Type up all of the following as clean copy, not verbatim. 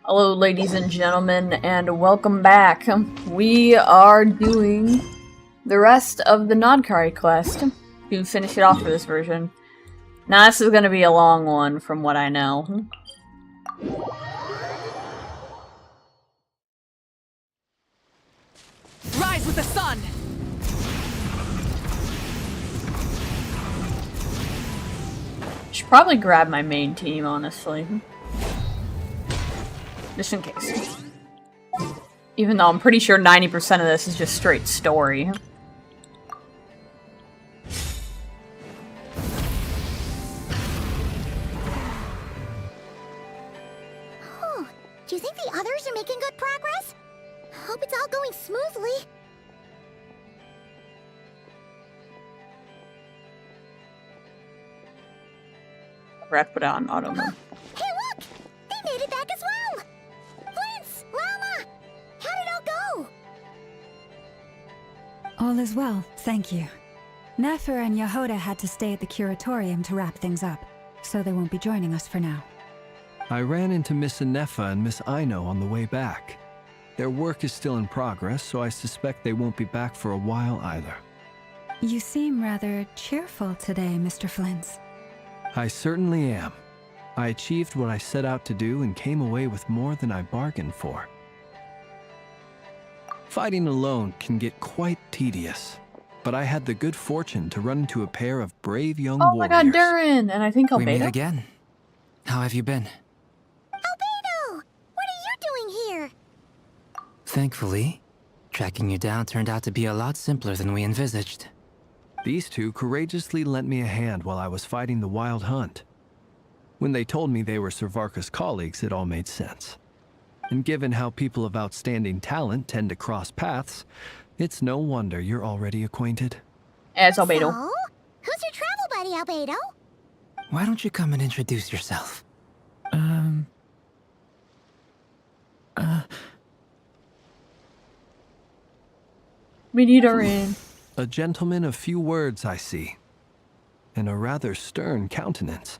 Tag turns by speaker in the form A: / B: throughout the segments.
A: Hello, ladies and gentlemen, and welcome back. We are doing the rest of the Krai quest to finish it off for this version. Now, this is going to be a long one, from what I know.
B: Rise with the sun!
A: Should probably grab my main team, honestly. Just in case. Even though I'm pretty sure 90% of this is just straight story.
C: Oh, do you think the others are making good progress? Hope it's all going smoothly.
A: Forgot to put it on auto mode.
C: Hey, look! They made it back as well! Flint's, Llama! How did it all go?
D: All is well, thank you. Nefer and Yehoda had to stay at the curatorium to wrap things up, so they won't be joining us for now.
E: I ran into Miss Anefa and Miss Aino on the way back. Their work is still in progress, so I suspect they won't be back for a while either.
D: You seem rather cheerful today, Mr. Flint's.
E: I certainly am. I achieved what I set out to do and came away with more than I bargained for. Fighting alone can get quite tedious, but I had the good fortune to run into a pair of brave young warriors.
A: Oh my god, Durin! And I think
B: We meet
A: Albedo?
B: again. How have you been?
C: Albedo! What are you doing here?
B: Thankfully, tracking you down turned out to be a lot simpler than we envisaged.
E: These two courageously lent me a hand while I was fighting the wild hunt. When they told me they were Servarka's colleagues, it all made sense. And given how people of outstanding talent tend to cross paths, it's no wonder you're already acquainted.
A: It's Albedo.
C: So, who's your travel buddy, Albedo?
B: Why don't you come and introduce yourself?
A: We need Durin.
E: A gentleman of few words, I see, and a rather stern countenance.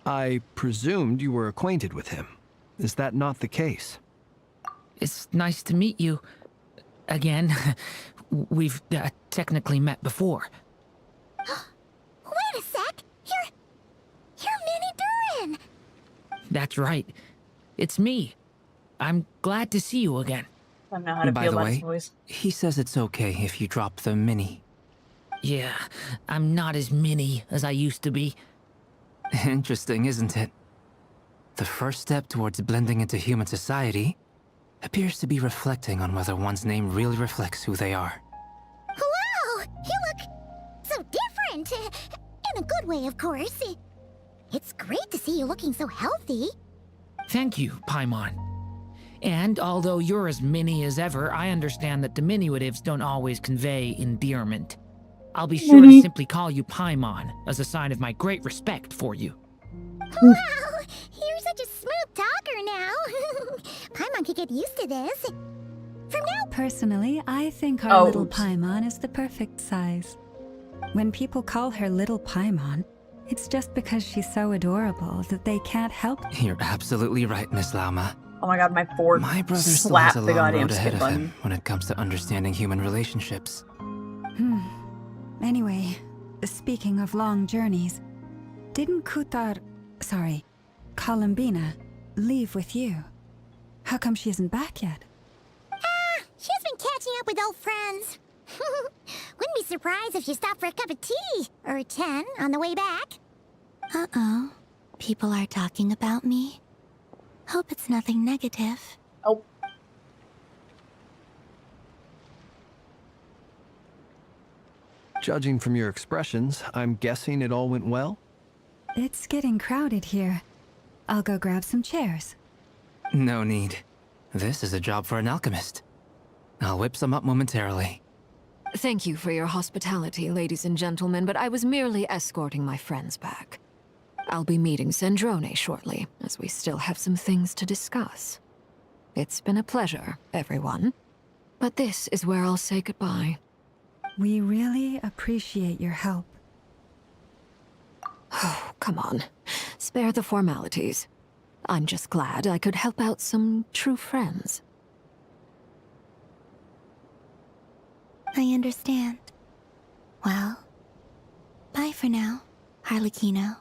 E: I presumed you were acquainted with him. Is that not the case?
F: It's nice to meet you. Again. We've technically met before.
C: Wait a sec! You're Mini Durin!
F: That's right. It's me. I'm glad to see you again.
A: I don't know how to
B: By
A: feel
B: the
A: about his
B: way,
A: voice.
B: he says it's okay if you drop the mini.
F: Yeah, I'm not as mini as I used to be.
B: Interesting, isn't it? The first step towards blending into human society appears to be reflecting on whether one's name really reflects who they are.
C: Wow! You look so different! In a good way, of course. It's great to see you looking so healthy.
F: Thank you, Paimon. And although you're as mini as ever, I understand that diminutives don't always convey endearment. I'll be sure to simply call you Paimon as a sign of my great respect for you.
C: Wow! You're such a smooth talker now. Paimon could get used to this. From now...
D: Personally, I think our little
A: Oops.
D: Paimon is the perfect size. When people call her Little Paimon, it's just because she's so adorable that they can't help.
B: You're absolutely right, Miss Lama.
A: Oh my god, my Ford
B: My brother still
A: slapped
B: has a
A: the
B: long
A: goddamn
B: road ahead
A: skip
B: of
A: button.
B: him when it comes to understanding human relationships.
D: Anyway, speaking of long journeys, didn't Columbina, leave with you? How come she isn't back yet?
C: She's been catching up with old friends. Wouldn't be surprised if she stopped for a cup of tea or 10 on the way back. Uh-oh. People are talking about me. Hope it's nothing negative.
A: Oh.
E: Judging from your expressions, I'm guessing it all went well?
D: It's getting crowded here. I'll go grab some chairs.
B: No need. This is a job for an alchemist. I'll whip some up momentarily.
G: Thank you for your hospitality, ladies and gentlemen, but I was merely escorting my friends back. I'll be meeting Sandrone shortly, as we still have some things to discuss. It's been a pleasure, everyone. But this is where I'll say goodbye.
D: We really appreciate your help.
G: Oh, come on. Spare the formalities. I'm just glad I could help out some true friends.
C: I understand. Well, bye for now, Harlequino.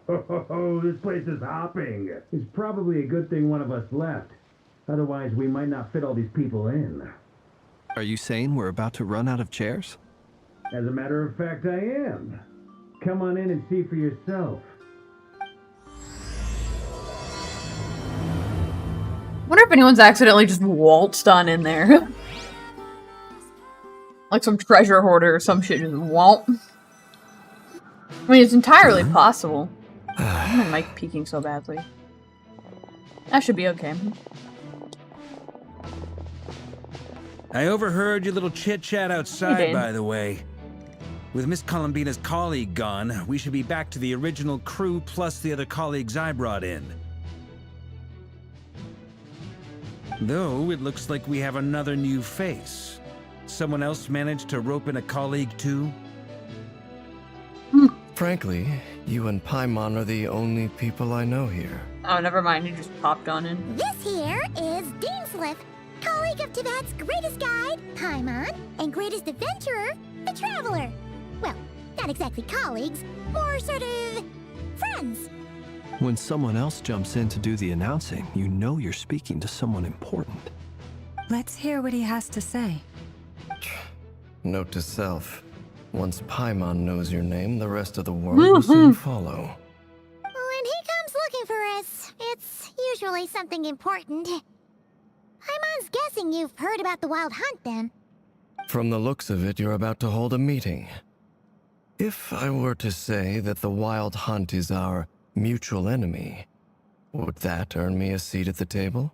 H: Oh, this place is hopping. It's probably a good thing one of us left. Otherwise, we might not fit all these people in.
E: Are you saying we're about to run out of chairs?
H: As a matter of fact, I am. Come on in and see for yourself.
A: Wonder if anyone's accidentally just waltzed on in there. Like some treasure hoarder or some shit just won't. I mean, it's entirely possible. Why am I mic peeking so badly? That should be okay.
I: I overheard your little chit-chat outside,
A: Dane.
I: by the way. With Miss Columbina's colleague gone, we should be back to the original crew plus the other colleagues I brought in. Though, it looks like we have another new face. Someone else managed to rope in a colleague too?
J: Frankly, you and Paimon are the only people I know here.
A: Oh, never mind. He just popped on in.
C: This here is Dainsleif, colleague of Tibet's greatest guide, Paimon, and greatest adventurer, the Traveler. Well, not exactly colleagues, more sort of friends.
E: When someone else jumps in to do the announcing, you know you're speaking to someone important.
D: Let's hear what he has to say.
J: Note to self. Once Paimon knows your name, the rest of the world will soon follow.
C: When he comes looking for us, it's usually something important. Paimon's guessing you've heard about the Wild Hunt, then.
J: From the looks of it, you're about to hold a meeting. If I were to say that the Wild Hunt is our mutual enemy, would that earn me a seat at the table?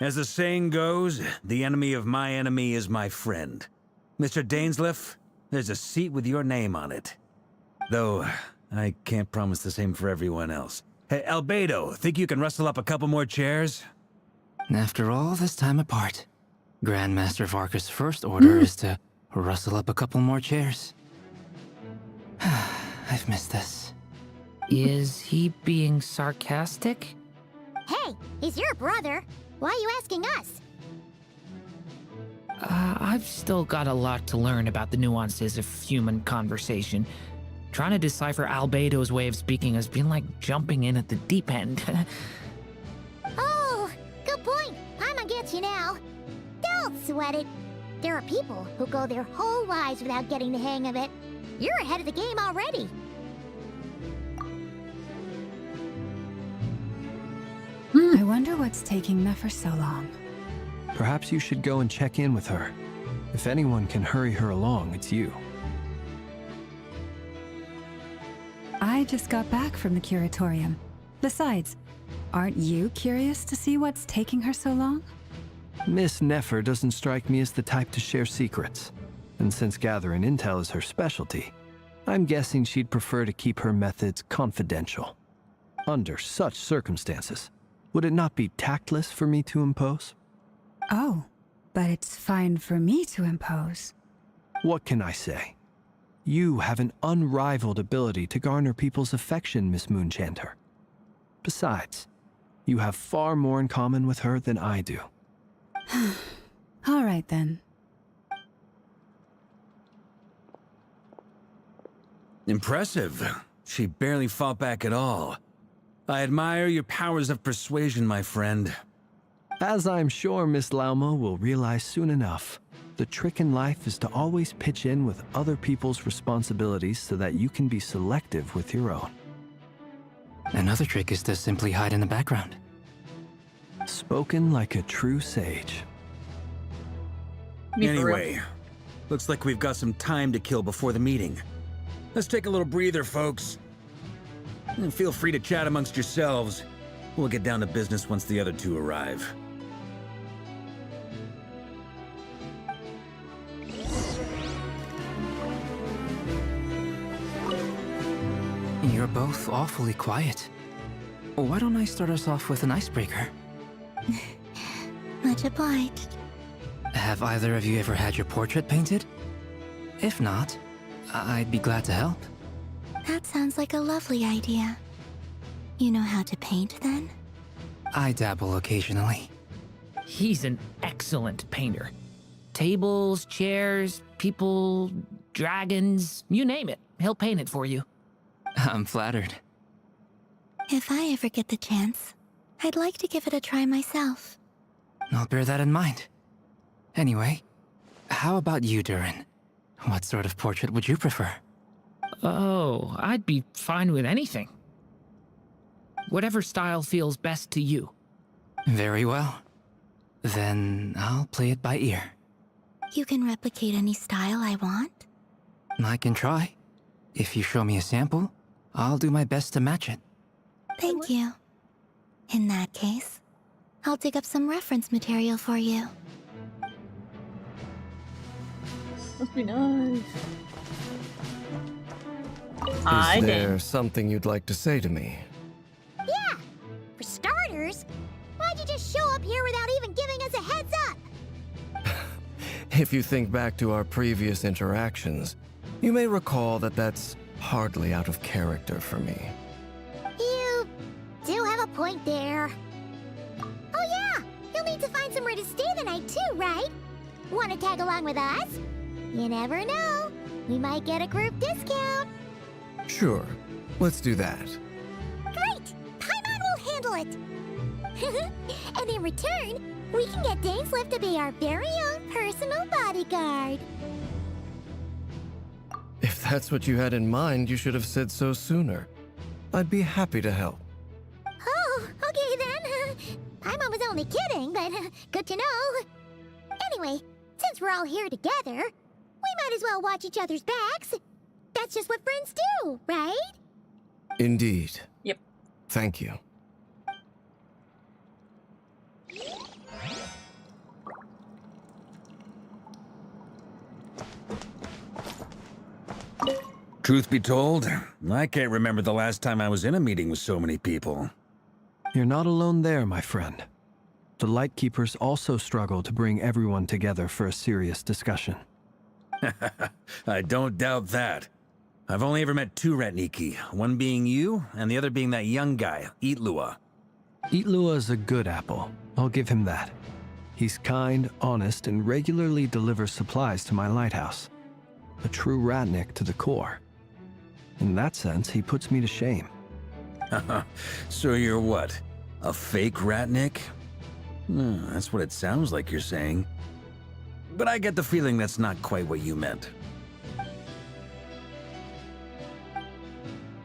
I: As the saying goes, the enemy of my enemy is my friend. Mr. Dainsleif, there's a seat with your name on it. Though, I can't promise the same for everyone else. Hey, Albedo, think you can rustle up a couple more chairs?
B: After all this time apart, Grandmaster Varka's first order is to rustle up a couple more chairs. I've missed this.
F: Is he being sarcastic?
C: Hey, he's your brother. Why are you asking us?
F: I've still got a lot to learn about the nuances of human conversation. Trying to decipher Albedo's way of speaking has been like jumping in at the deep end.
C: Oh, good point. Paimon gets you now. Don't sweat it. There are people who go their whole lives without getting the hang of it. You're ahead of the game already.
D: I wonder what's taking Nefer so long.
E: Perhaps you should go and check in with her. If anyone can hurry her along, it's you.
D: I just got back from the curatorium. Besides, aren't you curious to see what's taking her so long?
E: Miss Nefer doesn't strike me as the type to share secrets. And since gathering intel is her specialty, I'm guessing she'd prefer to keep her methods confidential. Under such circumstances, would it not be tactless for me to impose?
D: Oh, but it's fine for me to impose.
E: What can I say? You have an unrivaled ability to garner people's affection, Miss Moonchanter. Besides, you have far more in common with her than I do.
D: All right, then.
I: Impressive. She barely fought back at all. I admire your powers of persuasion, my friend.
E: As I'm sure Miss Lauma will realize soon enough, the trick in life is to always pitch in with other people's responsibilities so that you can be selective with your own.
B: Another trick is to simply hide in the background.
E: Spoken like a true sage.
A: Me for real.
I: Anyway, looks like we've got some time to kill before the meeting. Let's take a little breather, folks. And feel free to chat amongst yourselves. We'll get down to business once the other two arrive.
B: You're both awfully quiet. Why don't I start us off with an icebreaker?
C: Much obliged.
B: Have either of you ever had your portrait painted? If not, I'd be glad to help.
C: That sounds like a lovely idea. You know how to paint, then?
B: I dabble occasionally.
F: He's an excellent painter. Tables, chairs, people, dragons, you name it. He'll paint it for you.
B: I'm flattered.
C: If I ever get the chance, I'd like to give it a try myself.
B: I'll bear that in mind. Anyway, how about you, Durin? What sort of portrait would you prefer?
F: Oh, I'd be fine with anything. Whatever style feels best to you.
B: Very well. Then I'll play it by ear.
C: You can replicate any style I want?
B: I can try. If you show me a sample, I'll do my best to match it.
C: Thank you. In that case, I'll dig up some reference material for you.
A: Must be nice.
J: Is there something you'd like to say to me?
C: Yeah! For starters, why'd you just show up here without even giving us a heads up?
J: If you think back to our previous interactions, you may recall that that's hardly out of character for me.
C: You do have a point there. Oh yeah! You'll need to find somewhere to stay the night too, right? Want to tag along with us? You never know. We might get a group discount.
J: Sure, let's do that.
C: Great! Paimon will handle it! And in return, we can get Dainslift to be our very own personal bodyguard.
J: If that's what you had in mind, you should have said so sooner. I'd be happy to help.
C: Oh, okay then. Paimon was only kidding, but good to know. Anyway, since we're all here together, we might as well watch each other's backs. That's just what friends do, right?
J: Indeed.
A: Yep.
J: Thank you.
I: Truth be told, I can't remember the last time I was in a meeting with so many people.
E: You're not alone there, my friend. The Lightkeepers also struggle to bring everyone together for a serious discussion.
I: I don't doubt that. I've only ever met two Ratniki, one being you, and the other being that young guy, Itlua.
E: Itlua is a good apple. I'll give him that. He's kind, honest, and regularly delivers supplies to my lighthouse. A true Ratnik to the core. In that sense, he puts me to shame.
I: So you're what? A fake Ratnik? That's what it sounds like you're saying. But I get the feeling that's not quite what you meant.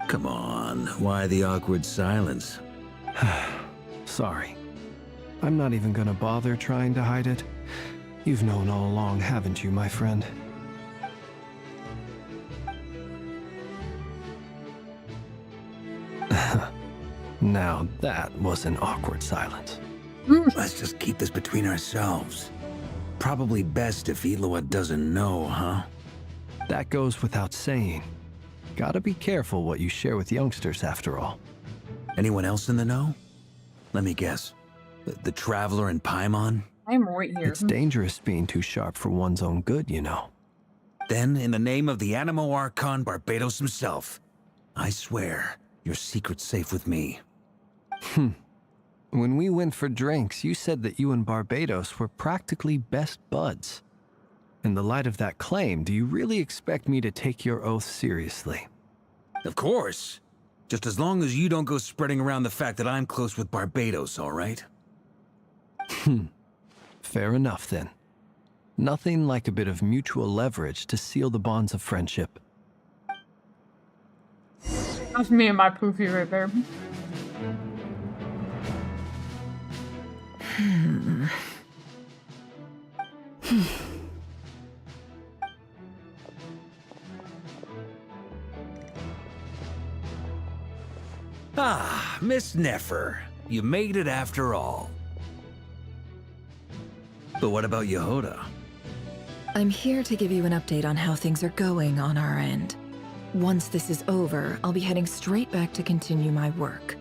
I: Come on, why the awkward silence?
E: Sorry. I'm not even gonna bother trying to hide it. You've known all along, haven't you, my friend? Now that was an awkward silence.
I: Let's just keep this between ourselves. Probably best if Itlua doesn't know, huh?
E: That goes without saying. Gotta be careful what you share with youngsters, after all.
I: Anyone else in the know? Let me guess. The Traveler and Paimon?
A: I'm right here.
E: It's dangerous being too sharp for one's own good, you know.
I: Then, in the name of the Animo Archon Barbados himself, I swear your secret's safe with me.
E: When we went for drinks, you said that you and Barbados were practically best buds. In the light of that claim, do you really expect me to take your oath seriously?
I: Of course. Just as long as you don't go spreading around the fact that I'm close with Barbados, all right?
E: Fair enough, then. Nothing like a bit of mutual leverage to seal the bonds of friendship.
A: That's me and my poofy right there.
I: Ah, Miss Nefer. You made it after all. But what about Yehoda?
G: I'm here to give you an update on how things are going on our end. Once this is over, I'll be heading straight back to continue my work.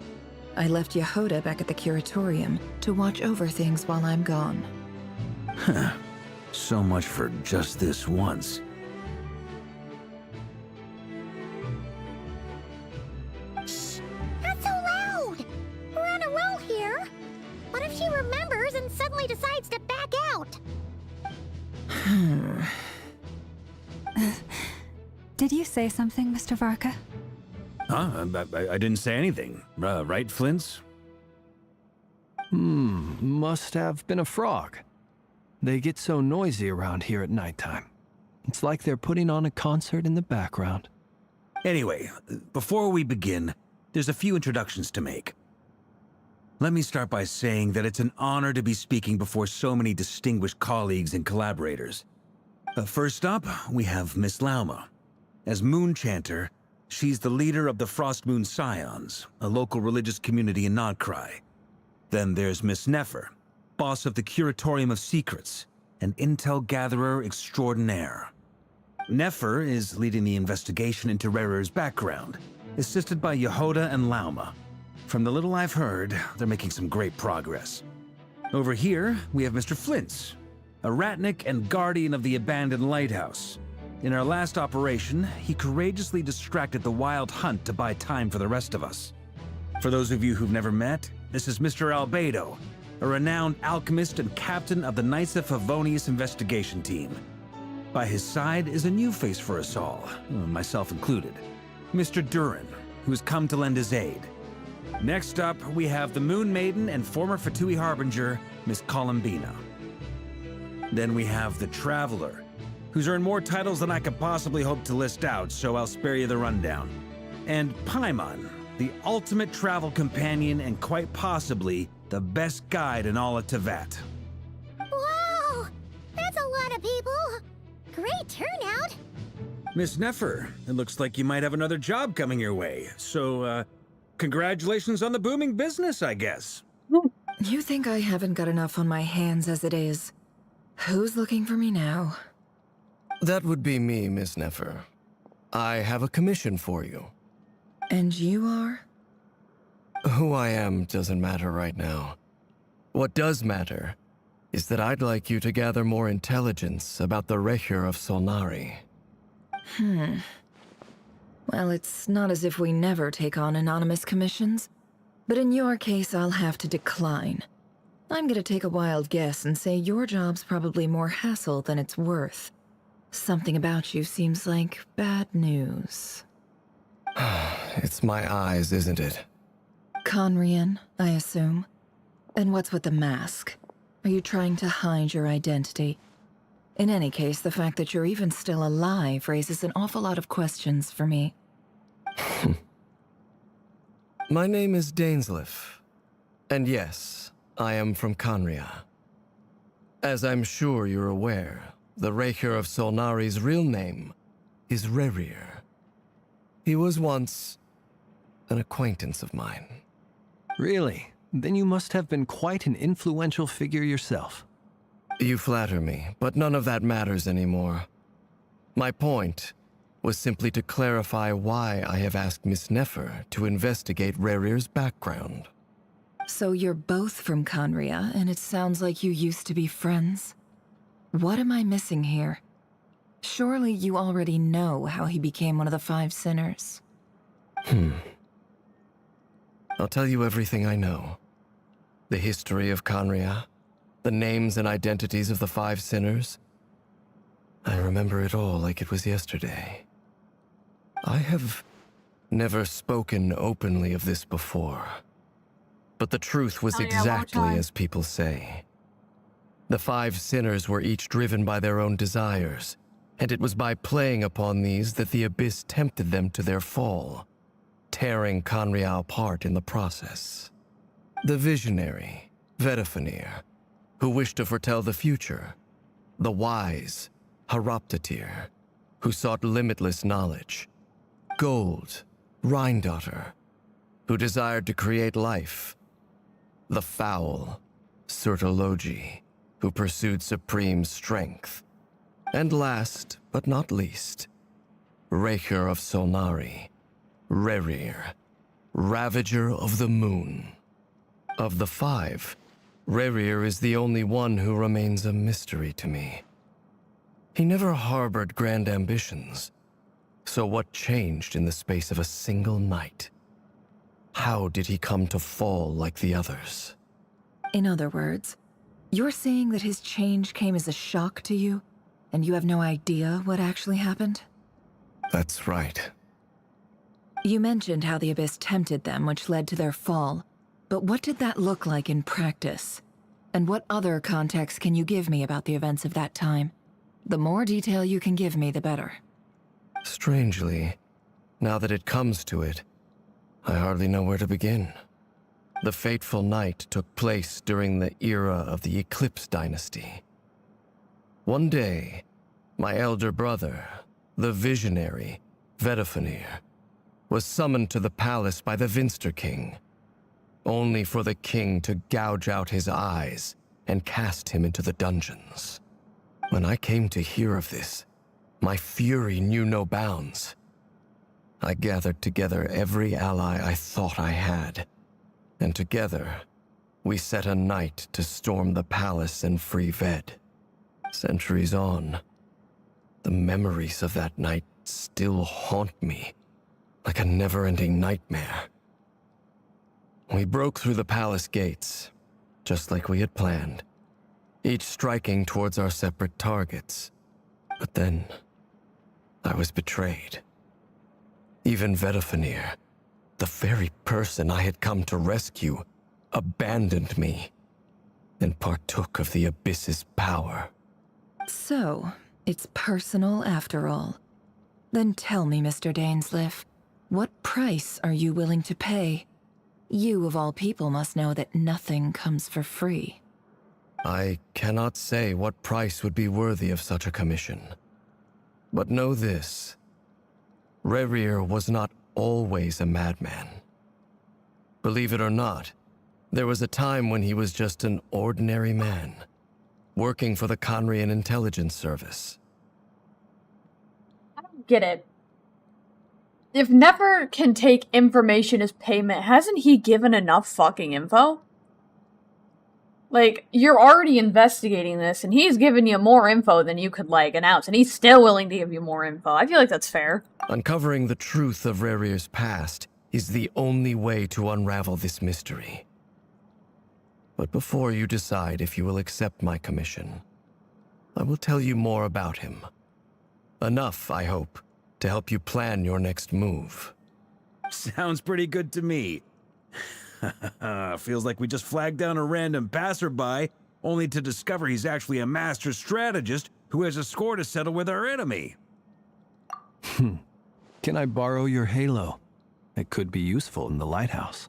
G: I left Yehoda back at the Curatorium to watch over things while I'm gone.
I: Huh. So much for just this once.
C: her members and suddenly decides to back out.
D: Did you say something, Mr. Varka?
I: Huh? I didn't say anything. Right, Flints?
E: Must have been a frog. They get so noisy around here at nighttime. It's like they're putting on a concert in the background.
I: Anyway, before we begin, there's a few introductions to make. Let me start by saying that it's an honor to be speaking before so many distinguished colleagues and collaborators. First up, we have Miss Lauma. As Moon Chanter, she's the leader of the Frost Moon Scions, a local religious community in Krai. Then there's Miss Nefer, boss of the Curatorium of Secrets, an intel gatherer extraordinaire. Nefer is leading the investigation into Rerer's background, assisted by Yehoda and Lauma. From the little I've heard, they're making some great progress. Over here, we have Mr. Flints, a ratnik and guardian of the abandoned lighthouse. In our last operation, he courageously distracted the Wild Hunt to buy time for the rest of us. For those of you who've never met, this is Mr. Albedo, a renowned alchemist and captain of the Knights of Favonius investigation team. By his side is a new face for us all, myself included, Mr. Durin, who's come to lend his aid. Next up, we have the Moon Maiden and former Fatui Harbinger, Miss Columbina. Then we have the Traveler, who's earned more titles than I could possibly hope to list out, so I'll spare you the rundown. And Paimon, the ultimate travel companion and quite possibly the best guide in all of Tevat.
C: Wow! That's a lot of people! Great turnout!
I: Miss Nefer, it looks like you might have another job coming your way, so, congratulations on the booming business, I guess.
K: You think I haven't got enough on my hands as it is? Who's looking for me now?
J: That would be me, Miss Nefer. I have a commission for you.
K: And you are?
J: Who I am doesn't matter right now. What does matter is that I'd like you to gather more intelligence about the Recher of Solnari.
K: Well, it's not as if we never take on anonymous commissions, but in your case, I'll have to decline. I'm gonna take a wild guess and say your job's probably more hassle than it's worth. Something about you seems like bad news.
J: It's my eyes, isn't it?
K: Conrian, I assume. And what's with the mask? Are you trying to hide your identity? In any case, the fact that you're even still alive raises an awful lot of questions for me.
J: My name is Dainsleif. And yes, I am from Conria. As I'm sure you're aware, the Recher of Solnari's real name is Rerir. He was once an acquaintance of mine.
E: Really? Then you must have been quite an influential figure yourself.
J: You flatter me, but none of that matters anymore. My point was simply to clarify why I have asked Miss Nefer to investigate Rerir's background.
K: So you're both from Conria, and it sounds like you used to be friends? What am I missing here? Surely you already know how he became one of the Five Sinners.
J: I'll tell you everything I know. The history of Conria, the names and identities of the Five Sinners. I remember it all like it was yesterday. I have never spoken openly of this before. But the truth was exactly as people say. The Five Sinners were each driven by their own desires, and it was by playing upon these that the Abyss tempted them to their fall, tearing Conria apart in the process. The visionary, Vedifenir, who wished to foretell the future. The wise, Haroptatir, who sought limitless knowledge. Gold, Rhindaughter, who desired to create life. The foul, Surtologi, who pursued supreme strength. And last, but not least, Recher of Solnari, Rerir, Ravager of the Moon. Of the five, Rerir is the only one who remains a mystery to me. He never harbored grand ambitions. So what changed in the space of a single night? How did he come to fall like the others?
K: In other words, you're saying that his change came as a shock to you, and you have no idea what actually happened?
J: That's right.
K: You mentioned how the Abyss tempted them, which led to their fall. But what did that look like in practice? And what other context can you give me about the events of that time? The more detail you can give me, the better.
J: Strangely, now that it comes to it, I hardly know where to begin. The fateful night took place during the era of the Eclipse Dynasty. One day, my elder brother, the visionary, Vedifenir, was summoned to the palace by the Vinster King, only for the king to gouge out his eyes and cast him into the dungeons. When I came to hear of this, my fury knew no bounds. I gathered together every ally I thought I had, and together, we set a night to storm the palace and free Ved. Centuries on, the memories of that night still haunt me like a never-ending nightmare. We broke through the palace gates, just like we had planned, each striking towards our separate targets. But then, I was betrayed. Even Vedifenir, the very person I had come to rescue, abandoned me and partook of the Abyss's power.
K: So, it's personal after all. Then tell me, Mr. Dainsleif, what price are you willing to pay? You, of all people, must know that nothing comes for free.
J: I cannot say what price would be worthy of such a commission. But know this. Rerir was not always a madman. Believe it or not, there was a time when he was just an ordinary man, working for the Conrian Intelligence Service.
A: I don't get it. If Nefer can take information as payment, hasn't he given enough fucking info? Like, you're already investigating this, and he's given you more info than you could, like, announce, and he's still willing to give you more info. I feel like that's fair.
J: Uncovering the truth of Rerir's past is the only way to unravel this mystery. But before you decide if you will accept my commission, I will tell you more about him. Enough, I hope, to help you plan your next move.
I: Sounds pretty good to me. Feels like we just flagged down a random passerby, only to discover he's actually a master strategist who has a score to settle with our enemy.
E: Can I borrow your halo? It could be useful in the lighthouse.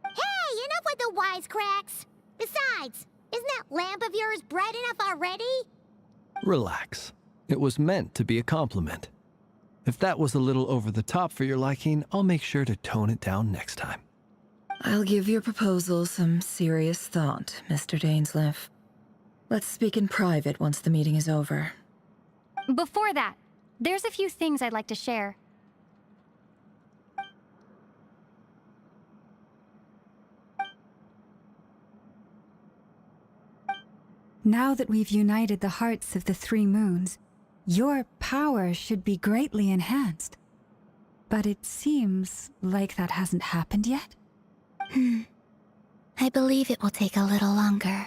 C: Hey, enough with the wisecracks! Besides, isn't that lamp of yours bright enough already?
E: Relax. It was meant to be a compliment. If that was a little over the top for your liking, I'll make sure to tone it down next time.
K: I'll give your proposal some serious thought, Mr. Dainsleif. Let's speak in private once the meeting is over.
L: Before that, there's a few things I'd like to share.
D: Now that we've united the hearts of the three moons, your power should be greatly enhanced. But it seems like that hasn't happened yet?
C: I believe it will take a little longer.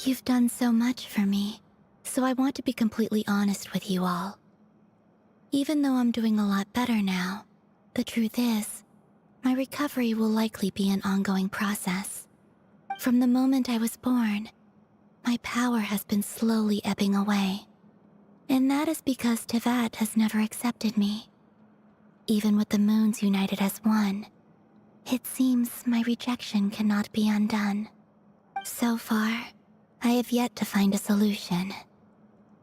C: You've done so much for me, so I want to be completely honest with you all. Even though I'm doing a lot better now, the truth is, my recovery will likely be an ongoing process. From the moment I was born, my power has been slowly ebbing away. And that is because Tevat has never accepted me. Even with the moons united as one, it seems my rejection cannot be undone. So far, I have yet to find a solution.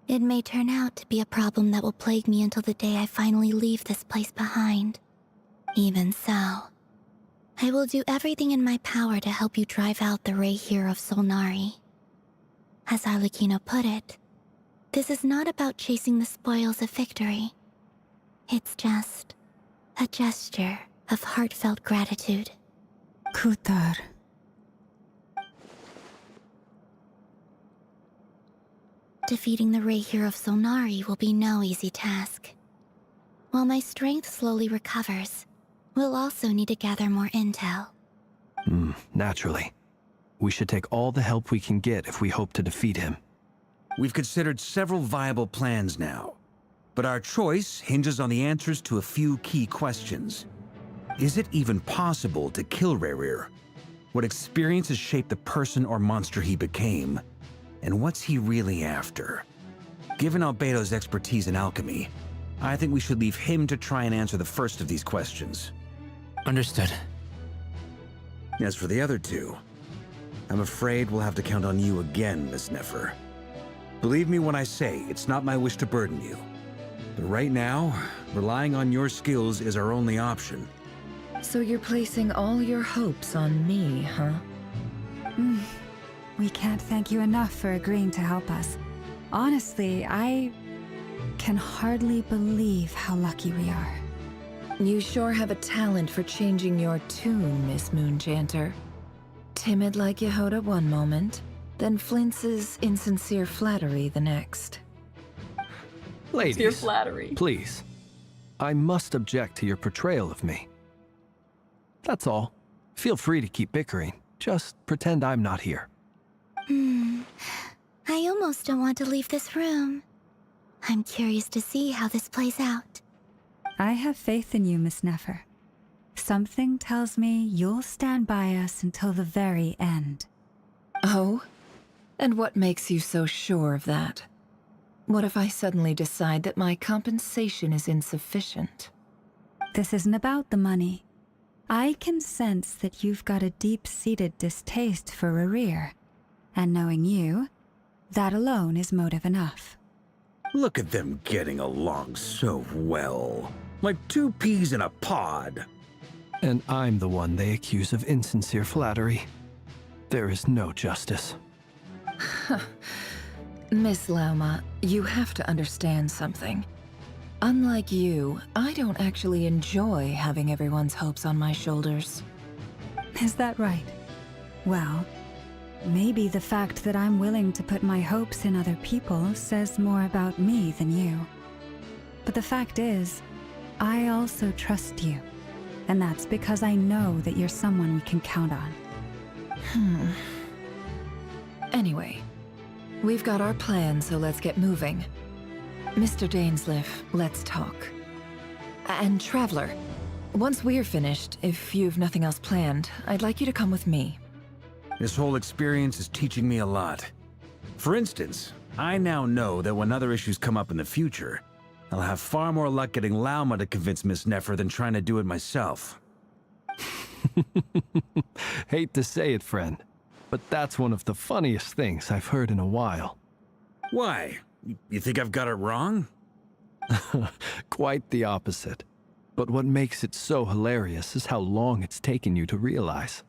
C: It may turn out to be a problem that will plague me until the day I finally leave this place behind. Even so, I will do everything in my power to help you drive out the Rerir of Solnari. As Arlecchino put it, this is not about chasing the spoils of victory. It's just a gesture of heartfelt gratitude.
D: Kutar.
C: Defeating the Rerir of Solnari will be no easy task. While my strength slowly recovers, we'll also need to gather more intel.
E: Naturally. We should take all the help we can get if we hope to defeat him.
I: We've considered several viable plans now, but our choice hinges on the answers to a few key questions. Is it even possible to kill burrrr? What experiences shaped the person or monster he became? And what's he really after? Given Albedo's expertise in alchemy, I think we should leave him to try and answer the first of these questions.
B: Understood.
I: As for the other two, I'm afraid we'll have to count on you again, Miss Nefer. Believe me when I say it's not my wish to burden you. But right now, relying on your skills is our only option.
K: So you're placing all your hopes on me, huh?
D: We can't thank you enough for agreeing to help us. Honestly, I can hardly believe how lucky we are.
K: You sure have a talent for changing your tune, Miss Moonchanter. Timid like Yehoda one moment, then flinches insincere flattery the next.
E: Ladies,
A: Your flattery.
E: please. I must object to your portrayal of me. That's all. Feel free to keep bickering. Just pretend I'm not here.
C: I almost don't want to leave this room. I'm curious to see how this plays out.
D: I have faith in you, Miss Nefer. Something tells me you'll stand by us until the very end.
K: Oh? And what makes you so sure of that? What if I suddenly decide that my compensation is insufficient?
D: This isn't about the money. I can sense that you've got a deep-seated distaste for burrrr. And knowing you, that alone is motive enough.
I: Look at them getting along so well. Like two peas in a pod.
E: And I'm the one they accuse of insincere flattery. There is no justice.
K: Miss Lauma, you have to understand something. Unlike you, I don't actually enjoy having everyone's hopes on my shoulders.
D: Is that right? Well, maybe the fact that I'm willing to put my hopes in other people says more about me than you. But the fact is, I also trust you. And that's because I know that you're someone we can count on.
K: Anyway, we've got our plan, so let's get moving. Mr. Dainsleif, let's talk. And Traveler, once we're finished, if you've nothing else planned, I'd like you to come with me.
I: This whole experience is teaching me a lot. For instance, I now know that when other issues come up in the future, I'll have far more luck getting Lauma to convince Miss Nefer than trying to do it myself.
E: Hate to say it, friend, but that's one of the funniest things I've heard in a while.
I: Why? You think I've got it wrong?
E: Quite the opposite. But what makes it so hilarious is how long it's taken you to realize.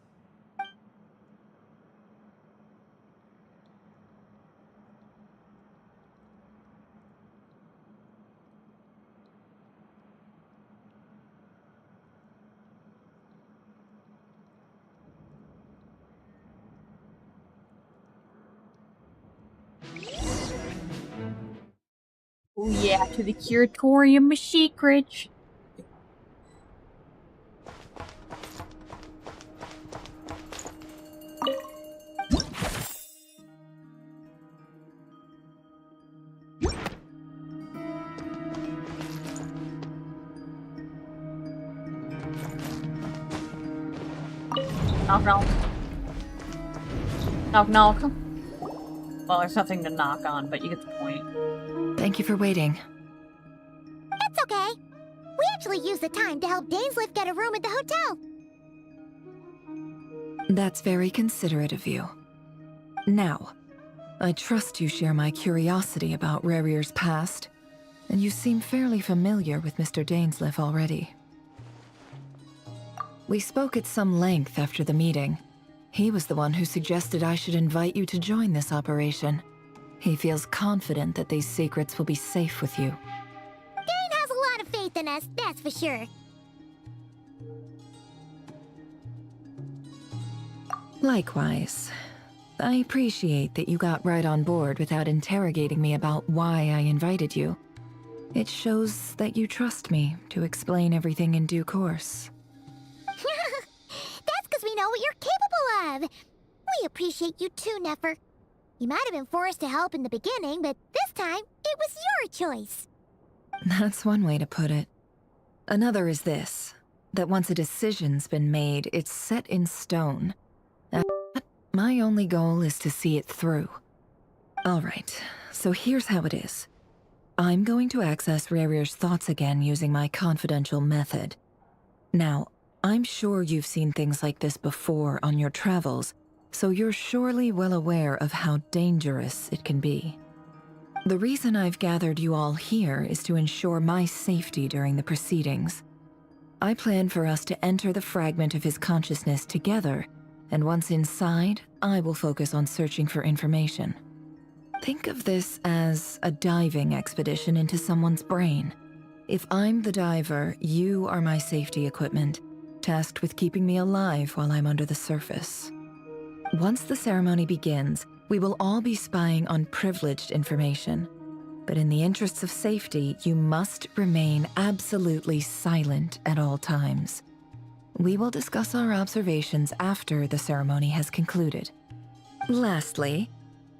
A: Oh yeah, to the curatorium of secrets. Knock, knock. Knock, knock. Well, there's nothing to knock on, but you get the point.
K: Thank you for waiting.
C: That's okay. We actually used the time to help Dainsleif get a room at the hotel.
K: That's very considerate of you. Now, I trust you share my curiosity about burrrr's past, and you seem fairly familiar with Mr. Dainsleif already. We spoke at some length after the meeting. He was the one who suggested I should invite you to join this operation. He feels confident that these secrets will be safe with you.
C: Dane has a lot of faith in us, that's for sure.
K: Likewise. I appreciate that you got right on board without interrogating me about why I invited you. It shows that you trust me to explain everything in due course.
C: That's because we know what you're capable of. We appreciate you too, Nefer. You might have been forced to help in the beginning, but this time, it was your choice.
K: That's one way to put it. Another is this, that once a decision's been made, it's set in stone. My only goal is to see it through. Alright, so here's how it is. I'm going to access Rerir's thoughts again using my confidential method. Now, I'm sure you've seen things like this before on your travels, so you're surely well aware of how dangerous it can be. The reason I've gathered you all here is to ensure my safety during the proceedings. I plan for us to enter the fragment of his consciousness together, and once inside, I will focus on searching for information. Think of this as a diving expedition into someone's brain. If I'm the diver, you are my safety equipment, tasked with keeping me alive while I'm under the surface. Once the ceremony begins, we will all be spying on privileged information. But in the interests of safety, you must remain absolutely silent at all times. We will discuss our observations after the ceremony has concluded. Lastly,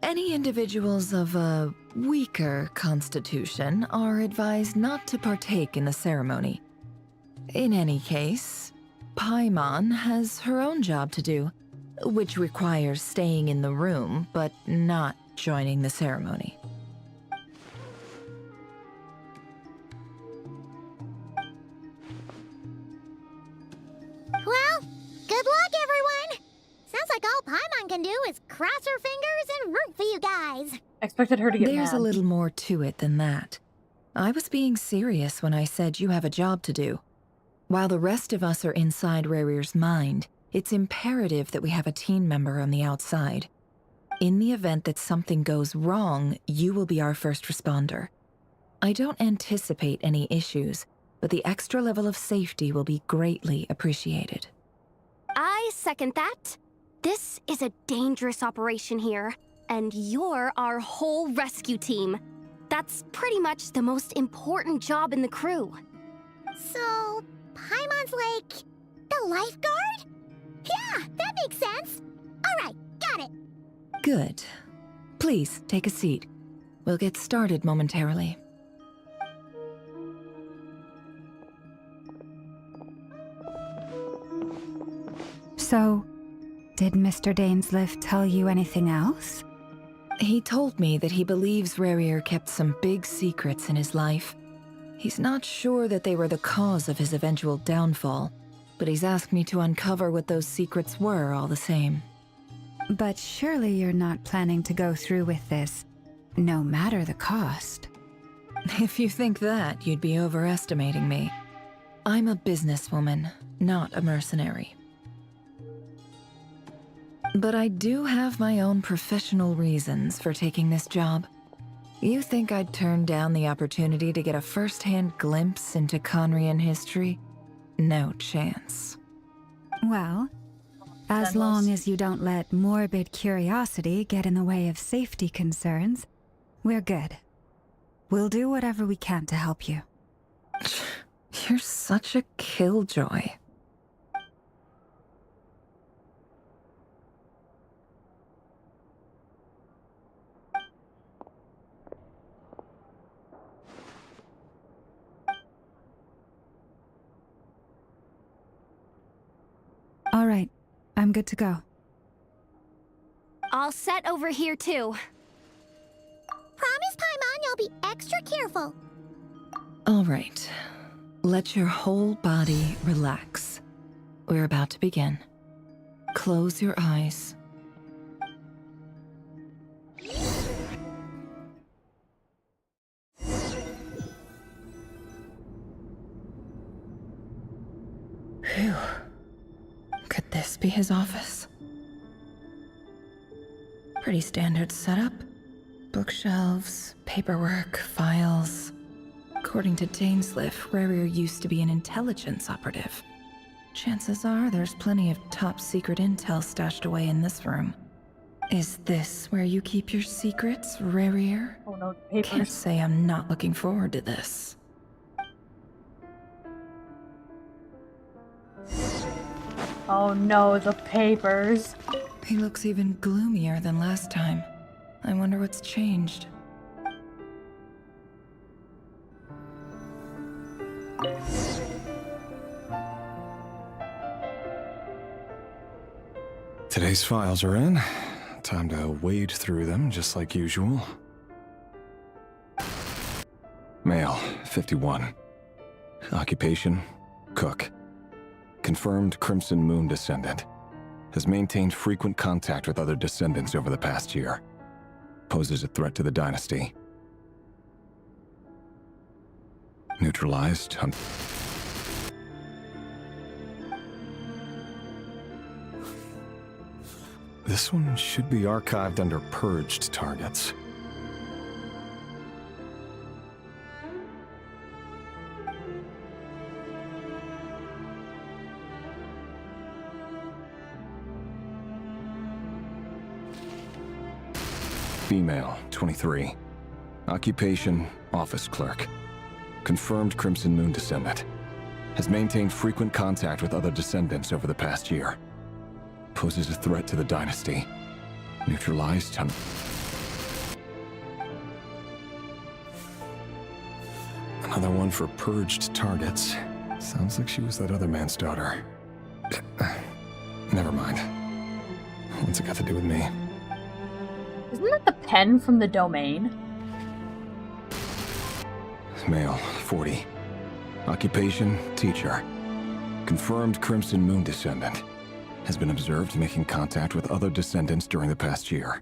K: any individuals of a weaker constitution are advised not to partake in the ceremony. In any case, Paimon has her own job to do, which requires staying in the room but not joining the ceremony.
C: Well, good luck, everyone! Sounds like all Paimon can do is cross her fingers and root for you guys.
A: Expected her to get
K: There's
A: mad.
K: a little more to it than that. I was being serious when I said you have a job to do. While the rest of us are inside Rerir's mind, it's imperative that we have a team member on the outside. In the event that something goes wrong, you will be our first responder. I don't anticipate any issues, but the extra level of safety will be greatly appreciated.
L: I second that. This is a dangerous operation here, and you're our whole rescue team. That's pretty much the most important job in the crew.
C: So, Paimon's like the lifeguard? Yeah, that makes sense. All right, got it.
K: Good. Please, take a seat. We'll get started momentarily.
D: So, did Mr. Dainsleif tell you anything else?
K: He told me that he believes Rerir kept some big secrets in his life. He's not sure that they were the cause of his eventual downfall, but he's asked me to uncover what those secrets were all the same.
D: But surely you're not planning to go through with this, no matter the cost.
K: If you think that, you'd be overestimating me. I'm a businesswoman, not a mercenary. But I do have my own professional reasons for taking this job. You think I'd turn down the opportunity to get a first-hand glimpse into Conrian history? No chance.
D: Well, as long as you don't let morbid curiosity get in the way of safety concerns, we're good. We'll do whatever we can to help you.
K: You're such a killjoy.
D: All right, I'm good to go.
L: All set over here, too.
C: Promise, Paimon, you'll be extra careful.
K: All right. Let your whole body relax. We're about to begin. Close your eyes. Phew. Could this be his office? Pretty standard setup. Bookshelves, paperwork, files. According to Dainsleif, Rerir used to be an intelligence operative. Chances are there's plenty of top-secret intel stashed away in this room. Is this where you keep your secrets, Rerir?
A: Oh no, the
K: Can't
A: papers.
K: say I'm not looking forward to this.
A: Oh no, the papers.
K: He looks even gloomier than last time. I wonder what's changed.
M: Today's files are in. Time to wade through them, just like usual. Male, 51. Occupation, cook. Confirmed Crimson Moon descendant. Has maintained frequent contact with other descendants over the past year. Poses a threat to the dynasty. Neutralized. This one should be archived under purged targets. Female, 23. Occupation, office clerk. Confirmed Crimson Moon descendant. Has maintained frequent contact with other descendants over the past year. Poses a threat to the dynasty. Neutralized. Another one for purged targets. Sounds like she was that other man's daughter. Never mind. What's it got to do with me?
A: Isn't that the pen from the domain?
M: Male, 40. Occupation, teacher. Confirmed Crimson Moon descendant. Has been observed making contact with other descendants during the past year.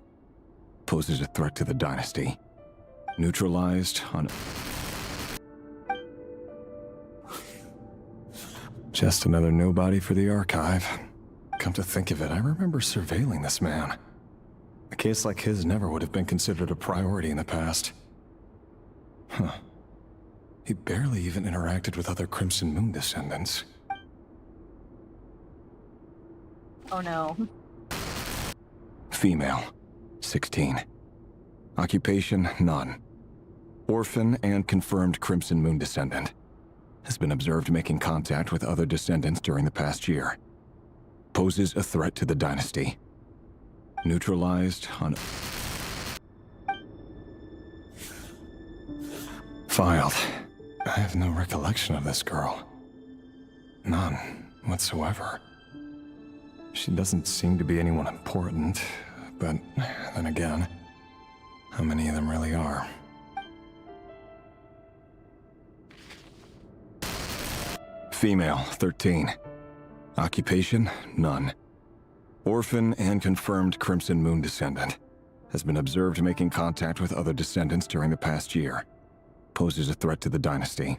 M: Poses a threat to the dynasty. Neutralized on... Just another nobody for the archive. Come to think of it, I remember surveilling this man. A case like his never would have been considered a priority in the past. Huh. He barely even interacted with other Crimson Moon descendants.
A: Oh no.
M: Female, 16. Occupation, none. Orphan and confirmed Crimson Moon descendant. Has been observed making contact with other descendants during the past year. Poses a threat to the dynasty. Neutralized on... Filed. I have no recollection of this girl. None whatsoever. She doesn't seem to be anyone important, but then again, how many of them really are? Female, 13. Occupation, none. Orphan and confirmed Crimson Moon descendant. Has been observed making contact with other descendants during the past year. Poses a threat to the dynasty.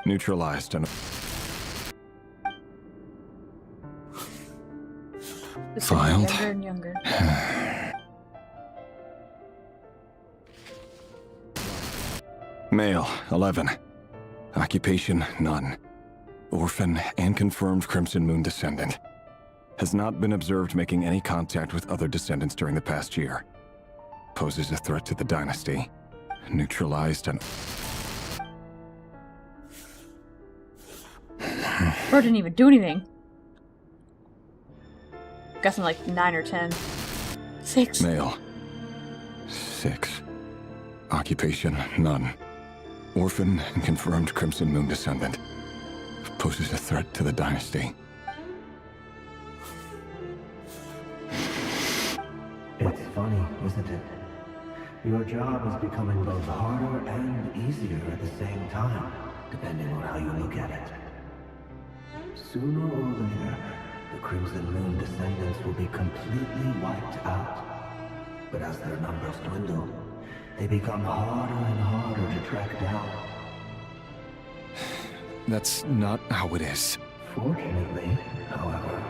M: Neutralized on... Filed.
A: Younger and younger.
M: Male, 11. Occupation, none. Orphan and confirmed Crimson Moon descendant. Has not been observed making any contact with other descendants during the past year. Poses a threat to the dynasty. Neutralized and...
A: Bro didn't even do anything. Guessing like 9 or 10. 6.
M: Male. 6. Occupation, none. Orphan and confirmed Crimson Moon descendant. Poses a threat to the dynasty.
H: It's funny, isn't it? Your job is becoming both harder and easier at the same time, depending on how you look at it. Sooner or later, the Crimson Moon descendants will be completely wiped out. But as their numbers dwindle, they become harder and harder to track down.
M: That's not how it is.
H: Fortunately, however,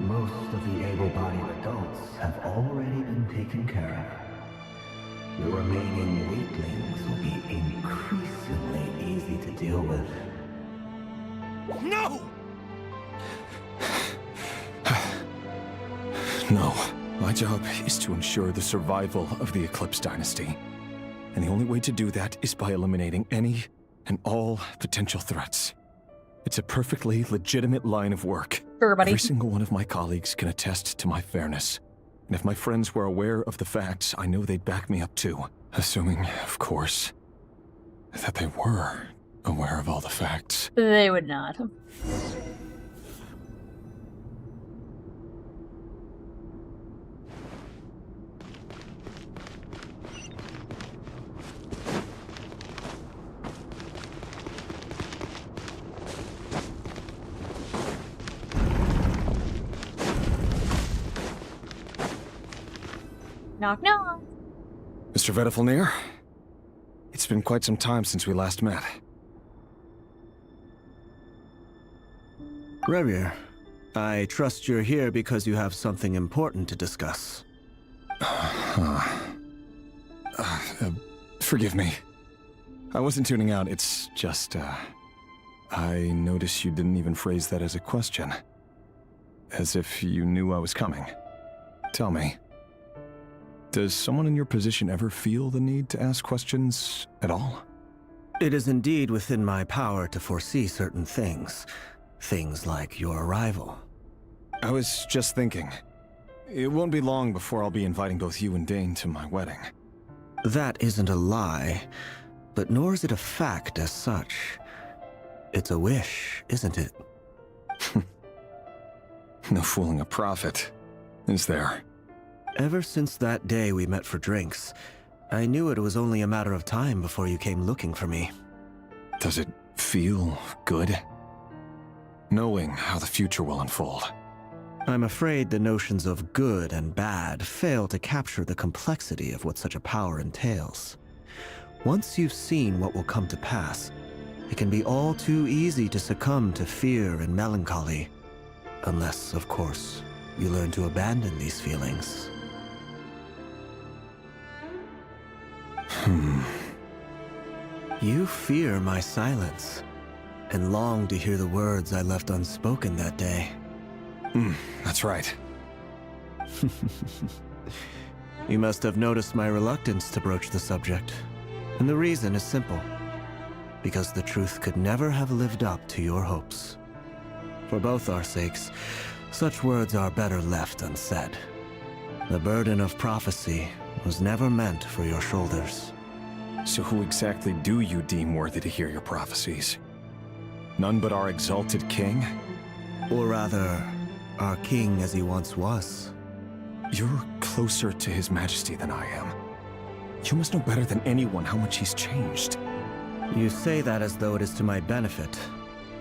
H: most of the able-bodied adults have already been taken care of. The remaining weaklings will be increasingly easy to deal with.
M: No! No. My job is to ensure the survival of the Eclipse Dynasty. And the only way to do that is by eliminating any and all potential threats. It's a perfectly legitimate line of work.
A: Sure, buddy.
M: Every single one of my colleagues can attest to my fairness. And if my friends were aware of the facts, I know they'd back me up too. Assuming, of course, that they were aware of all the facts.
A: They would not. Knock, knock.
M: Mr. Vedifalnir, it's been quite some time since we last met.
N: Rerir, I trust you're here because you have something important to discuss.
M: Forgive me. I wasn't tuning out, it's just, I noticed you didn't even phrase that as a question. As if you knew I was coming. Tell me, does someone in your position ever feel the need to ask questions at all?
N: It is indeed within my power to foresee certain things. Things like your arrival.
M: I was just thinking. It won't be long before I'll be inviting both you and Dane to my wedding.
N: That isn't a lie, but nor is it a fact as such. It's a wish, isn't it?
M: No fooling a prophet, is there?
N: Ever since that day we met for drinks, I knew it was only a matter of time before you came looking for me.
M: Does it feel good? Knowing how the future will unfold.
N: I'm afraid the notions of good and bad fail to capture the complexity of what such a power entails. Once you've seen what will come to pass, it can be all too easy to succumb to fear and melancholy. Unless, of course, you learn to abandon these feelings. You fear my silence, and long to hear the words I left unspoken that day.
M: That's right.
N: You must have noticed my reluctance to broach the subject. And the reason is simple. Because the truth could never have lived up to your hopes. For both our sakes, such words are better left unsaid. The burden of prophecy was never meant for your shoulders.
M: So who exactly do you deem worthy to hear your prophecies? None but our exalted king?
N: Or rather, our king as he once was.
M: You're closer to his majesty than I am. You must know better than anyone how much he's changed.
N: You say that as though it is to my benefit.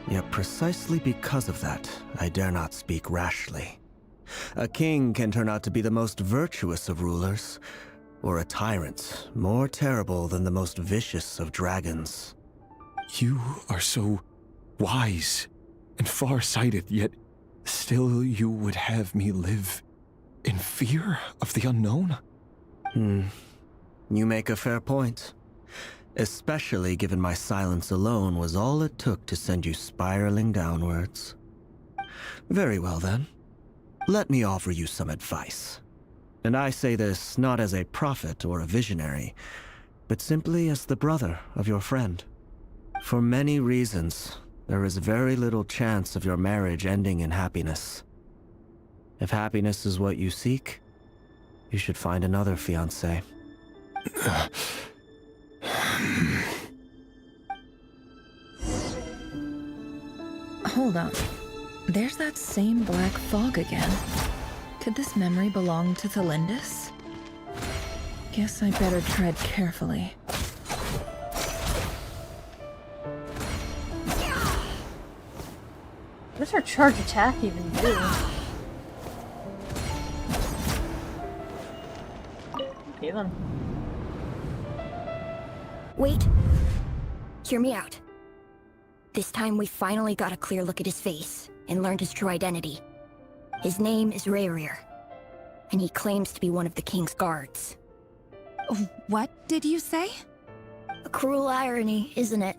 N: Yet precisely because of that, I dare not speak rashly. A king can turn out to be the most virtuous of rulers, or a tyrant more terrible than the most vicious of dragons.
M: You are so wise and far-sighted, yet still you would have me live in fear of the unknown?
N: You make a fair point. Especially given my silence alone was all it took to send you spiraling downwards. Very well then. Let me offer you some advice. And I say this not as a prophet or a visionary, but simply as the brother of your friend. For many reasons, there is very little chance of your marriage ending in happiness. If happiness is what you seek, you should find another fiancé.
K: Hold on. There's that same black fog again. Could this memory belong to Thelindis? Guess I better tread carefully.
A: What does her charge attack even do? Okay then.
C: Wait. Hear me out. This time we finally got a clear look at his face and learned his true identity. His name is Rerir, and he claims to be one of the king's guards.
O: What did you say?
C: A cruel irony, isn't it?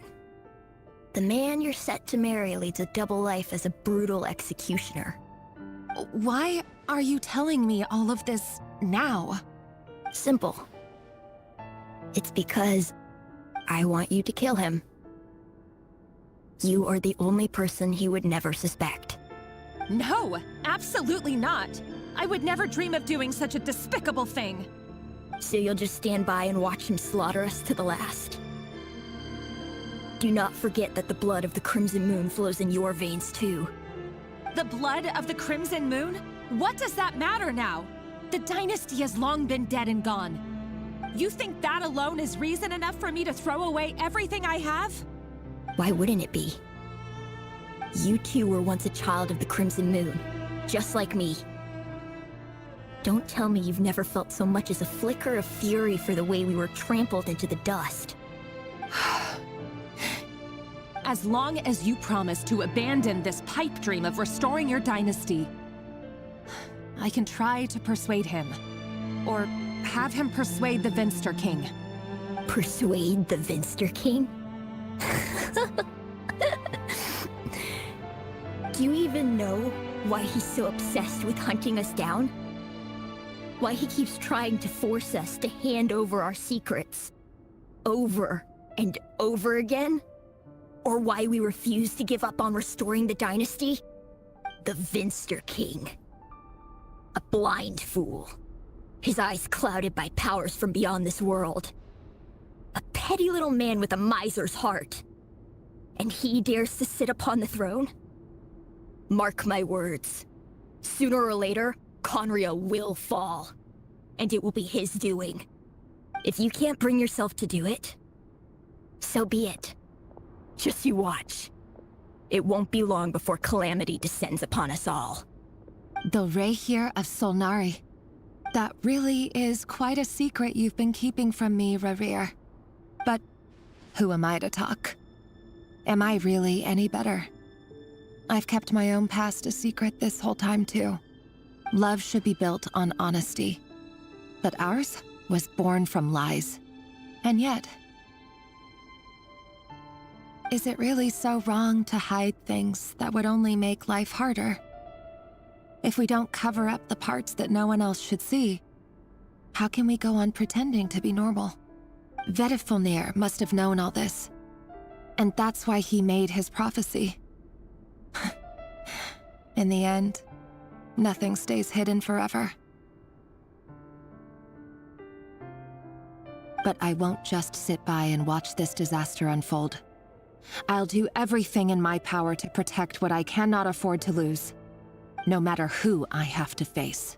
C: The man you're set to marry leads a double life as a brutal executioner.
O: Why are you telling me all of this now?
C: Simple. It's because I want you to kill him. You are the only person he would never suspect.
O: No, absolutely not. I would never dream of doing such a despicable thing.
P: So you'll just stand by and watch him slaughter us to the last. Do not forget that the blood of the Crimson Moon flows in your veins too.
O: The blood of the Crimson Moon? What does that matter now? The dynasty has long been dead and gone. You think that alone is reason enough for me to throw away everything I have?
P: Why wouldn't it be? You two were once a child of the Crimson Moon, just like me. Don't tell me you've never felt so much as a flicker of fury for the way we were trampled into the dust.
O: As long as you promise to abandon this pipe dream of restoring your dynasty, I can try to persuade him. Or have him persuade the Vinster King.
P: Persuade the Vinster King? Do you even know why he's so obsessed with hunting us down? Why he keeps trying to force us to hand over our secrets? Over and over again? Or why we refuse to give up on restoring the dynasty? The Vinster King. A blind fool. His eyes clouded by powers from beyond this world. A petty little man with a miser's heart. And he dares to sit upon the throne? Mark my words. Sooner or later, Conria will fall. And it will be his doing. If you can't bring yourself to do it, so be it. Just you watch. It won't be long before calamity descends upon us all.
O: The Rehir of Solnari. That really is quite a secret you've been keeping from me, Rerir. But who am I to talk? Am I really any better? I've kept my own past a secret this whole time, too. Love should be built on honesty. But ours was born from lies. And yet, is it really so wrong to hide things that would only make life harder? If we don't cover up the parts that no one else should see, how can we go on pretending to be normal? Vedifulnir must have known all this. And that's why he made his prophecy. In the end, nothing stays hidden forever. But I won't just sit by and watch this disaster unfold. I'll do everything in my power to protect what I cannot afford to lose, no matter who I have to face.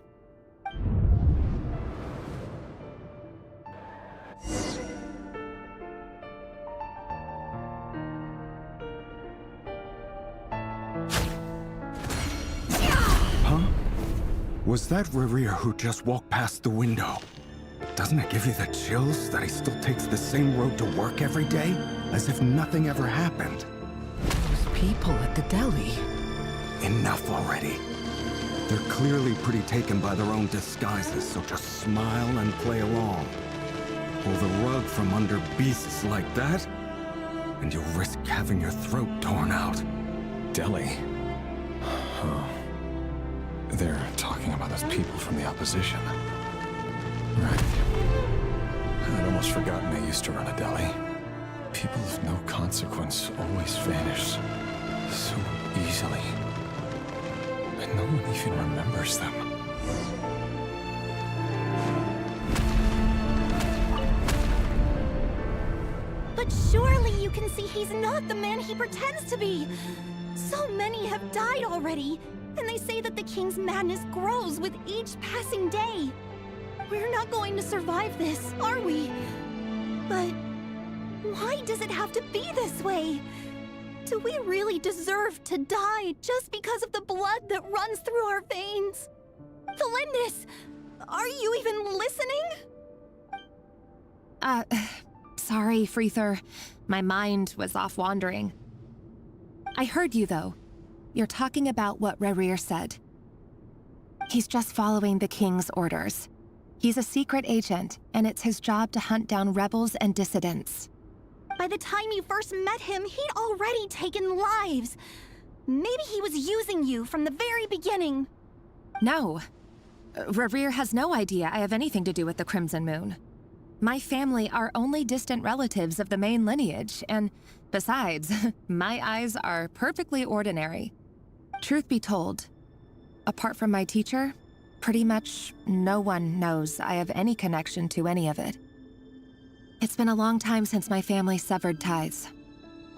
M: Huh? Was that Rerir who just walked past the window? Doesn't it give you the chills that he still takes the same road to work every day? As if nothing ever happened.
F: Those people at the deli.
M: Enough already. They're clearly pretty taken by their own disguises, so just smile and play along. Pull the rug from under beasts like that, and you'll risk having your throat torn out. Deli? Huh. They're talking about those people from the opposition. Right. I'd almost forgotten they used to run a deli. People of no consequence always vanish so easily. And no one even remembers them.
L: But surely you can see he's not the man he pretends to be! So many have died already, and they say that the king's madness grows with each passing day. We're not going to survive this, are we? But why does it have to be this way? Do we really deserve to die just because of the blood that runs through our veins? Felindis, are you even listening?
O: Sorry, Freether. My mind was off wandering. I heard you, though. You're talking about what Rerir said. He's just following the king's orders. He's a secret agent, and it's his job to hunt down rebels and dissidents.
L: By the time you first met him, he'd already taken lives. Maybe he was using you from the very beginning.
O: No. Rerir has no idea I have anything to do with the Crimson Moon. My family are only distant relatives of the main lineage, and besides, my eyes are perfectly ordinary. Truth be told, apart from my teacher, pretty much no one knows I have any connection to any of it. It's been a long time since my family severed ties.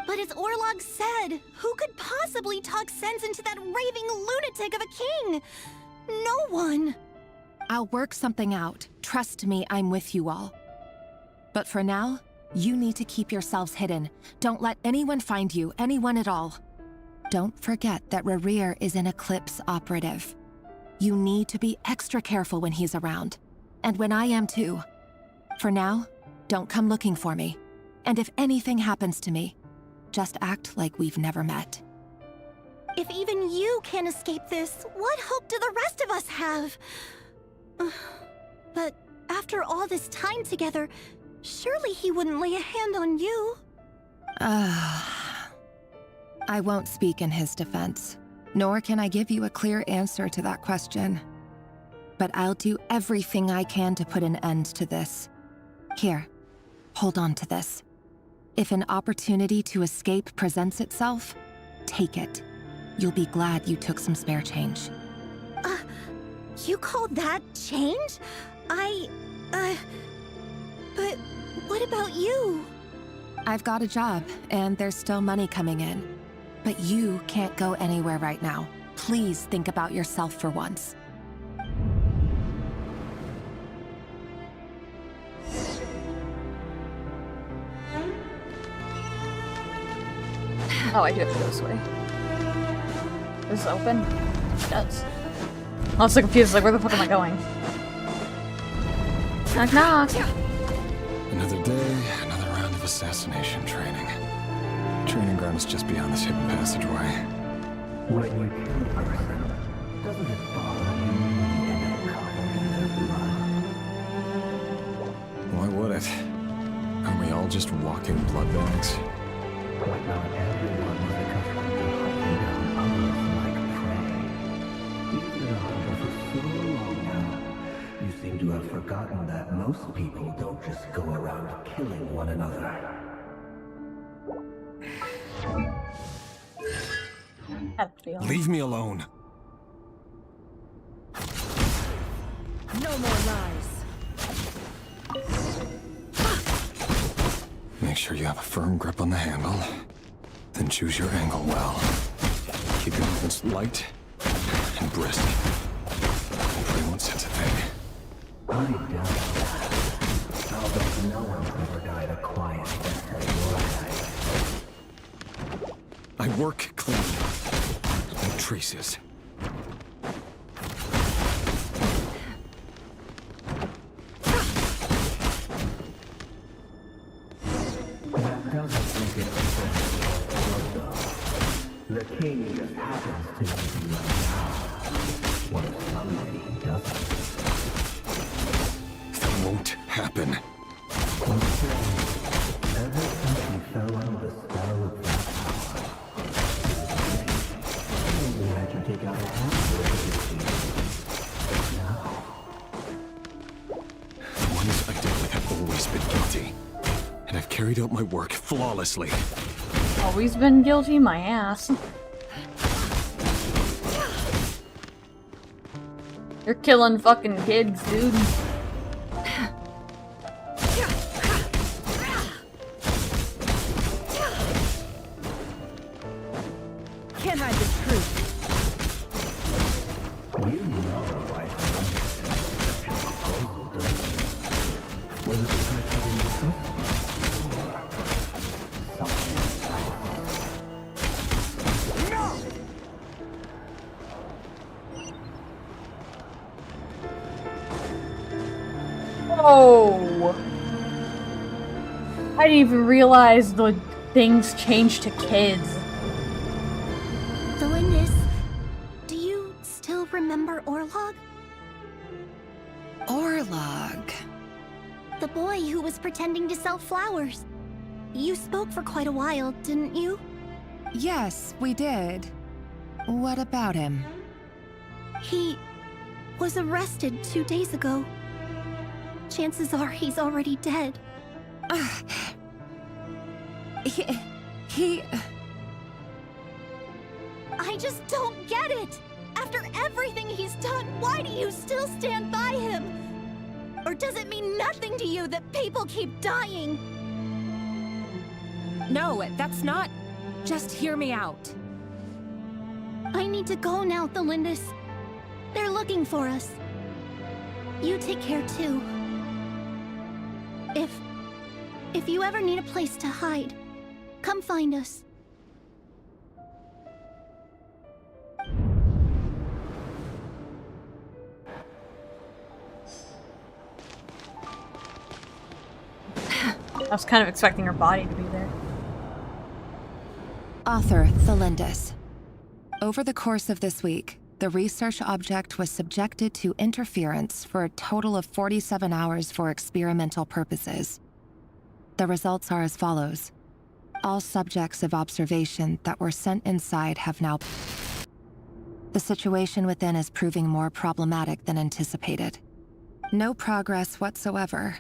L: But as Orlog said, who could possibly talk sense into that raving lunatic of a king? No one.
O: I'll work something out. Trust me, I'm with you all. But for now, you need to keep yourselves hidden. Don't let anyone find you, anyone at all. Don't forget that Rerir is an Eclipse operative. You need to be extra careful when he's around. And when I am too. For now, don't come looking for me. And if anything happens to me, just act like we've never met.
L: If even you can't escape this, what hope do the rest of us have? But after all this time together, surely he wouldn't lay a hand on you.
O: I won't speak in his defense, nor can I give you a clear answer to that question. But I'll do everything I can to put an end to this. Here, hold on to this. If an opportunity to escape presents itself, take it. You'll be glad you took some spare change.
L: You call that change? But what about you?
O: I've got a job, and there's still money coming in. But you can't go anywhere right now. Please think about yourself for once.
A: Oh, I do have to go this way. Is this open? It does. I'm so confused, like, where the fuck am I going? Knock knock!
M: Another day, another round of assassination training. Training ground is just beyond this hidden passageway.
H: When you kill a person, doesn't it bother you and end up covered in their blood?
M: Why would it? Aren't we all just walking blood bags?
H: But not everyone was accustomed to hunting down others like prey. You've been a hunter for so long now, you seem to have forgotten that most people don't just go around killing one another.
M: Leave me alone.
O: No more lies.
M: Make sure you have a firm grip on the handle. Then choose your angle well. Keep your movements light and brisk. Hopefully won't sense a thing.
H: I doubt that. I'll bet no one's ever died a quiet death as your
M: I work clean. No traces.
H: That doesn't make it though. The king just happens to be like now. What if someday he doesn't?
M: That won't happen.
H: Ever since he fell under the spell of that power, we had to take out a hand now.
M: The ones I dealt with have always been guilty. And I've carried out my work flawlessly.
A: Always been guilty, my ass. You're killing fucking kids, dude.
O: Can't hide the truth.
H: You know why was it because you didn't trust me? Or something
A: Oh! I didn't even realize the things changed to kids.
L: Delindis, do you still remember Orlog?
O: Orlog.
L: The boy who was pretending to sell flowers. You spoke for quite a while, didn't you?
O: Yes, we did. What about him?
L: He was arrested 2 days ago. Chances are he's already dead.
O: He...
L: I just don't get it!
Q: After everything he's done, why do you still stand by him? Or does it mean nothing to you that people keep dying?
O: No, that's not... Just hear me out.
L: I need to go now, Thelindis. They're looking for us. You take care too. If you ever need a place to hide, come find us.
A: I was kind of expecting her body to be there.
O: Author Thelindis. Over the course of this week, the research object was subjected to interference for a total of 47 hours for experimental purposes. The results are as follows. All subjects of observation that were sent inside have now... The situation within is proving more problematic than anticipated. No progress whatsoever.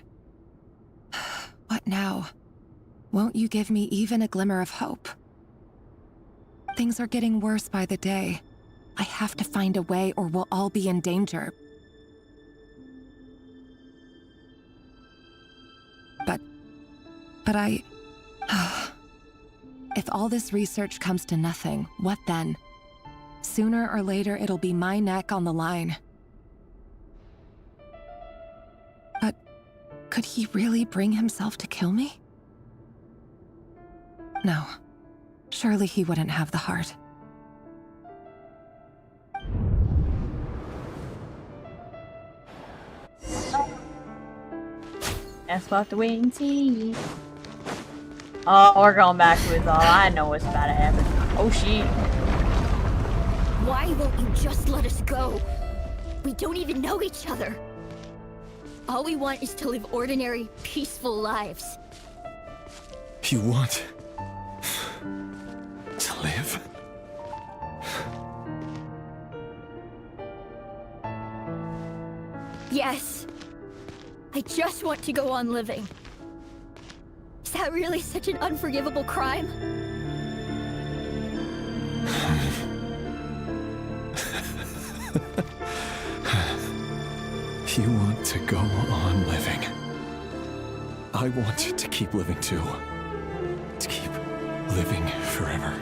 O: What now? Won't you give me even a glimmer of hope? Things are getting worse by the day. I have to find a way or we'll all be in danger. But I... If all this research comes to nothing, what then? Sooner or later, it'll be my neck on the line. But could he really bring himself to kill me? No. Surely he wouldn't have the heart.
A: That's about to wait and see. Oh, we're going back to his all. I know what's about to happen. Oh, shit.
P: Why won't you just let us go? We don't even know each other. All we want is to live ordinary, peaceful lives.
J: You want to live?
P: Yes. I just want to go on living. Is that really such an unforgivable crime?
J: You want to go on living. I want to keep living too. To keep living forever.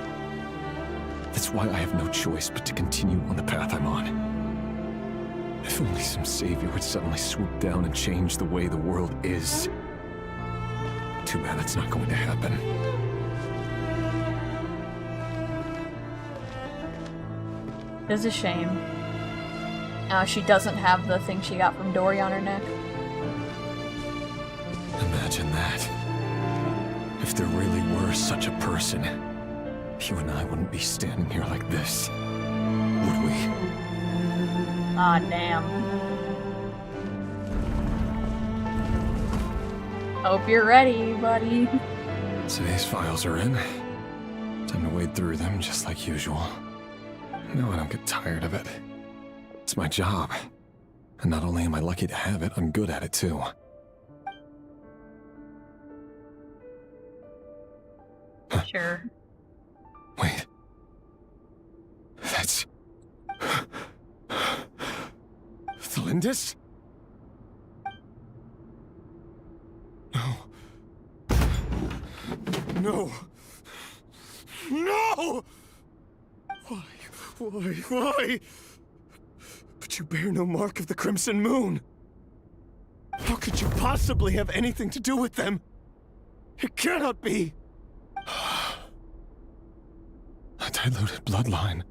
J: That's why I have no choice but to continue on the path I'm on. If only some savior would suddenly swoop down and change the way the world is. Too bad that's not going to happen.
A: It's a shame. She doesn't have the thing she got from Dory on her neck.
J: Imagine that. If there really were such a person, you and I wouldn't be standing here like this, would we?
A: Ah, damn. Hope you're ready, buddy.
J: Today's files are in. Time to wade through them just like usual. No, I don't get tired of it. It's my job. And not only am I lucky to have it, I'm good at it too.
A: Sure.
J: Wait. That's... Thelindis? No. No! No! Why? But you bear no mark of the Crimson Moon. How could you possibly have anything to do with them? It cannot be! A diluted bloodline.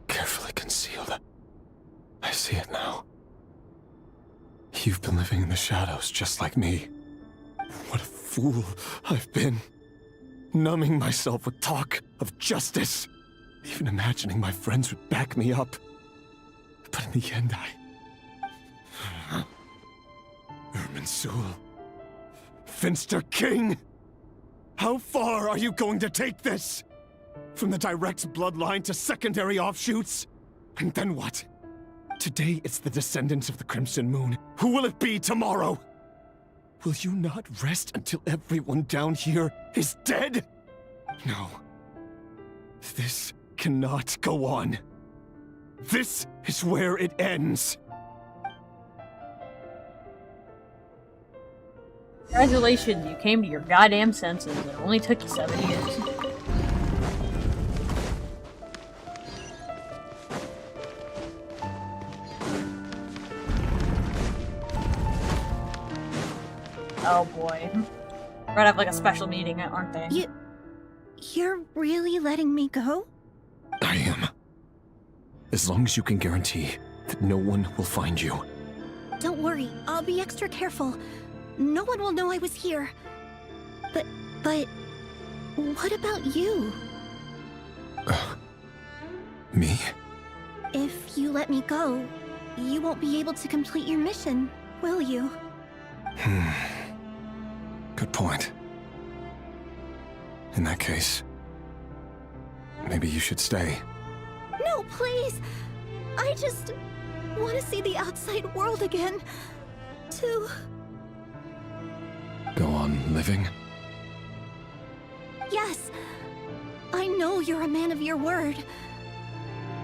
J: Carefully concealed. I see it now. You've been living in the shadows just like me. What a fool I've been. Numbing myself with talk of justice. Even imagining my friends would back me up. But in the end, Irminsul. Finster King! How far are you going to take this? From the direct bloodline to secondary offshoots? And then what? Today it's the descendants of the Crimson Moon. Who will it be tomorrow? Will you not rest until everyone down here is dead? No. This cannot go on.
M: This is where it ends.
A: Congratulations, you came to your goddamn senses. It only took you 7 years. Oh boy. We're gonna have like a special meeting, aren't they?
Q: You're really letting me go?
M: I am. As long as you can guarantee that no one will find you.
Q: Don't worry, I'll be extra careful. No one will know I was here. But what about you?
M: Me?
Q: If you let me go, you won't be able to complete your mission, will you?
M: Good point. In that case, maybe you should stay.
Q: No, please! I just want to see the outside world again. To...
M: Go on living?
Q: Yes. I know you're a man of your word.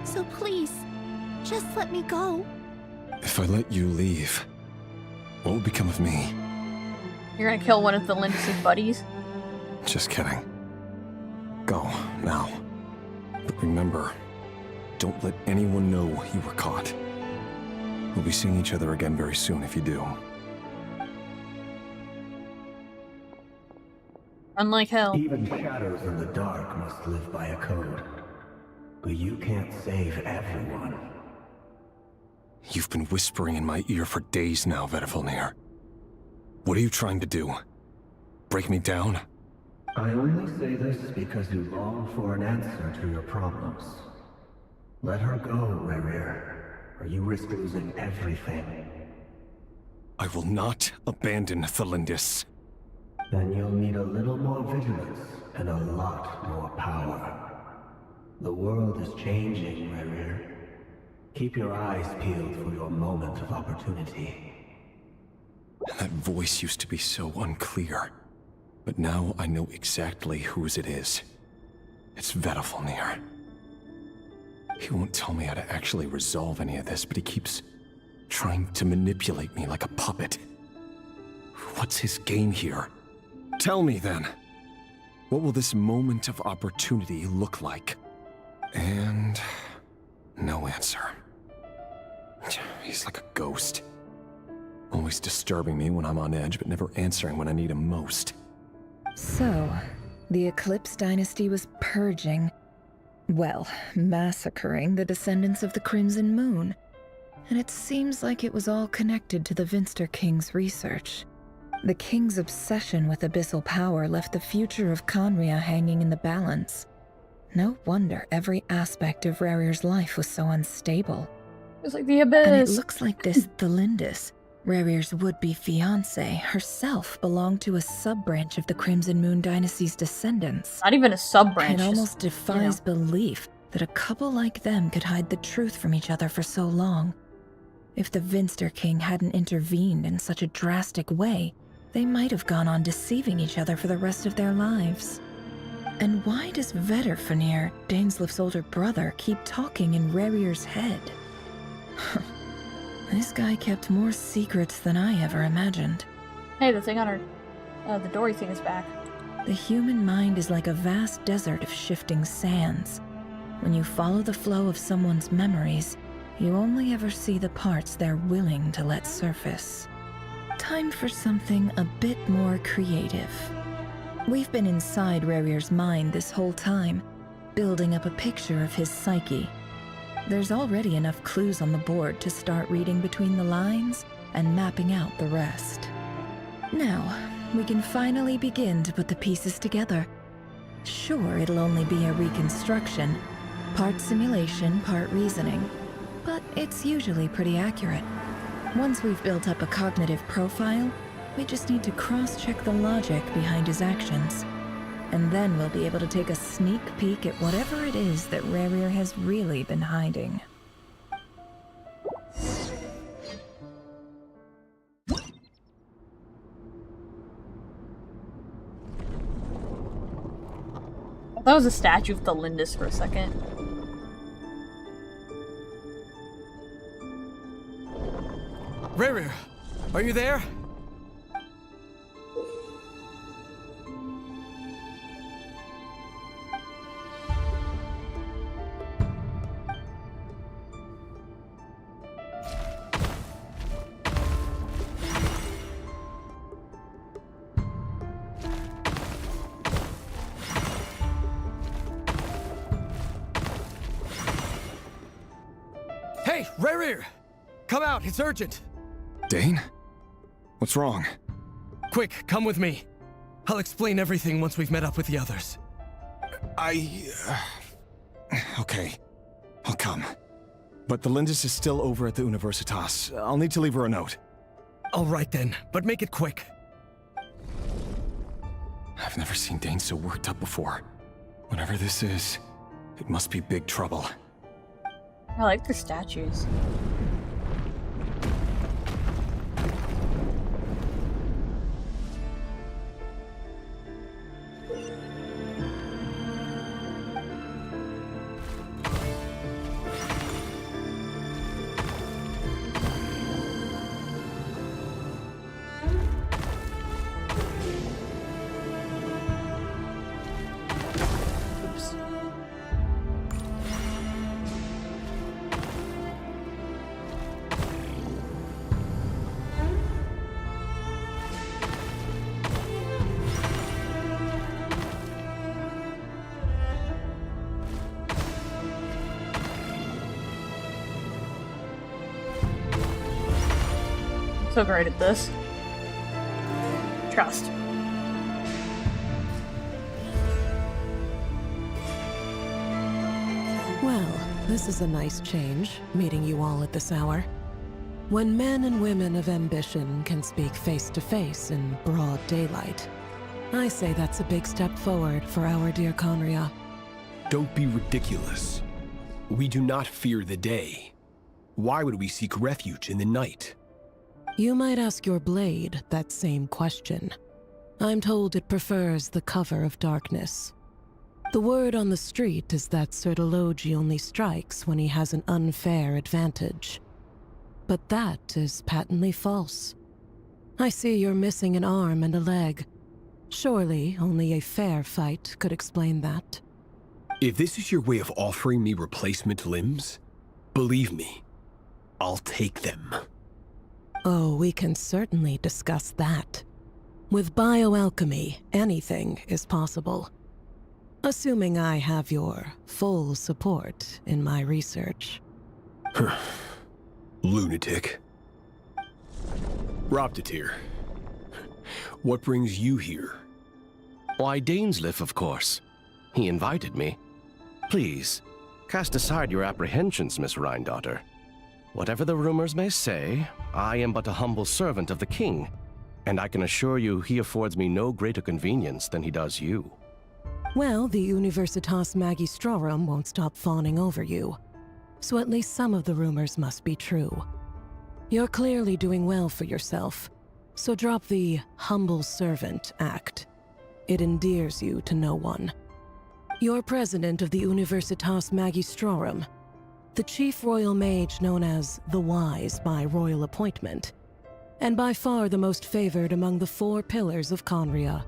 Q: So please, just let me go.
M: If I let you leave, what will become of me?
A: You're gonna kill one of the Lindis' buddies?
M: Just kidding. Go, now. But remember, don't let anyone know you were caught. We'll be seeing each other again very soon if you do.
A: Unlike hell.
H: Even shadows in the dark must live by a code. But you can't save everyone.
M: You've been whispering in my ear for days now, Vedifalnir. What are you trying to do? Break me down?
H: I only say this because you long for an answer to your problems. Let her go, Rerir, or you risk losing everything.
M: I will not abandon the Lindis.
H: Then you'll need a little more vigilance and a lot more power. The world is changing, Rerir. Keep your eyes peeled for your moment of opportunity.
M: That voice used to be so unclear. But now I know exactly whose it is. It's Vedifalnir. He won't tell me how to actually resolve any of this, but he keeps trying to manipulate me like a puppet. What's his game here? Tell me then. What will this moment of opportunity look like? And no answer. He's like a ghost. Always disturbing me when I'm on edge, but never answering when I need him most.
K: So, the Eclipse Dynasty was purging, well, massacring the descendants of the Crimson Moon. And it seems like it was all connected to the Vinster King's research. The King's obsession with abyssal power left the future of Conria hanging in the balance. No wonder every aspect of Rerir's life was so unstable.
A: It's like the Abyss.
K: And it looks like this Thelindis, Rerir's would-be fiancée, herself belonged to a sub-branch of the Crimson Moon Dynasty's descendants.
A: Not even a sub-branch.
K: It almost defies belief that a couple like them could hide the truth from each other for so long. If the Vinster King hadn't intervened in such a drastic way, they might have gone on deceiving each other for the rest of their lives. And why does Vedifalnir, Daneslif's older brother, keep talking in Rerir's head? This guy kept more secrets than I ever imagined.
A: Hey, the thing on her... the Dory thing is back.
K: The human mind is like a vast desert of shifting sands. When you follow the flow of someone's memories, you only ever see the parts they're willing to let surface. Time for something a bit more creative. We've been inside Rerir's mind this whole time, building up a picture of his psyche. There's already enough clues on the board to start reading between the lines and mapping out the rest. Now, we can finally begin to put the pieces together. Sure, it'll only be a reconstruction, part simulation, part reasoning, but it's usually pretty accurate. Once we've built up a cognitive profile, we just need to cross-check the logic behind his actions. And then we'll be able to take a sneak peek at whatever it is that Rerir has really been hiding.
A: That was a statue of the Lindis for a second.
E: Ruru, are you there? Hey, Ruru! Come out, it's urgent!
M: Dane? What's wrong?
E: Quick, come with me. I'll explain everything once we've met up with the others.
M: Okay, I'll come. But the Lindis is still over at the Universitas. I'll need to leave her a note.
E: All right then, but make it quick.
M: I've never seen Dane so worked up before. Whatever this is, it must be big trouble.
A: I like the statues. So great at this. Trust.
R: Well, this is a nice change, meeting you all at this hour. When men and women of ambition can speak face to face in broad daylight, I say that's a big step forward for our dear Conria.
S: Don't be ridiculous. We do not fear the day. Why would we seek refuge in the night?
R: You might ask your blade that same question. I'm told it prefers the cover of darkness. The word on the street is that Sertologi only strikes when he has an unfair advantage. But that is patently false. I see you're missing an arm and a leg. Surely only a fair fight could explain that.
S: If this is your way of offering me replacement limbs, believe me, I'll take them.
R: Oh, we can certainly discuss that. With bioalchemy, anything is possible. Assuming I have your full support in my research.
S: Lunatic. Roptatir, what brings you here?
T: Why, Dainsleif, of course. He invited me. Please, cast aside your apprehensions, Miss Rhindaughter. Whatever the rumors may say, I am but a humble servant of the king, and I can assure you he affords me no greater convenience than he does you.
R: Well, the Universitas Magistrorum won't stop fawning over you, so at least some of the rumors must be true. You're clearly doing well for yourself, so drop the humble servant act. It endears you to no one. You're president of the Universitas Magistrorum, the chief royal mage known as the Wise by royal appointment, and by far the most favored among the 4 pillars of Conria.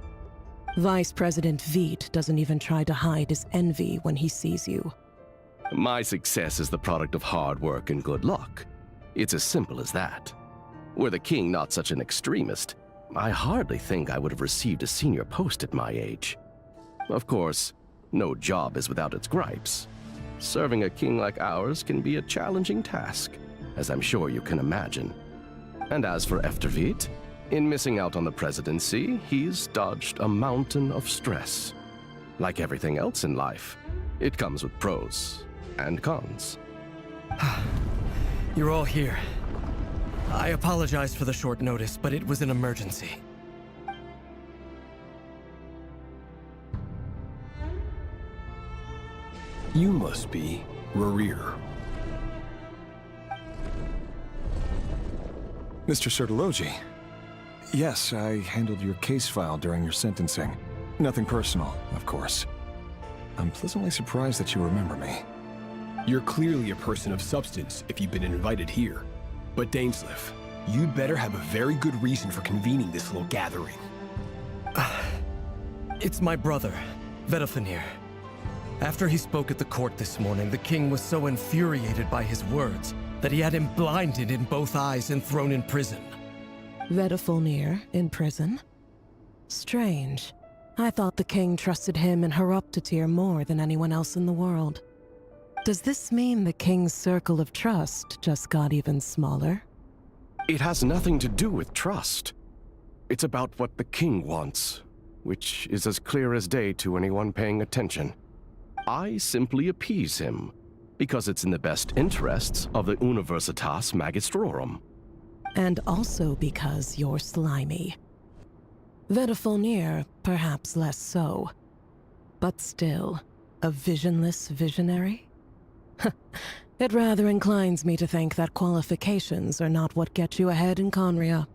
R: Vice President Veit doesn't even try to hide his envy when he sees you.
T: My success is the product of hard work and good luck. It's as simple as that. Were the king not such an extremist, I hardly think I would have received a senior post at my age. Of course, no job is without its gripes. Serving a king like ours can be a challenging task, as I'm sure you can imagine. And as for Efterveit, in missing out on the presidency, he's dodged a mountain of stress. Like everything else in life, it comes with pros and cons.
E: You're all here. I apologize for the short notice, but it was an emergency.
S: You must be Rerir.
M: Mr. Sertologi. Yes, I handled your case file during your sentencing. Nothing personal, of course. I'm pleasantly surprised that you remember me.
S: You're clearly a person of substance if you've been invited here. But Dainsleif, you'd better have a very good reason for convening this little gathering.
J: It's my brother, Vedafenir. After he spoke at the court this morning, the king was so infuriated by his words that he had him blinded in both eyes and thrown in prison.
R: Vedafenir in prison? Strange. I thought the king trusted him and Horoptatyr more than anyone else in the world. Does this mean the king's circle of trust just got even smaller?
T: It has nothing to do with trust. It's about what the king wants, which is as clear as day to anyone paying attention. I simply appease him, because it's in the best interests of the Universitas Magistrorum.
R: And also because you're slimy. Vedafenir, perhaps less so. But still, a visionless visionary? It rather inclines me to think that qualifications are not what get you ahead in Conria.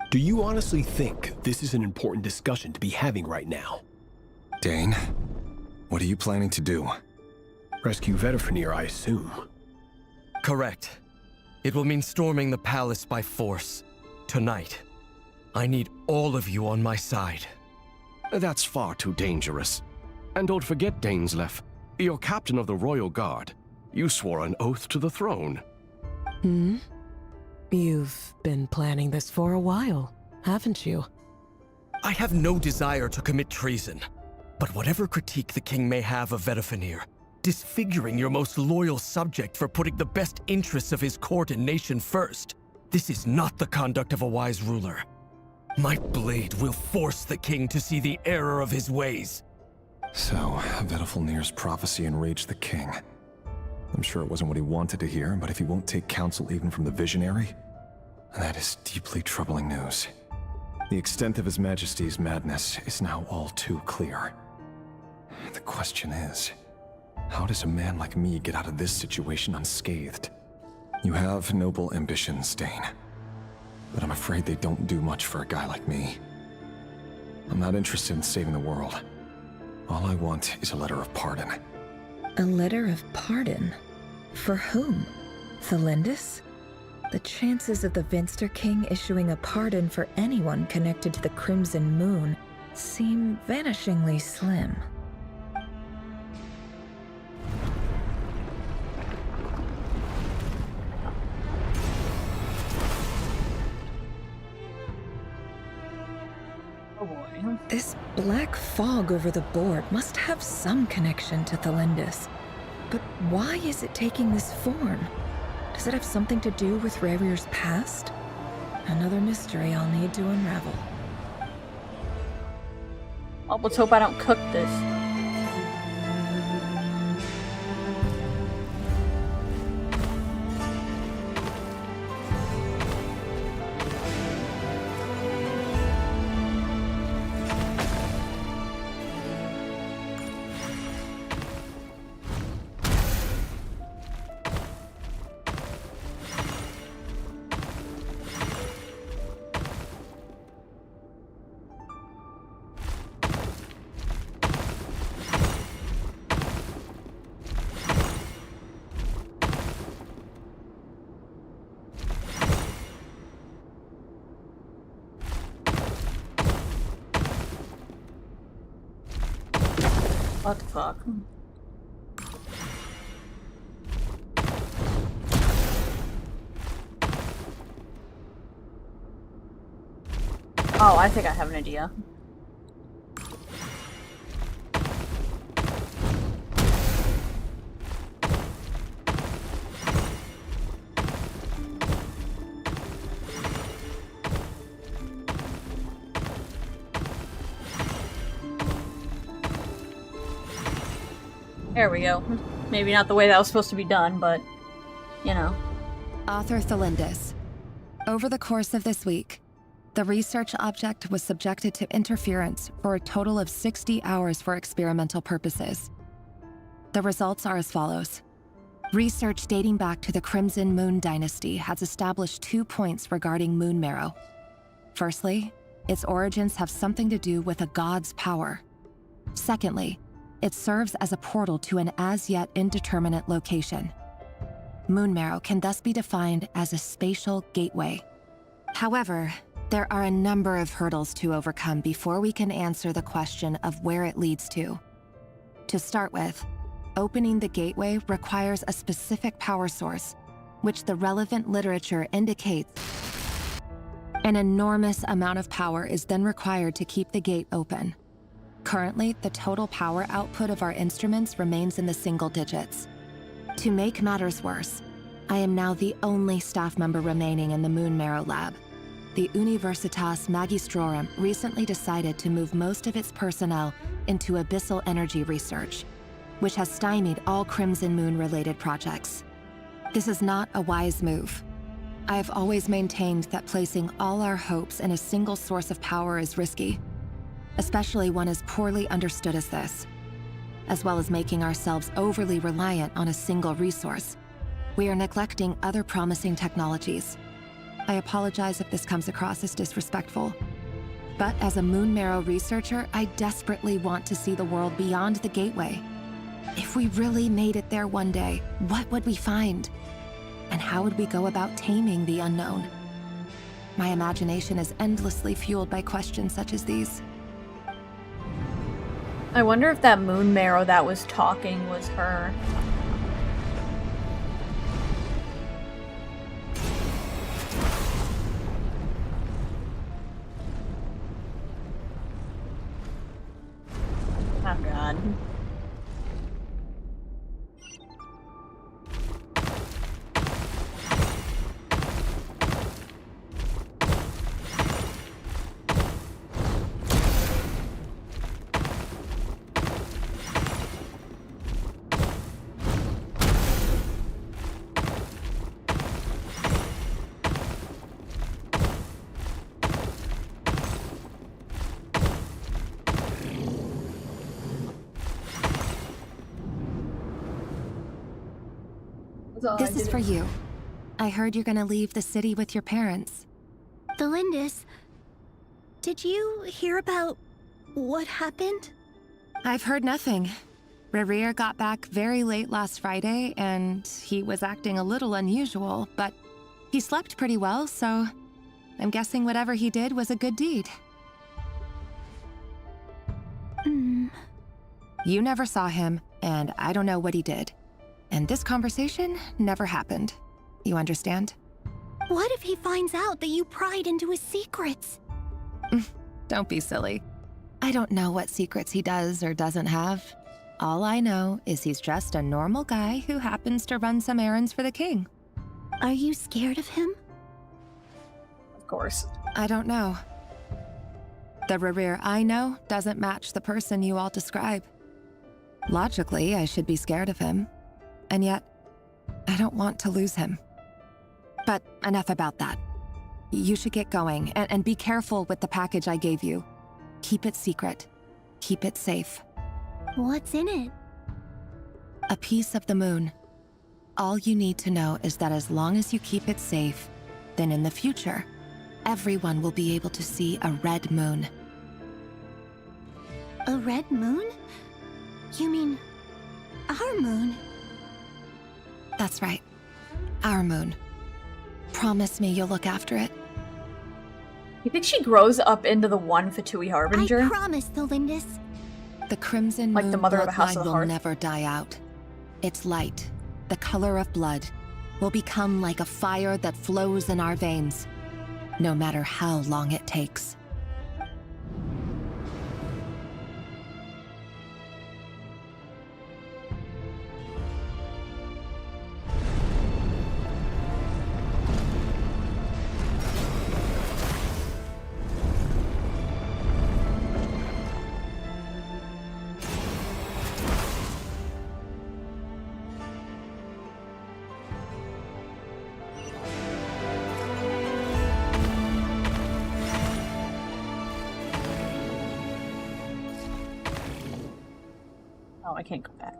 S: Do you honestly think this is an important discussion to be having right now?
M: Dane, what are you planning to do?
S: Rescue Vedafenir, I assume.
J: Correct. It will mean storming the palace by force. Tonight. I need all of you on my side.
T: That's far too dangerous. And don't forget, Dainsleif, you're captain of the Royal Guard. You swore an oath to the throne.
R: You've been planning this for a while, haven't you?
J: I have no desire to commit treason. But whatever critique the king may have of Vedafenir, disfiguring your most loyal subject for putting the best interests of his court and nation first, this is not the conduct of a wise ruler. My blade will force the king to see the error of his ways.
M: So, Vedafenir's prophecy enraged the king. I'm sure it wasn't what he wanted to hear, but if he won't take counsel even from the visionary, that is deeply troubling news. The extent of His Majesty's madness is now all too clear. The question is, how does a man like me get out of this situation unscathed? You have noble ambitions, Dane, but I'm afraid they don't do much for a guy like me. I'm not interested in saving the world. All I want is a letter of pardon.
K: A letter of pardon? For whom? Thelindis? The chances of the Vinster King issuing a pardon for anyone connected to the Crimson Moon seem vanishingly slim.
A: Oh boy.
K: This black fog over the board must have some connection to Thelindis. But why is it taking this form? Does it have something to do with Revir's past? Another mystery I'll need to unravel.
A: Oh, let's hope I don't cook this. What the fuck? Oh, I think I have an idea. There we go. Maybe not the way that was supposed to be done, but, you know.
O: Author Thelindis. Over the course of this week, the research object was subjected to interference for a total of 60 hours for experimental purposes. The results are as follows. Research dating back to the Crimson Moon dynasty has established 2 points regarding moon marrow. Firstly, its origins have something to do with a god's power. Secondly, it serves as a portal to an as-yet indeterminate location. Moon marrow can thus be defined as a spatial gateway, However, there are a number of hurdles to overcome before we can answer the question of where it leads to. To start with, opening the gateway requires a specific power source, which the relevant literature indicates. An enormous amount of power is then required to keep the gate open. Currently, the total power output of our instruments remains in the single digits. To make matters worse, I am now the only staff member remaining in the Moon Marrow lab. The Universitas Magistrorum recently decided to move most of its personnel into abyssal energy research, which has stymied all Crimson Moon-related projects. This is not a wise move. I have always maintained that placing all our hopes in a single source of power is risky, especially one as poorly understood as this. As well as making ourselves overly reliant on a single resource, we are neglecting other promising technologies. I apologize if this comes across as disrespectful, but as a Moon Marrow researcher, I desperately want to see the world beyond the gateway. If we really made it there one day, what would we find? And how would we go about taming the unknown? My imagination is endlessly fueled by questions such as these.
A: I wonder if that Moon Marrow that was talking was her. Oh god.
O: This is for you. I heard you're gonna leave the city with your parents.
Q: The Lindis, did you hear about what happened?
O: I've heard nothing. Rerir got back very late last Friday, and he was acting a little unusual, but he slept pretty well, so I'm guessing whatever he did was a good deed. You never saw him, and I don't know what he did. And this conversation never happened. You understand?
Q: What if he finds out that you pried into his secrets?
O: Don't be silly. I don't know what secrets he does or doesn't have. All I know is he's just a normal guy who happens to run some errands for the king.
Q: Are you scared of him?
A: Of course.
O: I don't know. The Rerir I know doesn't match the person you all describe. Logically, I should be scared of him. And yet, I don't want to lose him. But enough about that. You should get going, and be careful with the package I gave you. Keep it secret. Keep it safe.
Q: What's in it?
O: A piece of the moon. All you need to know is that as long as you keep it safe, then in the future, everyone will be able to see a red moon.
Q: A red moon? You mean our moon?
O: That's right. Our moon. Promise me you'll look after it.
A: You think she grows up into the one Fatui Harbinger?
Q: I promise, the Lindis.
O: The Crimson
A: like
O: Moon
A: the mother of a house
O: bloodline
A: of the
O: will
A: hearth.
O: never die out. Its light, the color of blood, will become like a fire that flows in our veins, no matter how long it takes.
A: Oh, I can't go back.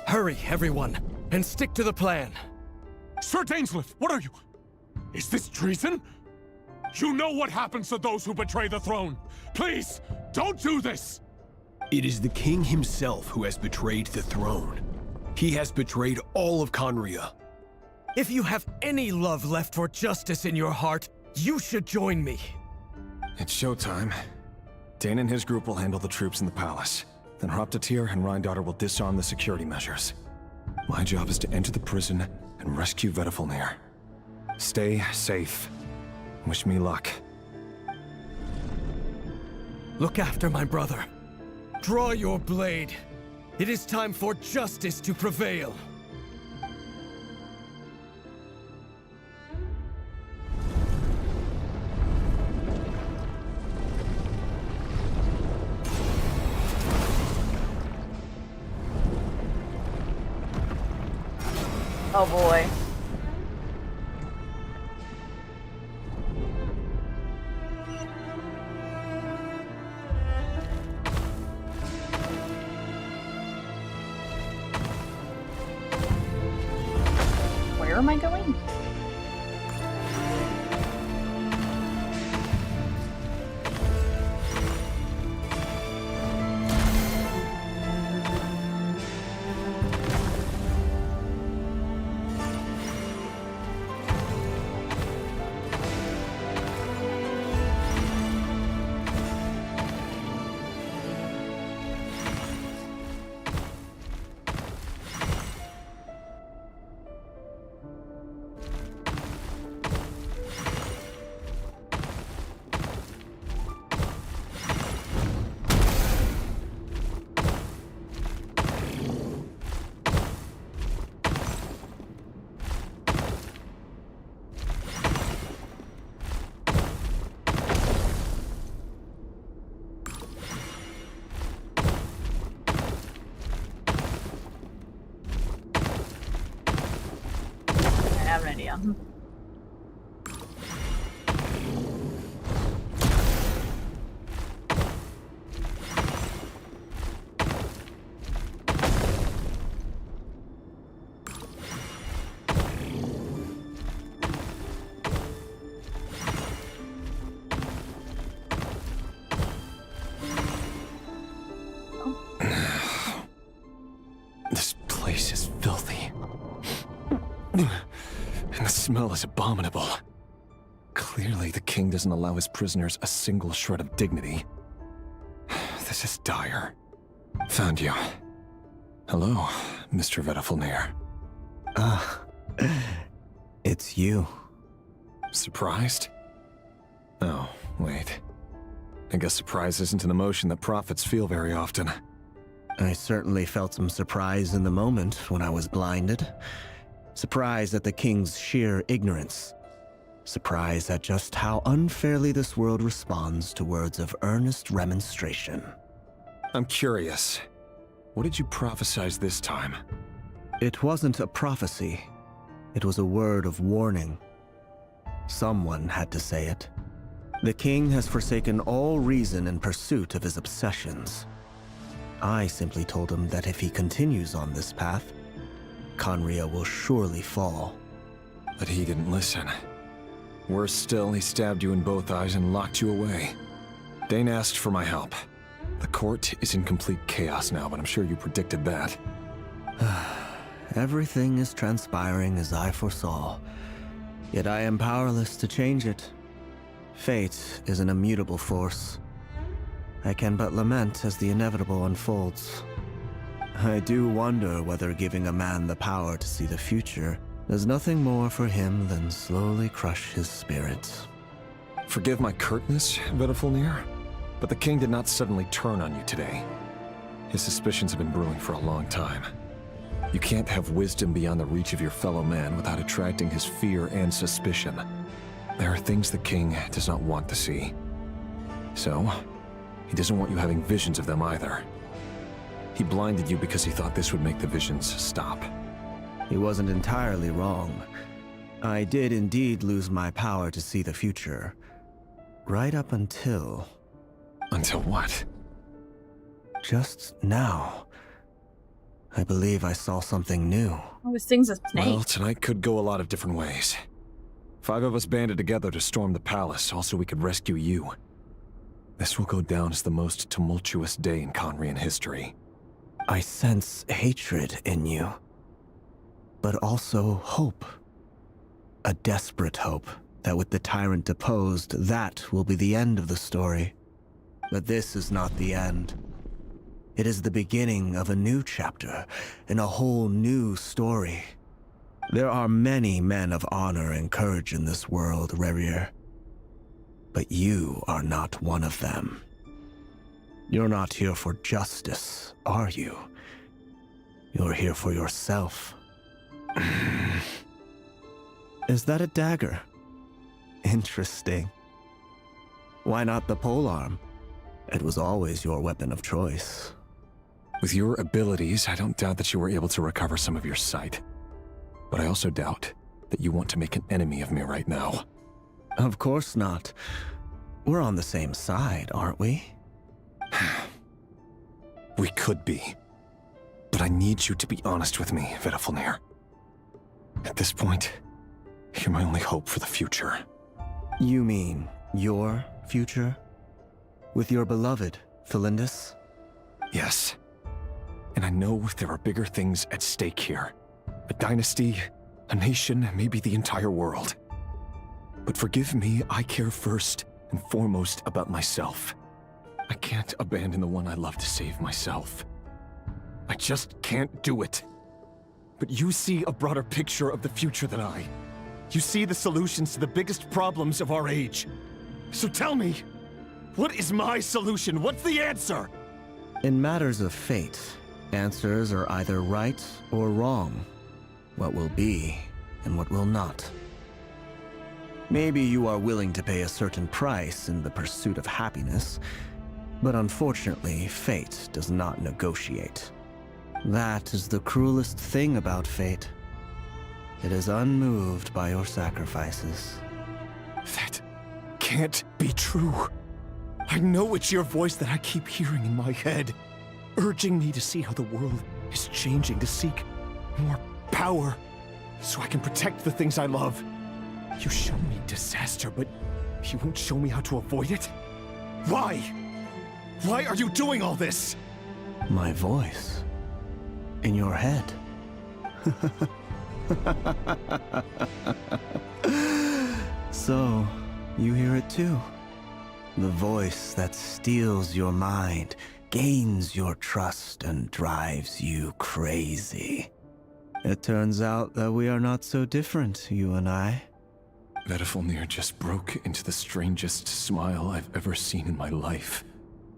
J: Hurry, everyone, and stick to the plan.
B: Sir Dainsleif, what are you? Is this treason? You know what happens to those who betray the throne. Please, don't do this!
S: It is the king himself who has betrayed the throne. He has betrayed all of Khaenri'ah.
J: If you have any love left for justice in your heart, you should join me.
M: It's showtime. Dane and his group will handle the troops in the palace. Then Hraptatyr and Rheindater will disarm the security measures. My job is to enter the prison and rescue Vedifalnir. Stay safe. Wish me luck.
J: Look after my brother. Draw your blade. It is time for justice to prevail.
A: Oh boy. Where am I going? I have an idea.
M: This place is filthy. And the smell is abominable. Clearly, the king doesn't allow his prisoners a single shred of dignity. This is dire. Found you. Hello, Mr. Vedifalnir.
N: It's you.
M: Surprised? Oh, wait. I guess surprise isn't an emotion that prophets feel very often.
N: I certainly felt some surprise in the moment when I was blinded. Surprise at the king's sheer ignorance. Surprise at just how unfairly this world responds to words of earnest remonstration.
M: I'm curious. What did you prophesize this time?
N: It wasn't a prophecy. It was a word of warning. Someone had to say it. The king has forsaken all reason in pursuit of his obsessions. I simply told him that if he continues on this path, Khaenri'ah will surely fall.
M: But he didn't listen. Worse still, he stabbed you in both eyes and locked you away. Dane asked for my help. The court is in complete chaos now, but I'm sure you predicted that.
N: Everything is transpiring as I foresaw, yet I am powerless to change it. Fate is an immutable force. I can but lament as the inevitable unfolds. I do wonder whether giving a man the power to see the future does nothing more for him than slowly crush his spirit.
M: Forgive my curtness, Vedifalnir, but the king did not suddenly turn on you today. His suspicions have been brewing for a long time. You can't have wisdom beyond the reach of your fellow man without attracting his fear and suspicion. There are things the king does not want to see. So, he doesn't want you having visions of them either. He blinded you because he thought this would make the visions stop.
N: He wasn't entirely wrong. I did indeed lose my power to see the future. Right up until...
M: Until what?
N: Just now. I believe I saw something new.
A: Oh, this thing's a snake.
M: Well, tonight could go a lot of different ways. 5 of us banded together to storm the palace, also we could rescue you. This will go down as the most tumultuous day in Conrian history.
N: I sense hatred in you, but also hope. A desperate hope that with the tyrant deposed, that will be the end of the story. But this is not the end. It is the beginning of a new chapter, in a whole new story. There are many men of honor and courage in this world, Rerir. But you are not one of them. You're not here for justice, are you? You're here for yourself. Is that a dagger? Interesting. Why not the polearm? It was always your weapon of choice.
M: With your abilities, I don't doubt that you were able to recover some of your sight. But I also doubt that you want to make an enemy of me right now.
N: Of course not. We're on the same side, aren't we?
M: We could be. But I need you to be honest with me, Vedafilnir. At this point, you're my only hope for the future.
N: You mean your future? With your beloved, Felindis?
M: Yes. And I know there are bigger things at stake here. A dynasty, a nation, maybe the entire world. But forgive me, I care first and foremost about myself. I can't abandon the one I love to save myself. I just can't do it. But you see a broader picture of the future than I. You see the solutions to the biggest problems of our age. So tell me, what is my solution? What's the answer?
N: In matters of fate, answers are either right or wrong. What will be and what will not. Maybe you are willing to pay a certain price in the pursuit of happiness, but unfortunately, fate does not negotiate. That is the cruelest thing about fate. It is unmoved by your sacrifices.
M: That can't be true. I know it's your voice that I keep hearing in my head, urging me to see how the world is changing, to seek more power, so I can protect the things I love. You show me disaster, but you won't show me how to avoid it? Why? Why are you doing all this?
N: My voice. In your head. So, you hear it too. The voice that steals your mind, gains your trust, and drives you crazy. It turns out that we are not so different, you and I.
M: Vedafilnir just broke into the strangest smile I've ever seen in my life,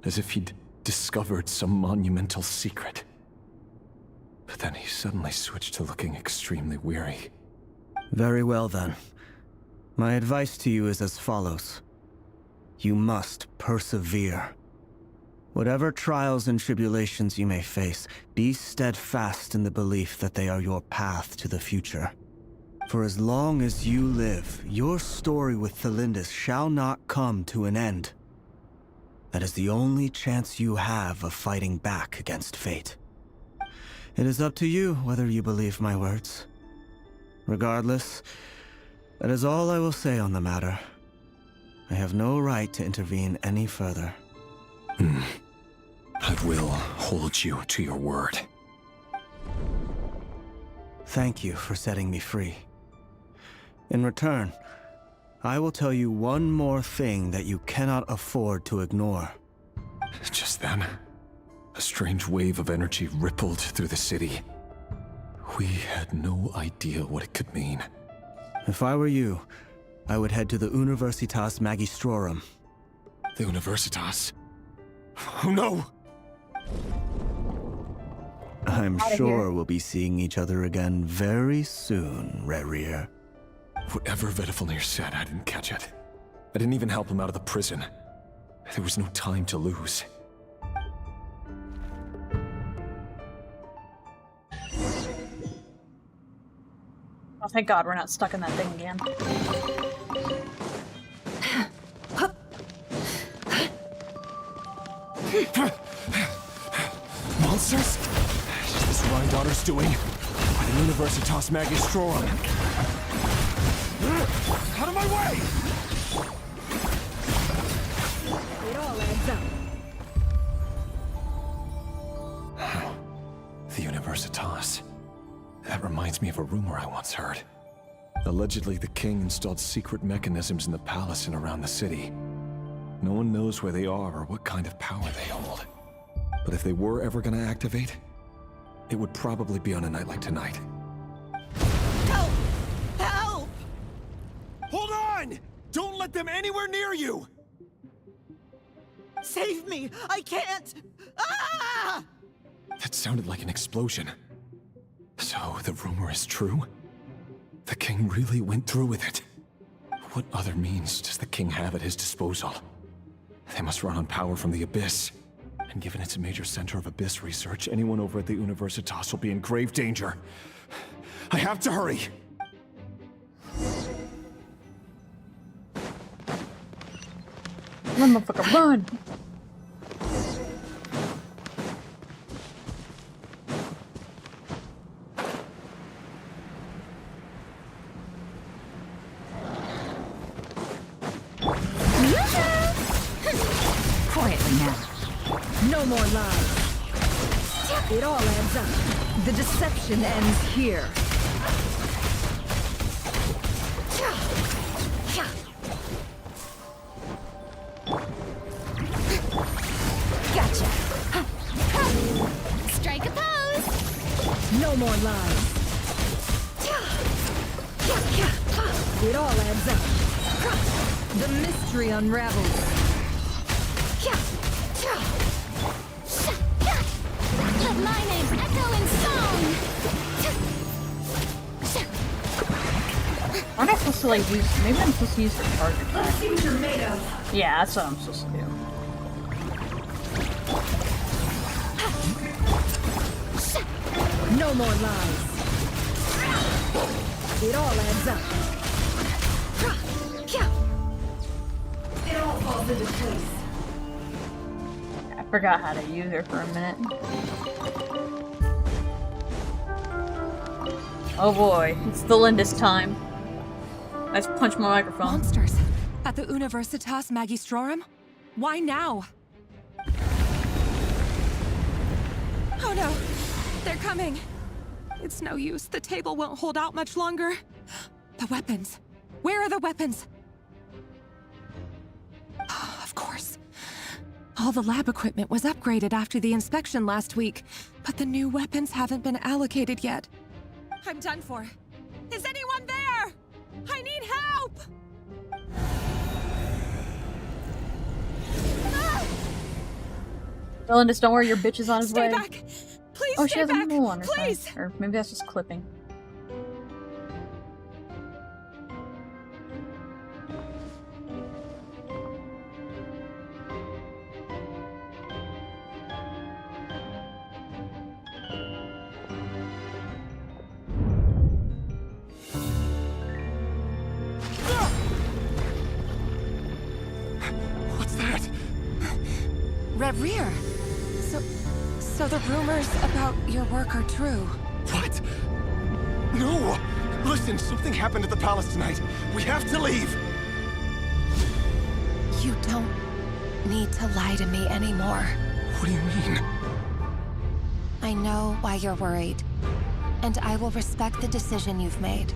M: as if he'd discovered some monumental secret. But then he suddenly switched to looking extremely weary.
N: Very well then. My advice to you is as follows. You must persevere. Whatever trials and tribulations you may face, be steadfast in the belief that they are your path to the future. For as long as you live, your story with Felindis shall not come to an end. That is the only chance you have of fighting back against fate. It is up to you whether you believe my words. Regardless, that is all I will say on the matter. I have no right to intervene any further.
M: I will hold you to your word.
N: Thank you for setting me free. In return, I will tell you one more thing that you cannot afford to ignore.
M: Just then, a strange wave of energy rippled through the city. We had no idea what it could mean.
N: If I were you, I would head to the Universitas Magistrorum.
M: The Universitas? Oh no!
N: I'm sure we'll be seeing each other again very soon, Rerir.
M: Whatever Vedafilnir said, I didn't catch it. I didn't even help him out of the prison. There was no time to lose.
A: Oh, thank God we're not stuck in that thing again.
M: Monsters? Just the
S: this what my daughter's doing? By the Universitas Magistrorum. Out of my way!
Q: It all adds up.
M: The Universitas. That reminds me of a rumor I once heard. Allegedly, the king installed secret mechanisms in the palace and around the city. No one knows where they are or what kind of power they hold. But if they were ever gonna activate, it would probably be on a night like tonight.
Q: Help! Help!
S: Hold on! Don't let them anywhere near you!
Q: Save me! I can't! Ah!
M: That sounded like an explosion. So, the rumor is true? The king really went through with it. What other means does the king have at his disposal? They must run on power from the Abyss. And given it's a major center of Abyss research, anyone over at the Universitas will be in grave danger. I have to hurry!
A: Run, motherfucker, run!
U: Quietly now. No more lies. It all adds up. The deception ends here.
L: Gotcha. Strike a pose.
U: No more lies. It all adds up. The mystery unravels.
L: Let my name echo in song.
A: Aren't I supposed to like use? Maybe I'm supposed to use her charge attack.
U: Let's see what you're made of.
A: Yeah, that's what I'm supposed to do.
U: No more lies. It all adds up. It all falls into place.
A: I forgot how to use her for a minute. Oh boy, it's the Lindis time. I just punched my microphone.
O: Monsters at the Universitas Magistrorum? Why now? Oh no, they're coming. It's no use. The table won't hold out much longer. The weapons. Where are the weapons? Of course. All the lab equipment was upgraded after the inspection last week, but the new weapons haven't been allocated yet. I'm done for. Is anyone there? I need help!
A: Lindis, don't worry, your bitch is on his way.
O: Stay back! Please
A: oh, she
O: stay
A: has
O: back!
A: a mole on her
O: Please!
A: side. Or maybe that's just clipping.
M: What's that?
O: Reverie! So the rumors about your work are true.
S: What? No! Listen, something happened at the palace tonight. We have to leave!
O: You don't need to lie to me anymore.
S: What do you mean?
O: I know why you're worried, and I will respect the decision you've made.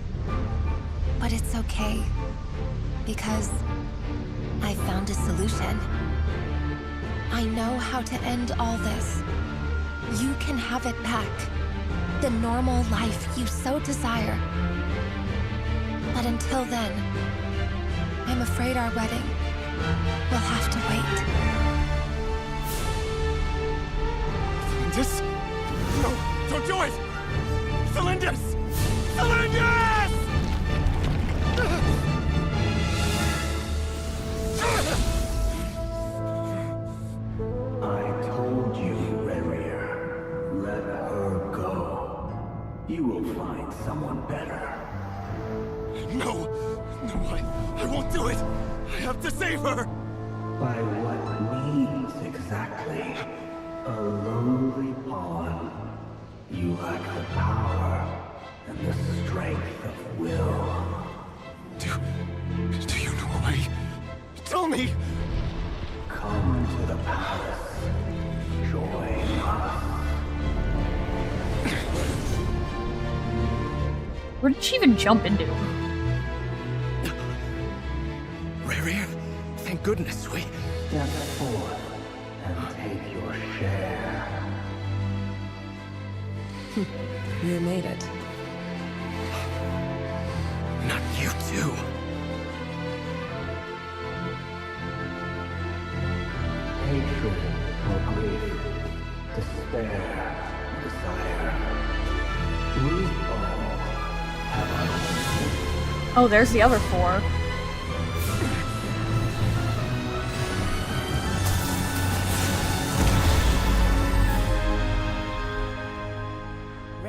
O: But it's okay, because I found a solution. I know how to end all this. You can have it back. The normal life you so desire. But until then, I'm afraid our wedding will have to wait.
S: Lindis? No, don't do it! Lindis! Lindis!
H: I told you, Reverie. Let her go. You will find someone better.
S: No! No, I won't do it! I have to save her!
H: By what means exactly? A lowly pawn. You
A: Where did she even jump into?
J: Rare, thank goodness we...
H: Step forth and take your share.
K: You made it.
J: Not you too.
H: Hatred or grief, despair, desire. We all have our own.
A: Oh, there's the other 4.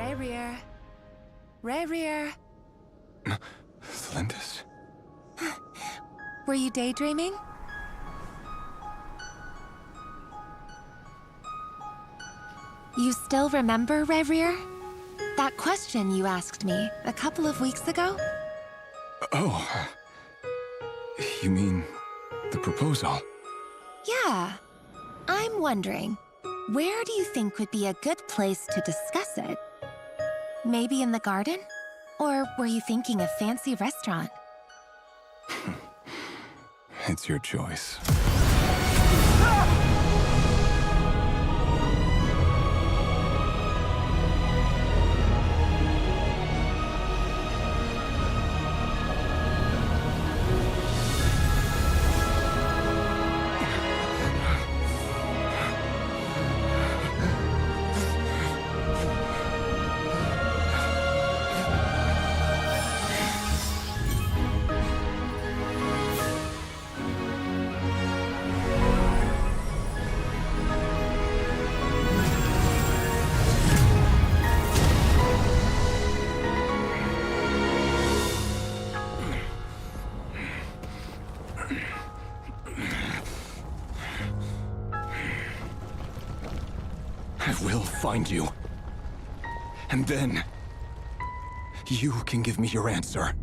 O: Rare. Rare.
M: Slintus?
O: Were you daydreaming? You still remember, Rare? That question you asked me a couple of weeks ago?
M: Oh. You mean the proposal?
O: Yeah. I'm wondering, where do you think would be a good place to discuss it? Maybe in the garden? Or were you thinking a fancy restaurant?
M: It's your choice. I will find you. And then... you can give me your answer.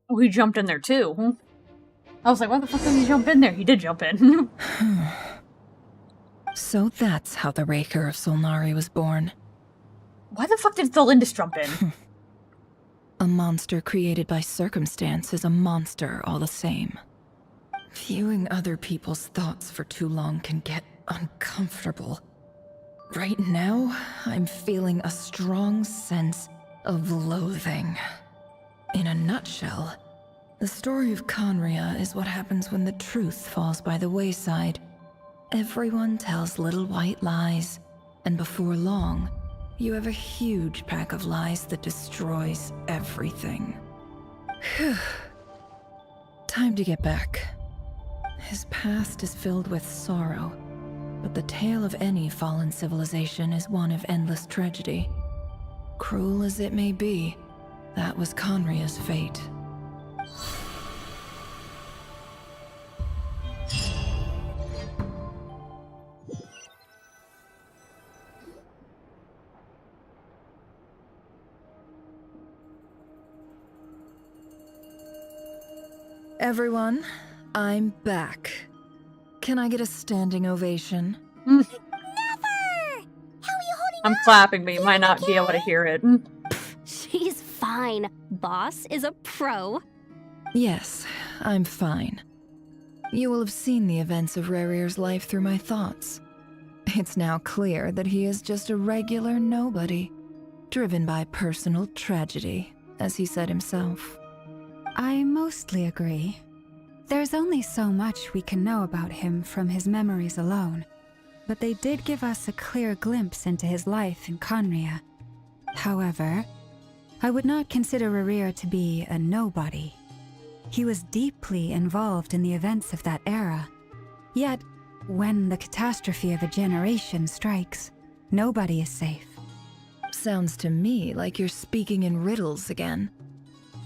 A: Oh, he jumped in there too. Hmm? I was like, why the fuck did he jump in there? He did jump in.
K: So that's how the Raker of Solnari was born.
A: Why the fuck did Thelindus jump in?
K: A monster created by circumstance is a monster all the same. Viewing other people's thoughts for too long can get uncomfortable. Right now, I'm feeling a strong sense of loathing. In a nutshell, the story of Conria is what happens when the truth falls by the wayside. Everyone tells little white lies, and before long, you have a huge pack of lies that destroys everything. Whew. Time to get back. His past is filled with sorrow, but the tale of any fallen civilization is one of endless tragedy. Cruel as it may be, that was Conria's fate. Everyone, I'm back. Can I get a standing ovation?
C: Never! How are you holding
A: I'm clapping, but you might not be able to hear it.
L: She's fine. Boss is a pro.
K: Yes, I'm fine. You will have seen the events of Rarir's life through my thoughts. It's now clear that he is just a regular nobody, driven by personal tragedy, as he said himself.
D: I mostly agree. There's only so much we can know about him from his memories alone, but they did give us a clear glimpse into his life in Conria. However, I would not consider Rarir to be a nobody. He was deeply involved in the events of that era. Yet, when the catastrophe of a generation strikes, nobody is safe.
K: Sounds to me like you're speaking in riddles again.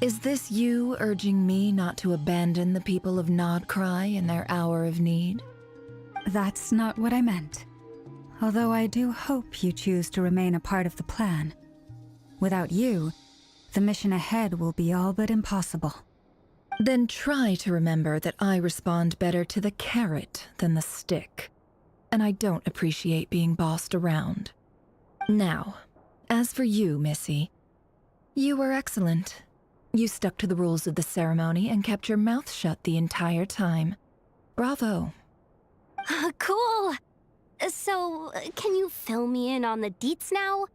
K: Is this you urging me not to abandon the people of Krai in their hour of need?
D: That's not what I meant. Although I do hope you choose to remain a part of the plan. Without you, the mission ahead will be all but impossible.
K: Then try to remember that I respond better to the carrot than the stick. and I don't appreciate being bossed around. Now, as for you, Missy, you were excellent. You stuck to the rules of the ceremony and kept your mouth shut the entire time. Bravo.
L: Cool! So, can you fill me in on the deets now?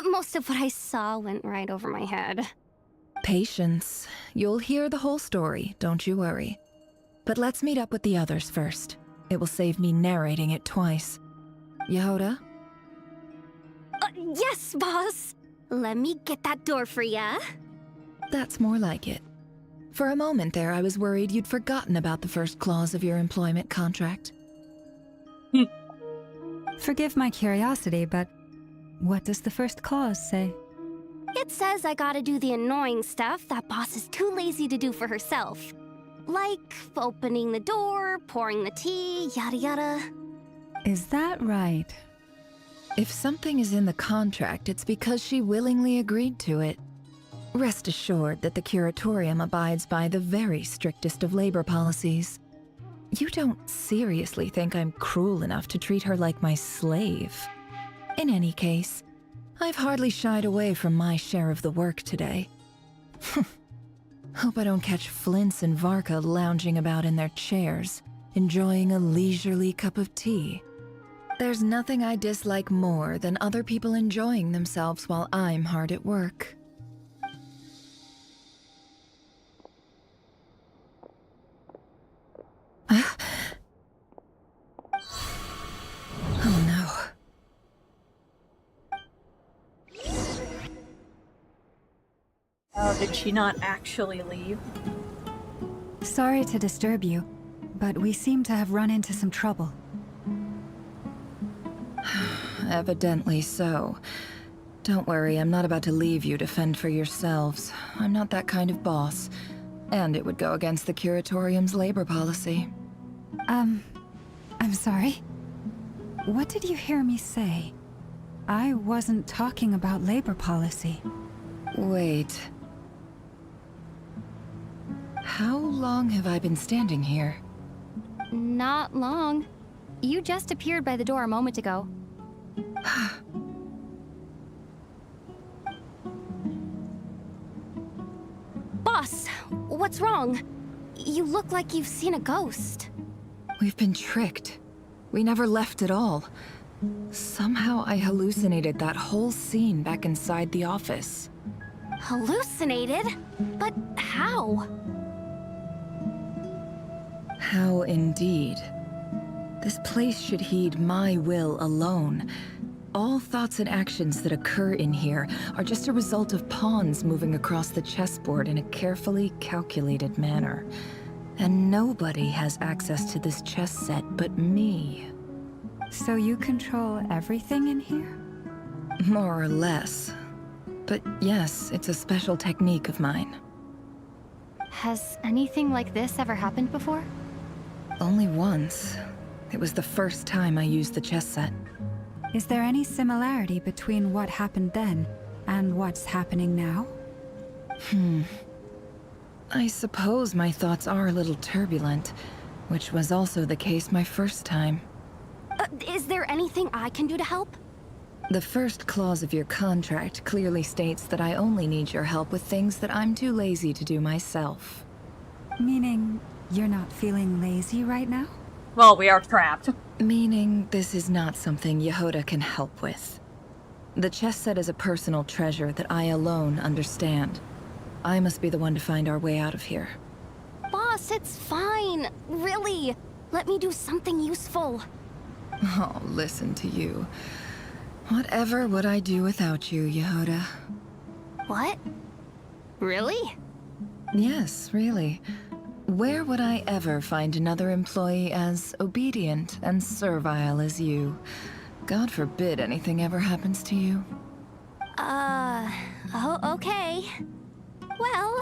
L: Most of what I saw went right over my head.
K: Patience. You'll hear the whole story, don't you worry. But let's meet up with the others first. It will save me narrating it twice. Yehoda?
L: Yes, boss! Let me get that door for ya.
K: That's more like it. For a moment there, I was worried you'd forgotten about the first clause of your employment contract.
D: Forgive my curiosity, but what does the first clause say?
L: It says I gotta do the annoying stuff that boss is too lazy to do for herself. Like opening the door, pouring the tea, yada yada.
D: Is that right?
K: If something is in the contract, it's because she willingly agreed to it. Rest assured that the curatorium abides by the very strictest of labor policies. You don't seriously think I'm cruel enough to treat her like my slave? In any case, I've hardly shied away from my share of the work today. Hope I don't catch Flintz and Varka lounging about in their chairs, enjoying a leisurely cup of tea. There's nothing I dislike more than other people enjoying themselves while I'm hard at work. Oh no.
A: Oh, did she not actually leave?
D: Sorry to disturb you, but we seem to have run into some trouble.
K: Evidently so. Don't worry, I'm not about to leave you to fend for yourselves. I'm not that kind of boss. And it would go against the curatorium's labor policy.
D: I'm sorry. What did you hear me say? I wasn't talking about labor policy.
K: Wait. How long have I been standing here?
L: Not long. You just appeared by the door a moment ago. Boss, what's wrong? You look like you've seen a ghost.
K: We've been tricked. We never left at all. Somehow I hallucinated that whole scene back inside the office.
L: Hallucinated? But how?
K: How indeed. This place should heed my will alone. All thoughts and actions that occur in here are just a result of pawns moving across the chessboard in a carefully calculated manner. And nobody has access to this chess set but me.
D: So you control everything in here?
K: More or less. But yes, it's a special technique of mine.
L: Has anything like this ever happened before?
K: Only once. It was the first time I used the chess set.
D: Is there any similarity between what happened then and what's happening now?
K: I suppose my thoughts are a little turbulent, which was also the case my first time.
L: Is there anything I can do to help?
K: The first clause of your contract clearly states that I only need your help with things that I'm too lazy to do myself.
D: Meaning you're not feeling lazy right now?
A: Well, we are trapped.
K: Meaning this is not something Yehoda can help with. The chess set is a personal treasure that I alone understand. I must be the one to find our way out of here.
L: Boss, it's fine. Really. Let me do something useful.
K: Oh, listen to you. Whatever would I do without you, Yehoda?
L: What? Really?
K: Yes, really. Where would I ever find another employee as obedient and servile as you? God forbid anything ever happens to you.
L: Oh, okay. Well,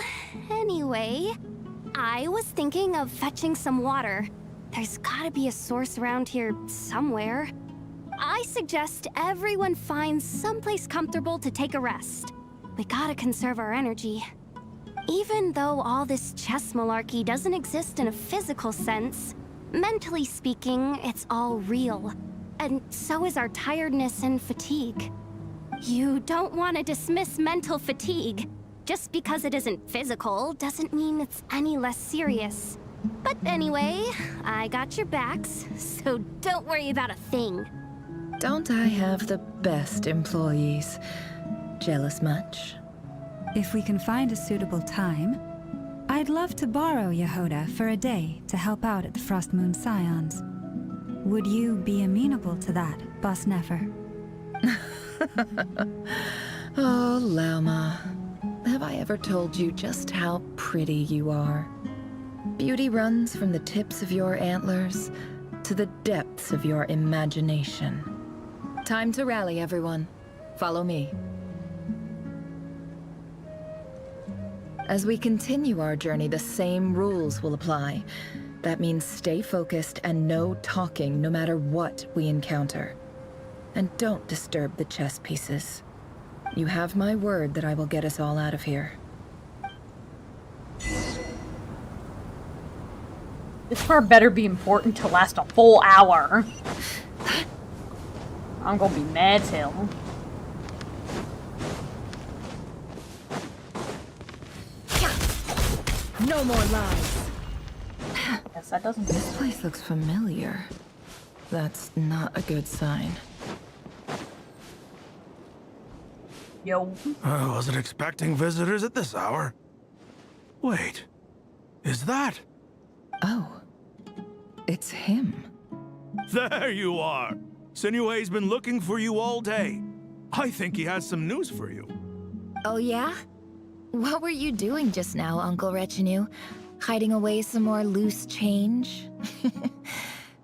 L: anyway, I was thinking of fetching some water. There's gotta be a source around here somewhere. I suggest everyone finds someplace comfortable to take a rest. We gotta conserve our energy. Even though all this chess malarkey doesn't exist in a physical sense, mentally speaking, it's all real. and so is our tiredness and fatigue. You don't want to dismiss mental fatigue. Just because it isn't physical doesn't mean it's any less serious. But anyway, I got your backs, so don't worry about a thing.
K: Don't I have the best employees? Jealous much?
D: If we can find a suitable time, I'd love to borrow Yehoda for a day to help out at the Frost Moon Scions. Would you be amenable to that, Boss Nefer?
K: Oh, Lauma. Have I ever told you just how pretty you are? Beauty runs from the tips of your antlers to the depths of your imagination. Time to rally, everyone. Follow me. As we continue our journey, the same rules will apply. That means stay focused and no talking no matter what we encounter. And don't disturb the chess pieces. You have my word that I will get us all out of here.
A: This part better be important to last a full hour. I'm gonna be mad as hell.
K: No more lies.
A: Yes, that doesn't.
K: This place looks familiar. That's not a good sign.
A: Yo.
G: I wasn't expecting visitors at this hour. Wait, is that?
K: Oh, it's him.
G: There you are. Sinue's been looking for you all day. I think he has some news for you.
C: Oh yeah? What were you doing just now, Uncle Retinue? Hiding away some more loose change?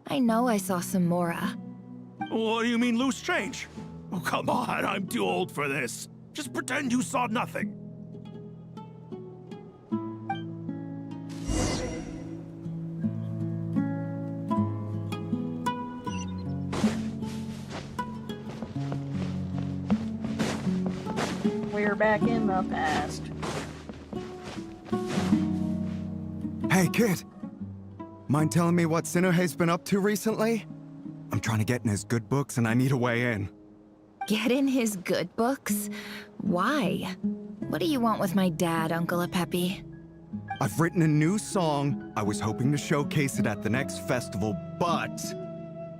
C: I know I saw some Mora.
G: What do you mean loose change? Oh, come on, I'm too old for this. Just pretend you saw nothing.
A: We're back in the past.
V: Hey, kid. Mind telling me what Sinuhe's been up to recently? I'm trying to get in his good books and I need a way in.
C: Get in his good books? Why? What do you want with my dad, Uncle Apepi?
V: I've written a new song. I was hoping to showcase it at the next festival, but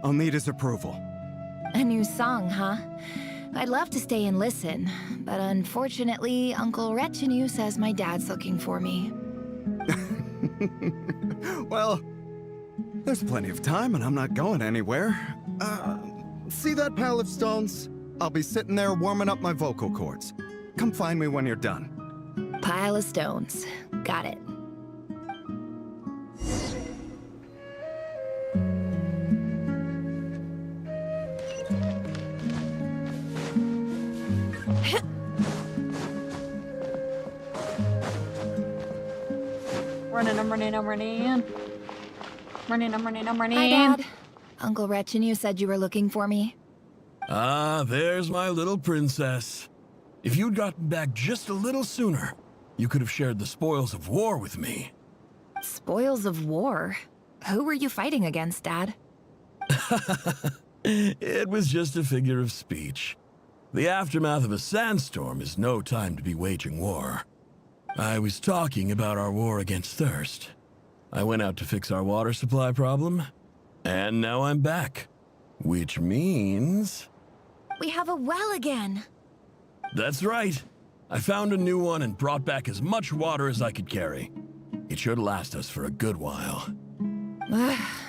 V: I'll need his approval.
C: A new song, huh? I'd love to stay and listen, but unfortunately, Uncle Retinue says my dad's looking for me.
V: Well, there's plenty of time and I'm not going anywhere. See that pile of stones? I'll be sitting there warming up my vocal cords. Come find me when you're done.
C: Pile of stones. Got it.
A: I'm running.
C: Hi, Dad. Uncle Retinue said you were looking for me.
S: Ah, there's my little princess. If you'd gotten back just a little sooner, you could have shared the spoils of war with me.
C: Spoils of war? Who were you fighting against, Dad?
S: It was just a figure of speech. The aftermath of a sandstorm is no time to be waging war. I was talking about our war against thirst. I went out to fix our water supply problem, and now I'm back. Which means...
C: We have a well again.
S: That's right. I found a new one and brought back as much water as I could carry. It should last us for a good while.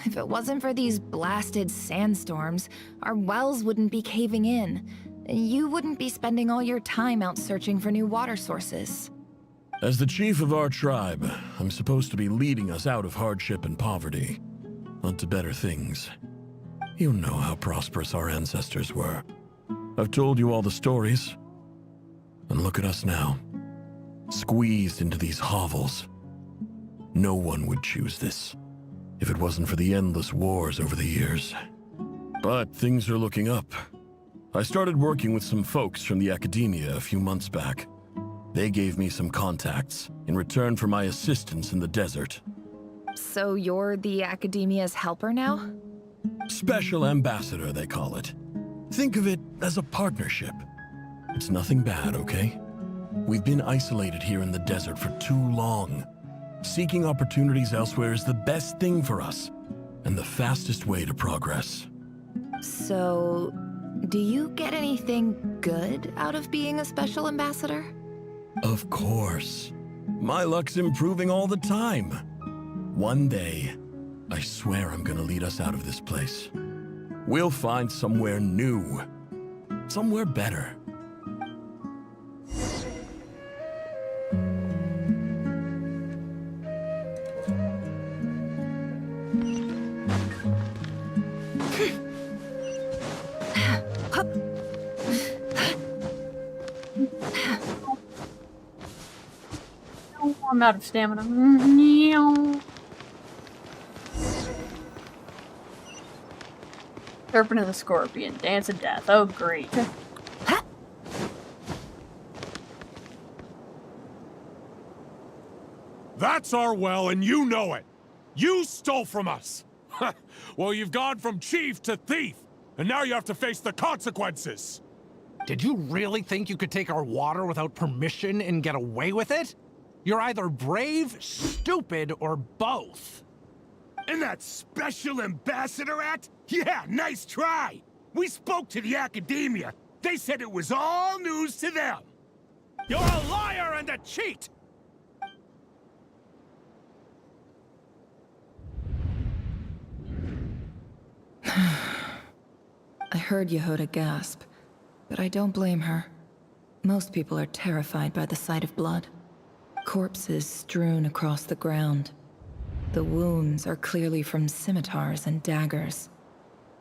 C: If it wasn't for these blasted sandstorms, our wells wouldn't be caving in. You wouldn't be spending all your time out searching for new water sources.
S: As the chief of our tribe, I'm supposed to be leading us out of hardship and poverty, onto better things. You know how prosperous our ancestors were. I've told you all the stories. And look at us now, squeezed into these hovels. No one would choose this, if it wasn't for the endless wars over the years. But things are looking up. I started working with some folks from the academia a few months back. They gave me some contacts in return for my assistance in the desert.
C: So you're the academia's helper now?
S: Special Ambassador, they call it. Think of it as a partnership. It's nothing bad, okay? We've been isolated here in the desert for too long. Seeking opportunities elsewhere is the best thing for us, and the fastest way to progress.
K: So, do you get anything good out of being a special ambassador?
S: Of course. My luck's improving all the time. One day, I swear I'm gonna lead us out of this place. We'll find somewhere new. Somewhere better.
A: I'm out of stamina. Serpent and the Scorpion, Dance of Death. Oh, great.
F: That's our well, and you know it. You stole from us. Well, you've gone from chief to thief, and now you have to face the consequences.
I: Did you really think you could take our water without permission and get away with it? You're either brave, stupid, or both.
F: And that special ambassador act? Yeah, nice try. We spoke to the academia. They said it was all news to them. You're a liar and a cheat!
K: I heard Yehuda gasp, but I don't blame her. Most people are terrified by the sight of blood. Corpses strewn across the ground. The wounds are clearly from scimitars and daggers.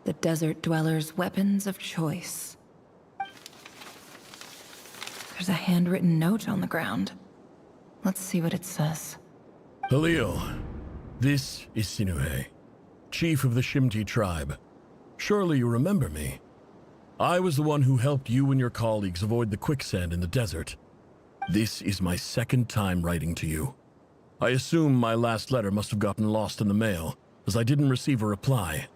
K: The desert dwellers' weapons of choice. There's a handwritten note on the ground. Let's see what it says.
S: Halil, this is Sinuhe, chief of the Shimti tribe. Surely you remember me. I was the one who helped you and your colleagues avoid the quicksand in the desert. This is my second time writing to you. I assume my last letter must have gotten lost in the mail, as I didn't receive a reply.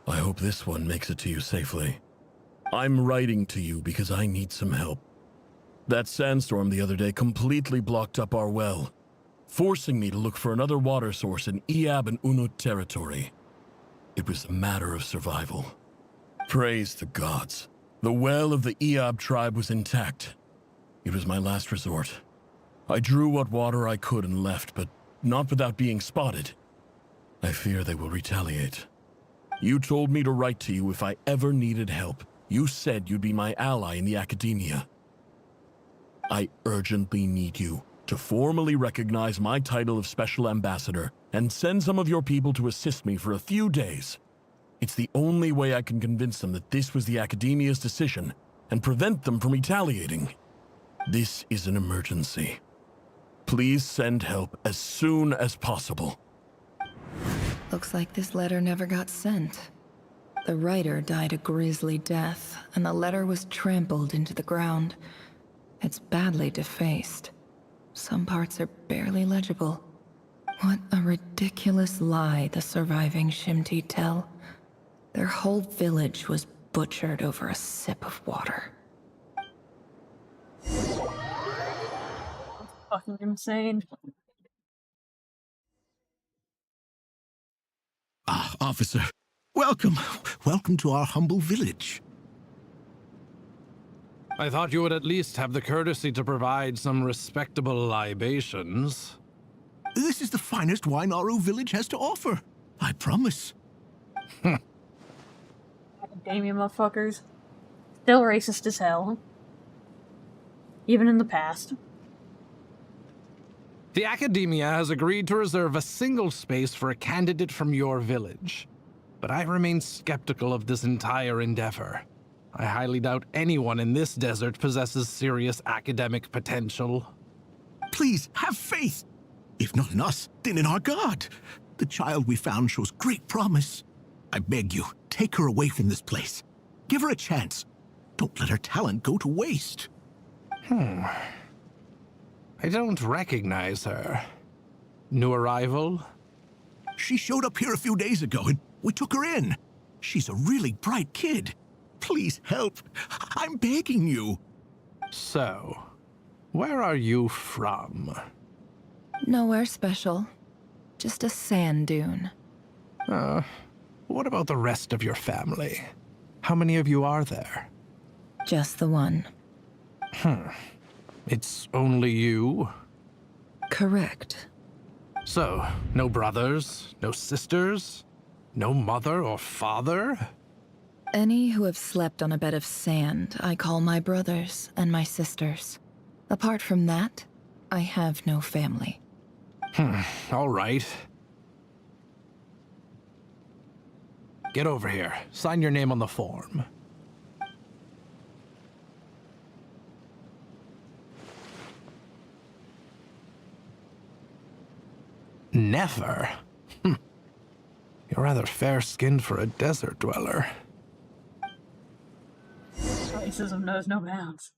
S: I hope this one makes it to you safely. I'm writing to you because I need some help. That sandstorm the other day completely blocked up our well, forcing me to look for another water source in Iab and Unut territory. It was a matter of survival. Praise the gods. The well of the Iab tribe was intact. It was my last resort. I drew what water I could and left, but not without being spotted. I fear they will retaliate. You told me to write to you if I ever needed help. You said you'd be my ally in the academia. I urgently need you to formally recognize my title of Special Ambassador and send some of your people to assist me for a few days. It's the only way I can convince them that this was the academia's decision and prevent them from retaliating. This is an emergency. Please send help as soon as possible.
K: Looks like this letter never got sent. The writer died a grisly death, and the letter was trampled into the ground. It's badly defaced. Some parts are barely legible. What a ridiculous lie the surviving Shimti tell. Their whole village was butchered over a sip of water.
A: Fucking insane.
W: Ah, officer. Welcome. Welcome to our humble village.
I: I thought you would at least have the courtesy to provide some respectable libations.
W: This is the finest wine Aru village has to offer. I promise.
A: Academia motherfuckers. Still racist as hell. Even in the past.
I: The Academia has agreed to reserve a single space for a candidate from your village. But I remain skeptical of this entire endeavor. I highly doubt anyone in this desert possesses serious academic potential.
W: Please, have faith. If not in us, then in our god. The child we found shows great promise. I beg you, take her away from this place. Give her a chance. Don't let her talent go to waste.
I: I don't recognize her. New arrival?
W: She showed up here a few days ago and we took her in. She's a really bright kid. Please help. I'm begging you.
I: So, where are you from?
K: Nowhere special. Just a sand dune.
I: What about the rest of your family? How many of you are there?
K: Just the one.
I: It's only you?
K: Correct.
I: So, no brothers, no sisters, no mother or father?
K: Any who have slept on a bed of sand, I call my brothers and my sisters. Apart from that, I have no family.
I: All right. Get over here. Sign your name on the form. Never? You're rather fair-skinned for a desert dweller.
A: Racism knows no bounds.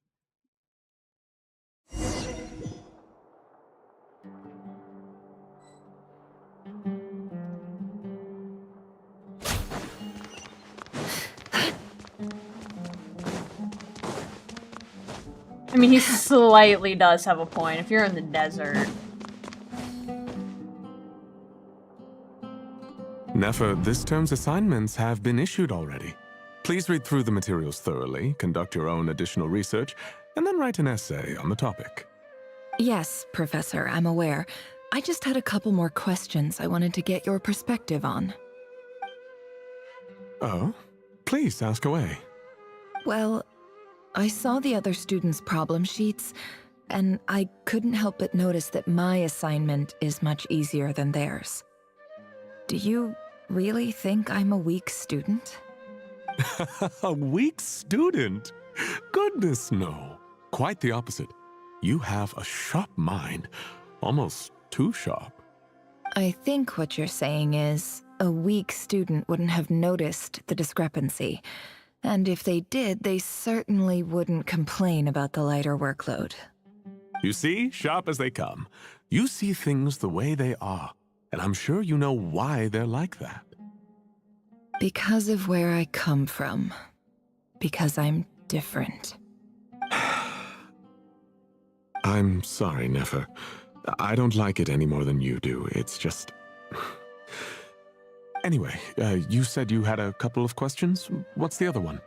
A: I mean, he slightly does have a point. If you're in the desert.
E: Nefer, this term's assignments have been issued already. Please read through the materials thoroughly, conduct your own additional research, and then write an essay on the topic.
K: Yes, Professor, I'm aware. I just had a couple more questions I wanted to get your perspective on.
E: Oh? Please ask away.
K: Well, I saw the other students' problem sheets, and I couldn't help but notice that my assignment is much easier than theirs. Do you really think I'm a weak student?
E: A weak student? Goodness, no. Quite the opposite. You have a sharp mind. Almost too sharp.
K: I think what you're saying is, a weak student wouldn't have noticed the discrepancy. And if they did, they certainly wouldn't complain about the lighter workload.
E: You see, sharp as they come. You see things the way they are, and I'm sure you know why they're like that.
K: Because of where I come from. Because I'm different.
E: I'm sorry, Nefer. I don't like it any more than you do. It's just... Anyway, you said you had a couple of questions. What's the other one?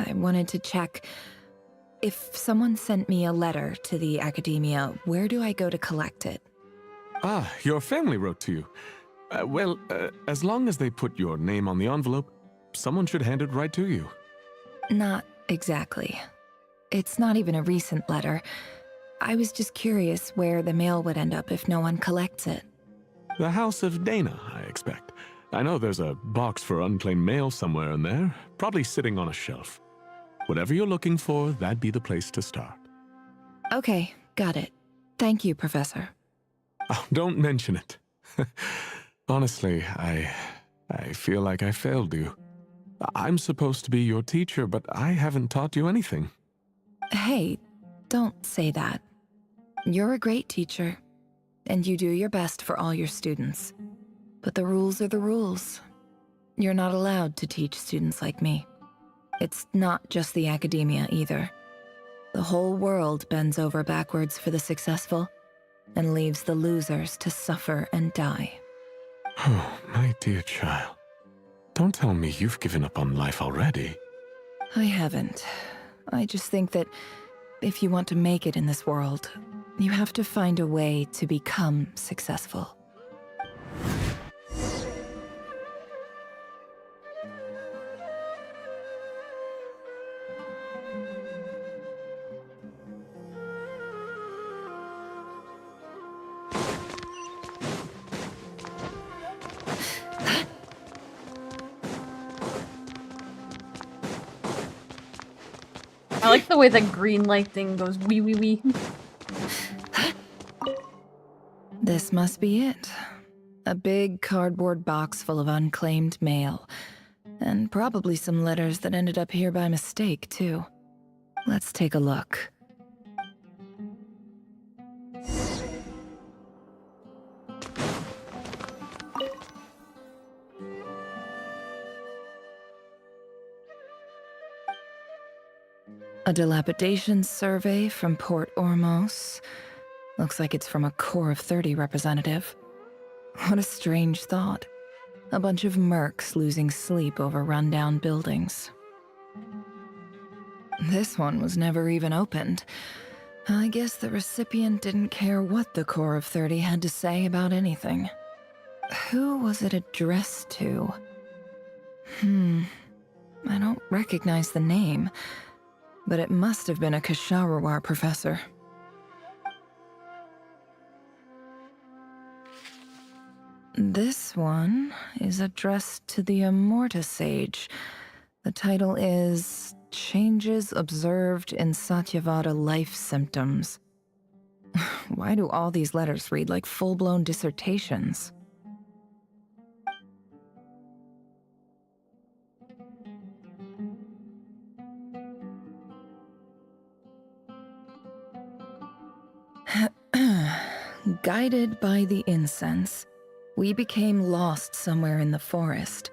K: I wanted to check. If someone sent me a letter to the academia, where do I go to collect it?
E: Ah, your family wrote to you. Well, as long as they put your name on the envelope, someone should hand it right to you.
K: Not exactly. It's not even a recent letter. I was just curious where the mail would end up if no one collects it.
E: The House of Dana, I expect. I know there's a box for unclaimed mail somewhere in there, probably sitting on a shelf. Whatever you're looking for, that'd be the place to start.
K: Okay, got it. Thank you, Professor.
E: Oh, don't mention it. Honestly, I feel like I failed you. I'm supposed to be your teacher, but I haven't taught you anything.
K: Hey, don't say that. You're a great teacher, and you do your best for all your students. But the rules are the rules. You're not allowed to teach students like me. It's not just the academia either. The whole world bends over backwards for the successful and leaves the losers to suffer and die.
E: Oh, my dear child. Don't tell me you've given up on life already.
K: I haven't. I just think that if you want to make it in this world, you have to find a way to become successful.
A: I like the way the green light thing goes wee wee wee.
K: This must be it. A big cardboard box full of unclaimed mail. And probably some letters that ended up here by mistake, too. Let's take a look. A dilapidation survey from Port Ormos. Looks like it's from a Core of 30 representative. What a strange thought. A bunch of mercs losing sleep over rundown buildings. This one was never even opened. I guess the recipient didn't care what the Core of 30 had to say about anything. Who was it addressed to? I don't recognize the name, but it must have been a Kasharawar professor. This one is addressed to the Immorta Sage. The title is Changes Observed in Satyavada Life Symptoms. Why do all these letters read like full-blown dissertations? Guided by the incense, we became lost somewhere in the forest.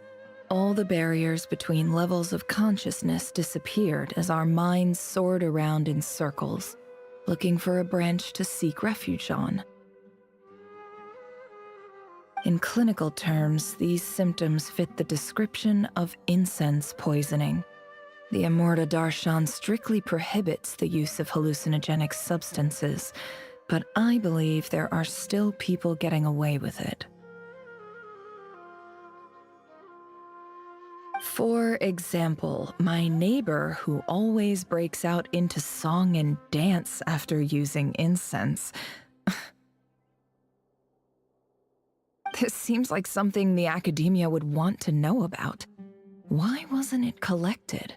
K: All the barriers between levels of consciousness disappeared as our minds soared around in circles, looking for a branch to seek refuge on. In clinical terms, these symptoms fit the description of incense poisoning. The Immorta Darshan strictly prohibits the use of hallucinogenic substances, but I believe there are still people getting away with it. For example, my neighbor who always breaks out into song and dance after using incense. This seems like something the academia would want to know about. Why wasn't it collected?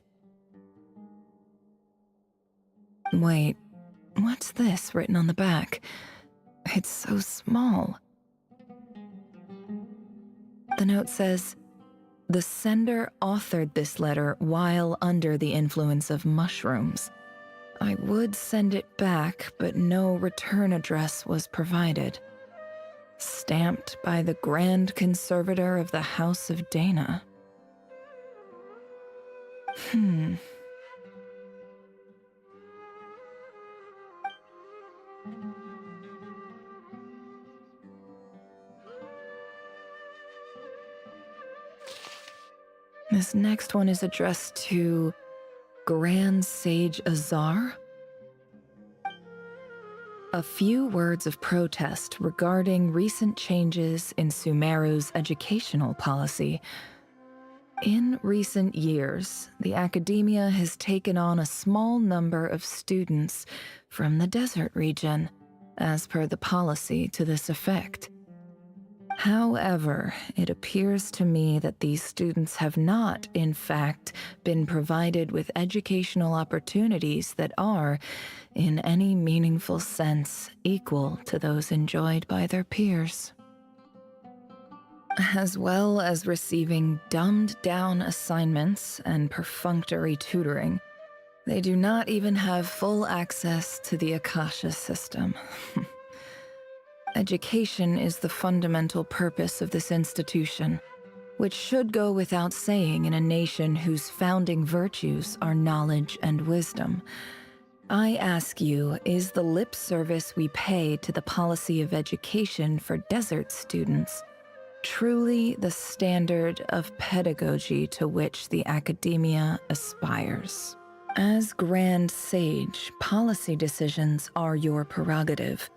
K: Wait, what's this written on the back? It's so small. The note says, the sender authored this letter while under the influence of mushrooms. I would send it back, but no return address was provided. Stamped by the Grand Conservator of the House of Dana. This next one is addressed to Grand Sage Azar. A few words of protest regarding recent changes in Sumeru's educational policy. In recent years, the academia has taken on a small number of students from the desert region, as per the policy to this effect. However, it appears to me that these students have not, in fact, been provided with educational opportunities that are, in any meaningful sense, equal to those enjoyed by their peers. As well as receiving dumbed-down assignments and perfunctory tutoring, they do not even have full access to the Akasha system. Education is the fundamental purpose of this institution, which should go without saying in a nation whose founding virtues are knowledge and wisdom. I ask you, is the lip service we pay to the policy of education for desert students truly the standard of pedagogy to which the academia aspires? As Grand Sage, policy decisions are your prerogative.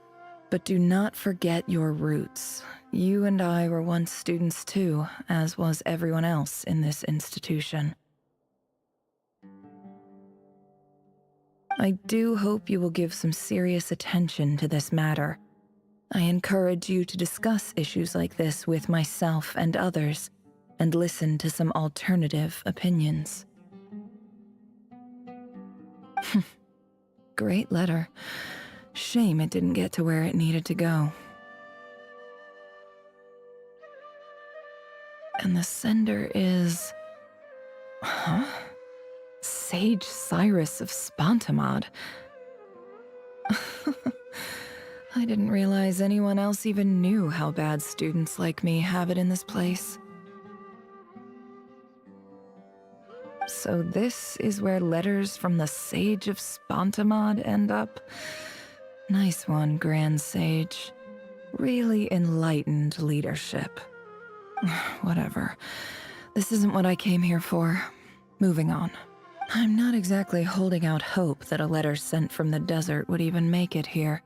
K: But do not forget your roots. You and I were once students too, as was everyone else in this institution. I do hope you will give some serious attention to this matter. I encourage you to discuss issues like this with myself and others, and listen to some alternative opinions. Great letter. Shame it didn't get to where it needed to go. And the sender is... Huh? Sage Cyrus of Spontamod. I didn't realize anyone else even knew how bad students like me have it in this place. So this is where letters from the Sage of Spontamod end up? Nice one, Grand Sage. Really enlightened leadership. Whatever. This isn't what I came here for. Moving on. I'm not exactly holding out hope that a letter sent from the desert would even make it here.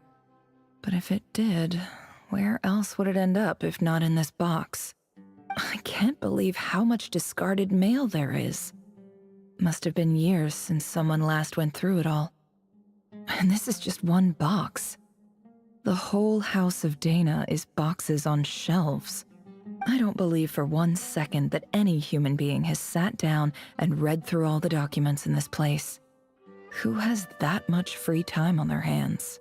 K: But if it did, where else would it end up if not in this box? I can't believe how much discarded mail there is. Must have been years since someone last went through it all. And this is just one box. The whole House of Dana is boxes on shelves. I don't believe for 1 second that any human being has sat down and read through all the documents in this place. Who has that much free time on their hands?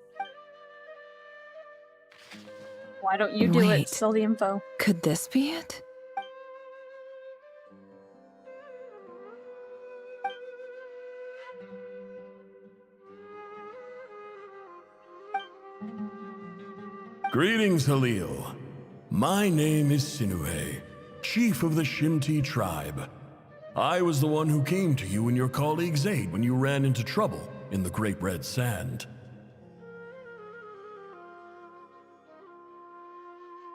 A: Why don't you do
K: Wait.
A: it? Spill the info.
K: Could this be it?
S: Greetings, Halil. My name is Sinuhe, chief of the Shimti tribe. I was the one who came to you and your colleague's aid when you ran into trouble in the Great Red Sand.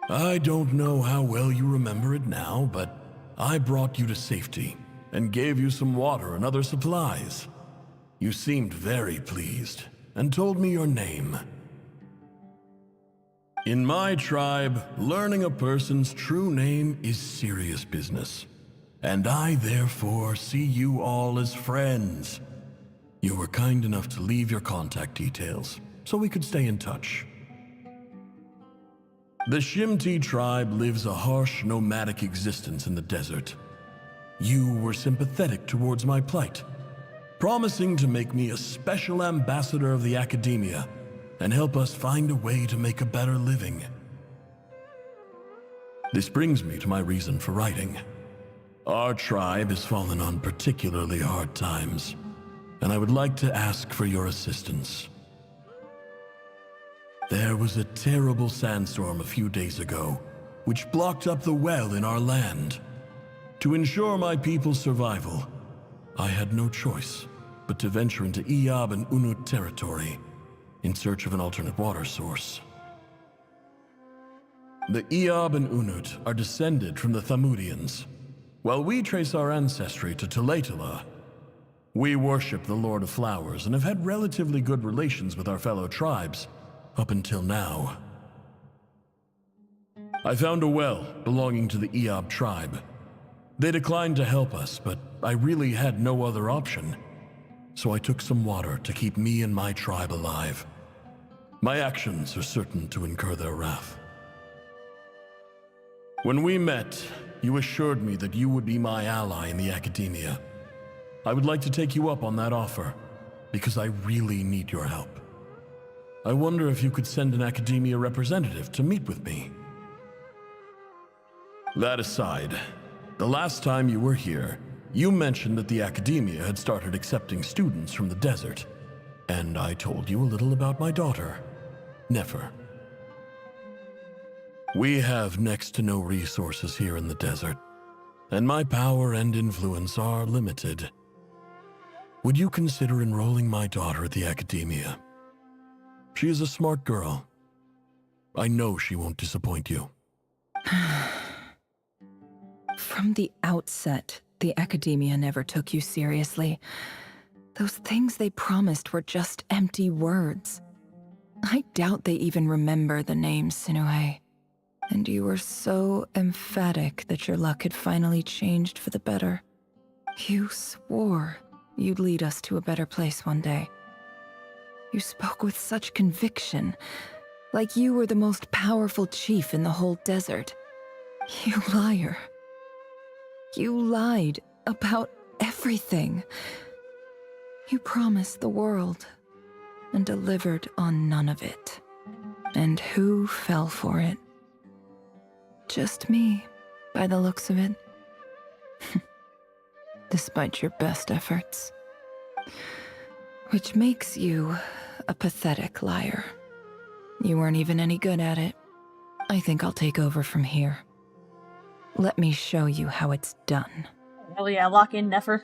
S: I don't know how well you remember it now, but I brought you to safety and gave you some water and other supplies. You seemed very pleased and told me your name. In my tribe, learning a person's true name is serious business, and I therefore see you all as friends. You were kind enough to leave your contact details so we could stay in touch. The Shimti tribe lives a harsh, nomadic existence in the desert. You were sympathetic towards my plight, promising to make me a special ambassador of the academia and help us find a way to make a better living. This brings me to my reason for writing. Our tribe has fallen on particularly hard times, and I would like to ask for your assistance. There was a terrible sandstorm a few days ago, which blocked up the well in our land. To ensure my people's survival, I had no choice but to venture into Iyab and Unut territory in search of an alternate water source. The Iyab and Unut are descended from the Thamudians, while we trace our ancestry to Tulatala. We worship the Lord of Flowers and have had relatively good relations with our fellow tribes up until now. I found a well belonging to the Iyab tribe. They declined to help us, but I really had no other option. So I took some water to keep me and my tribe alive. My actions are certain to incur their wrath. When we met, you assured me that you would be my ally in the academia. I would like to take you up on that offer, because I really need your help. I wonder if you could send an academia representative to meet with me. That aside, the last time you were here, you mentioned that the academia had started accepting students from the desert, and I told you a little about my daughter, Nefer. We have next to no resources here in the desert, and my power and influence are limited. Would you consider enrolling my daughter at the academia? She is a smart girl. I know she won't disappoint you.
K: From the outset, the academia never took you seriously. Those things they promised were just empty words. I doubt they even remember the name Sinuhe. And you were so emphatic that your luck had finally changed for the better. You swore you'd lead us to a better place one day. You spoke with such conviction, like you were the most powerful chief in the whole desert. You liar. You lied about everything. You promised the world and delivered on none of it. And who fell for it? Just me, by the looks of it. Despite your best efforts. Which makes you a pathetic liar. You weren't even any good at it. I think I'll take over from here. Let me show you how it's done.
A: Hell yeah, lock in Nefer.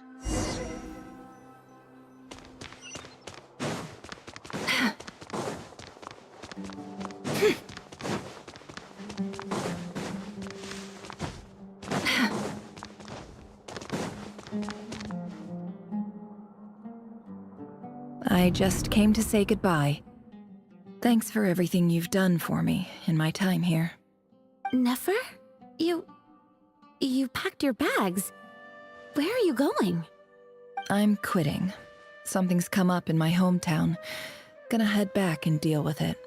K: I just came to say goodbye. Thanks for everything you've done for me in my time here.
Q: Nefer? You packed your bags. Where are you going?
K: I'm quitting. Something's come up in my hometown. Gonna head back and deal with it.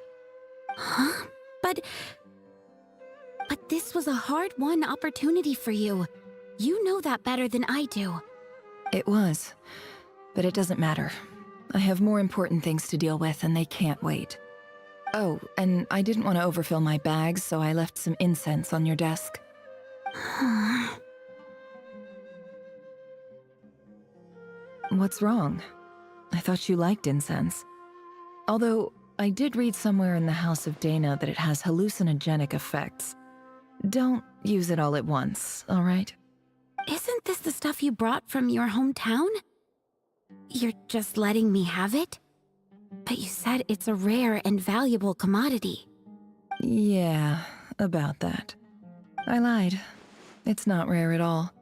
Q: Huh? But this was a hard-won opportunity for you. You know that better than I do.
K: It was, but it doesn't matter. I have more important things to deal with and they can't wait. Oh, and I didn't want to overfill my bags, so I left some incense on your desk. What's wrong? I thought you liked incense. Although, I did read somewhere in the House of Dana that it has hallucinogenic effects. Don't use it all at once, all right?
Q: Isn't this the stuff you brought from your hometown? You're just letting me have it? But you said it's a rare and valuable commodity.
K: Yeah, about that. I lied. It's not rare at all.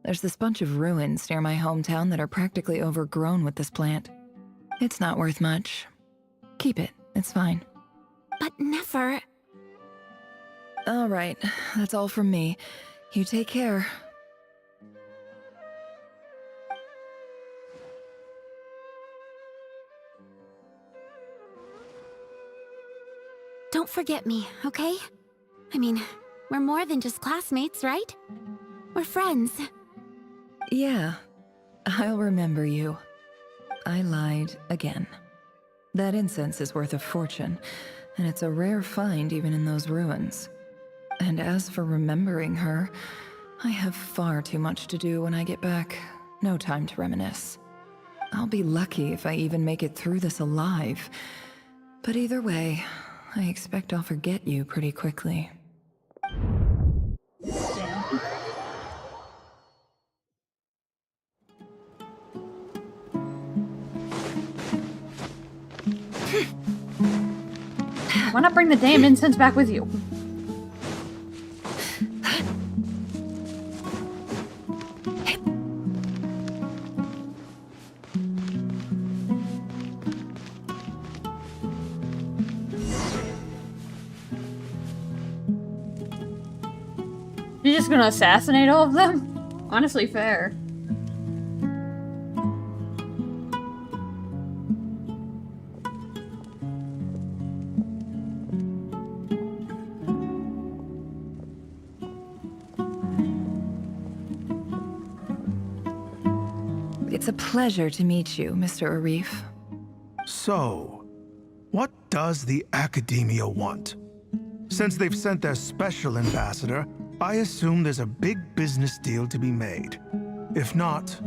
K: There's this bunch of ruins near my hometown that are practically overgrown with this plant. It's not worth much. Keep it, it's fine.
Q: But Nefer...
K: All right, that's all from me. You take care.
Q: Don't forget me, okay? I mean, we're more than just classmates, right? We're friends.
K: Yeah, I'll remember you. I lied again. That incense is worth a fortune, and it's a rare find even in those ruins. And as for remembering her, I have far too much to do when I get back. No time to reminisce. I'll be lucky if I even make it through this alive. But either way, I expect I'll forget you pretty quickly.
A: Why not bring the damn incense back with you? You're just gonna assassinate all of them? Honestly, fair.
K: It's a pleasure to meet you, Mr. Arif.
G: So, what does the Academia want? Since they've sent their special ambassador, I assume there's a big business deal to be made. If not,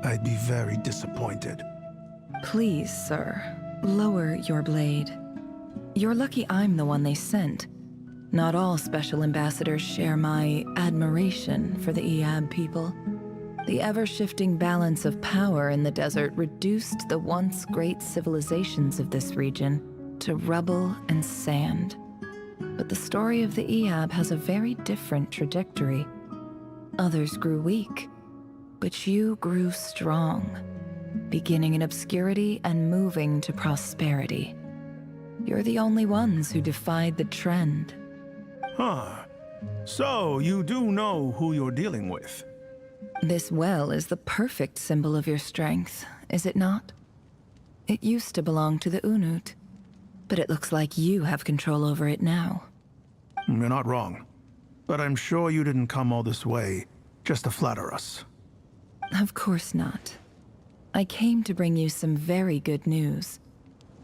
G: I'd be very disappointed.
K: Please, sir, lower your blade. You're lucky I'm the one they sent. Not all special ambassadors share my admiration for the Iab people. The ever-shifting balance of power in the desert reduced the once great civilizations of this region to rubble and sand. But the story of the Iab has a very different trajectory. Others grew weak, but you grew strong, beginning in obscurity and moving to prosperity. You're the only ones who defied the trend.
G: Huh. So, you do know who you're dealing with?
K: This well is the perfect symbol of your strength, is it not? It used to belong to the Unut, but it looks like you have control over it now.
G: You're not wrong. But I'm sure you didn't come all this way just to flatter us.
K: Of course not. I came to bring you some very good news.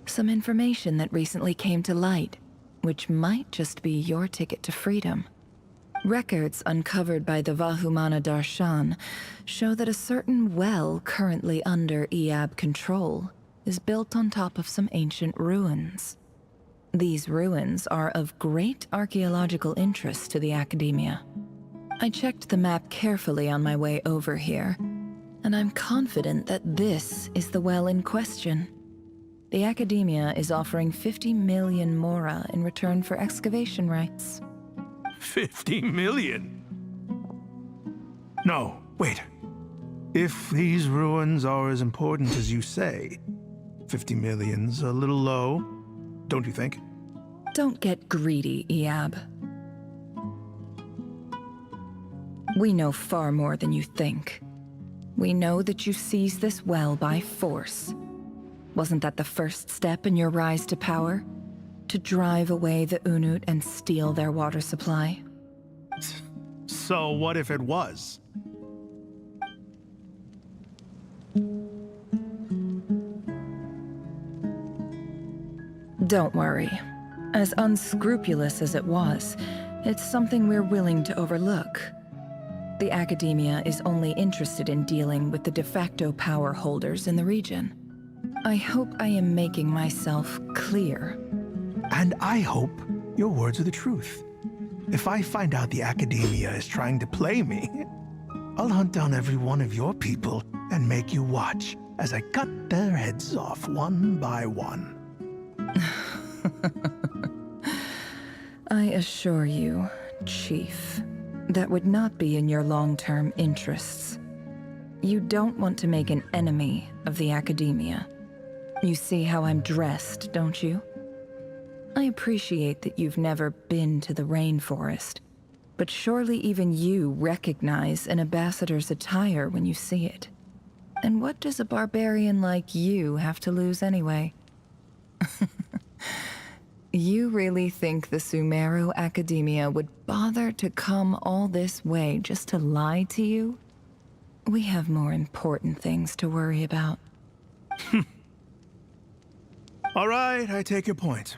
K: Some information that recently came to light, which might just be your ticket to freedom. Records uncovered by the Vahumana Darshan show that a certain well currently under Iab control is built on top of some ancient ruins. These ruins are of great archaeological interest to the Academia. I checked the map carefully on my way over here, and I'm confident that this is the well in question. The Academia is offering 50 million mora in return for excavation rights.
G: 50 million? No, wait. If these ruins are as important as you say, 50 million's a little low, don't you think?
K: Don't get greedy, Eab. We know far more than you think. We know that you seized this well by force. Wasn't that the first step in your rise to power? To drive away the Unut and steal their water supply?
G: So what if it was?
K: Don't worry. As unscrupulous as it was, it's something we're willing to overlook. The Academia is only interested in dealing with the de facto power holders in the region. I hope I am making myself clear.
G: And I hope your words are the truth. If I find out the Academia is trying to play me, I'll hunt down every one of your people and make you watch as I cut their heads off one by one.
K: I assure you, Chief, that would not be in your long-term interests. You don't want to make an enemy of the Academia. You see how I'm dressed, don't you? I appreciate that you've never been to the rainforest, but surely even you recognize an ambassador's attire when you see it. And what does a barbarian like you have to lose anyway? You really think the Sumeru Academia would bother to come all this way just to lie to you? We have more important things to worry about.
G: All right, I take your point.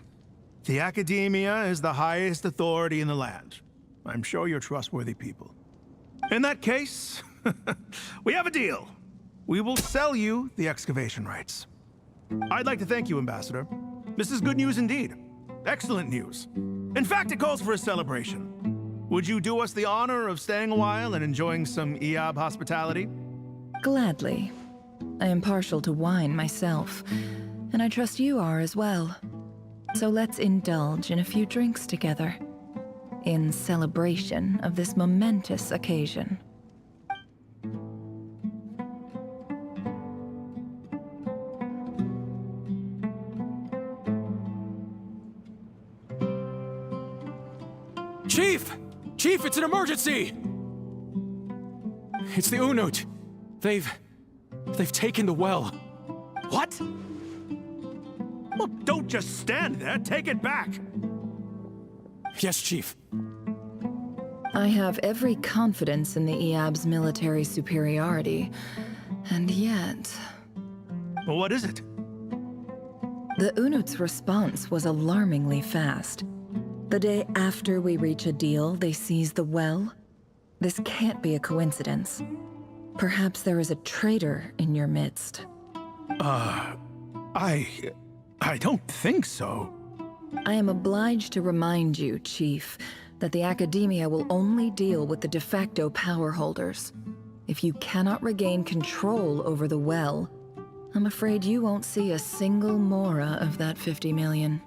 G: The Academia is the highest authority in the land. I'm sure you're trustworthy people. In that case, we have a deal. We will sell you the excavation rights. I'd like to thank you, Ambassador. This is good news indeed. Excellent news. In fact, it calls for a celebration. Would you do us the honor of staying a while and enjoying some Eab hospitality?
K: Gladly. I am partial to wine myself, and I trust you are as well. So let's indulge in a few drinks together, in celebration of this momentous occasion.
P: Chief! Chief, it's an emergency! It's the Unut. They've taken the well.
G: What? Well, don't just stand there. Take it back.
P: Yes, Chief.
K: I have every confidence in the Eab's military superiority, and yet...
G: Well, what is it?
K: The Unut's response was alarmingly fast. The day after we reach a deal, they seize the well. This can't be a coincidence. Perhaps there is a traitor in your midst.
G: I don't think so.
K: I am obliged to remind you, Chief, that the Academia will only deal with the de facto power holders. If you cannot regain control over the well, I'm afraid you won't see a single mora of that 50 million.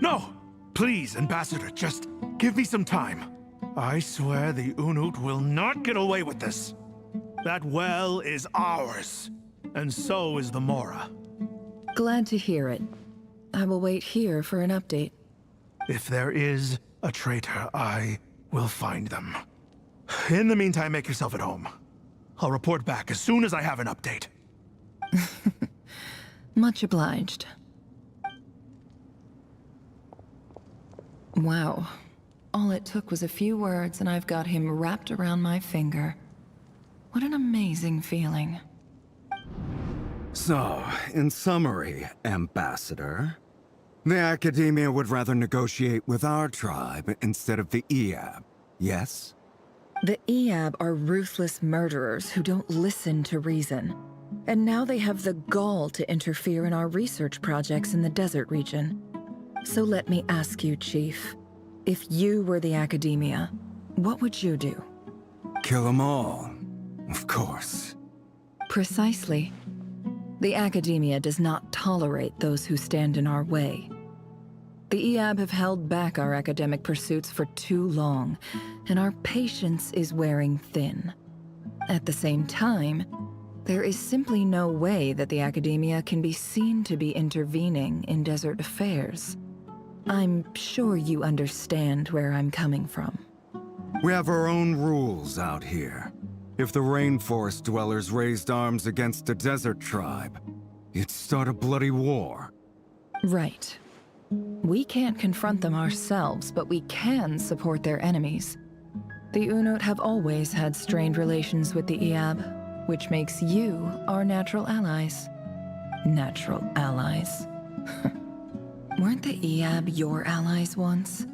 G: No! Please, Ambassador, just give me some time. I swear the Unut will not get away with this. That well is ours, and so is the mora.
K: Glad to hear it. I will wait here for an update.
G: If there is a traitor, I will find them. In the meantime, make yourself at home. I'll report back as soon as I have an update.
K: Much obliged. Wow. All it took was a few words and I've got him wrapped around my finger. What an amazing feeling.
V: So, in summary, Ambassador, the Academia would rather negotiate with our tribe instead of the Eab, yes?
K: The Eab are ruthless murderers who don't listen to reason. And now they have the gall to interfere in our research projects in the desert region. So let me ask you, Chief, if you were the Academia, what would you do?
V: Kill them all, of course.
K: Precisely. The Academia does not tolerate those who stand in our way. The Eab have held back our academic pursuits for too long, and our patience is wearing thin. At the same time, There is simply no way that the Academia can be seen to be intervening in desert affairs. I'm sure you understand where I'm coming from.
V: We have our own rules out here. If the rainforest dwellers raised arms against a desert tribe, it'd start a bloody war.
K: Right. We can't confront them ourselves, but we can support their enemies. The Unut have always had strained relations with the Iab, which makes you our natural allies. Natural allies. Weren't the Iab your allies once?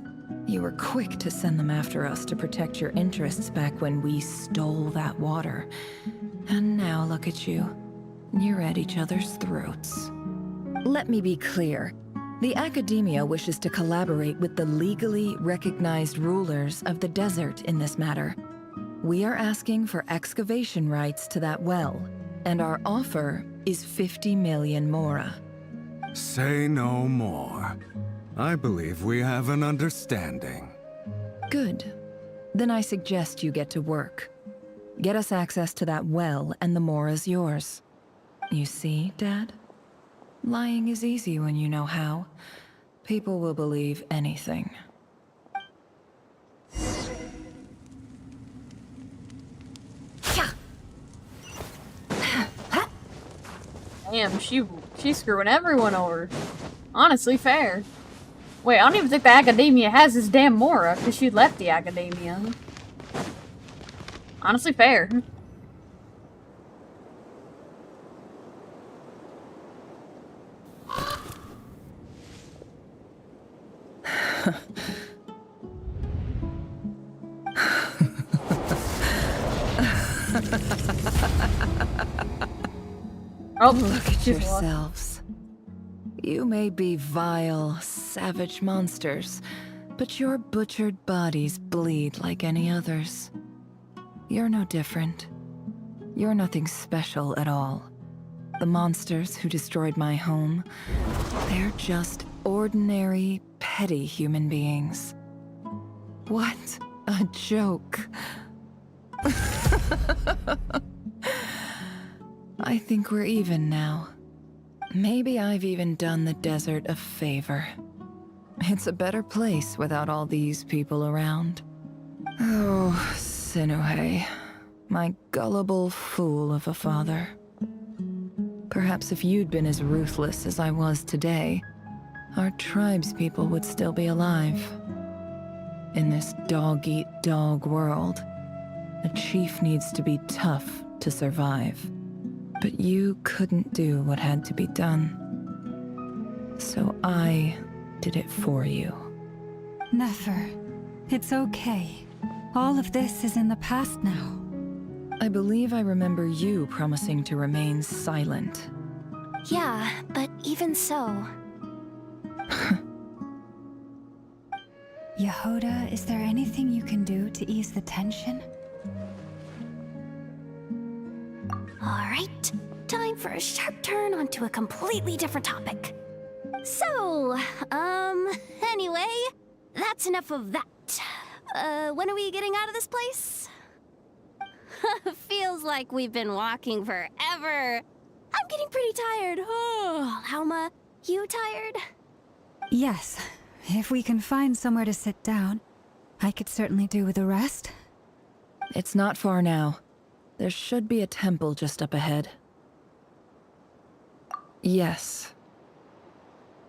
K: You were quick to send them after us to protect your interests back when we stole that water. And now look at you. You're at each other's throats. Let me be clear. The Academia wishes to collaborate with the legally recognized rulers of the desert in this matter. We are asking for excavation rights to that well, and our offer is 50 million mora.
V: Say no more. I believe we have an understanding.
K: Good. Then I suggest you get to work. Get us access to that well, and the mora's yours. You see, Dad? Lying is easy when you know how. People will believe anything.
A: Damn, she's screwing everyone over. Honestly, fair. Wait, I don't even think the Academia has this damn Mora, because she left the Academia. Honestly, fair.
K: Oh, look at yourselves. You may be vile, savage monsters, but your butchered bodies bleed like any others. You're no different. You're nothing special at all. The monsters who destroyed my home, they're just ordinary, petty human beings. What a joke. I think we're even now. Maybe I've even done the desert a favor. It's a better place without all these people around. Oh, Sinuhe, my gullible fool of a father. Perhaps if you'd been as ruthless as I was today, our tribespeople would still be alive. In this dog-eat-dog world, a chief needs to be tough to survive. But you couldn't do what had to be done. So I did it for you.
D: Nefer, it's okay. All of this is in the past now.
K: I believe I remember you promising to remain silent.
L: Yeah, but even so...
D: Yehoda, is there anything you can do to ease the tension?
L: Alright, time for a sharp turn onto a completely different topic. So, anyway, that's enough of that. When are we getting out of this place? Feels like we've been walking forever. I'm getting pretty tired. Oh, Alma, you tired?
D: Yes. If we can find somewhere to sit down, I could certainly do with a rest.
K: It's not far now. There should be a temple just up ahead. Yes.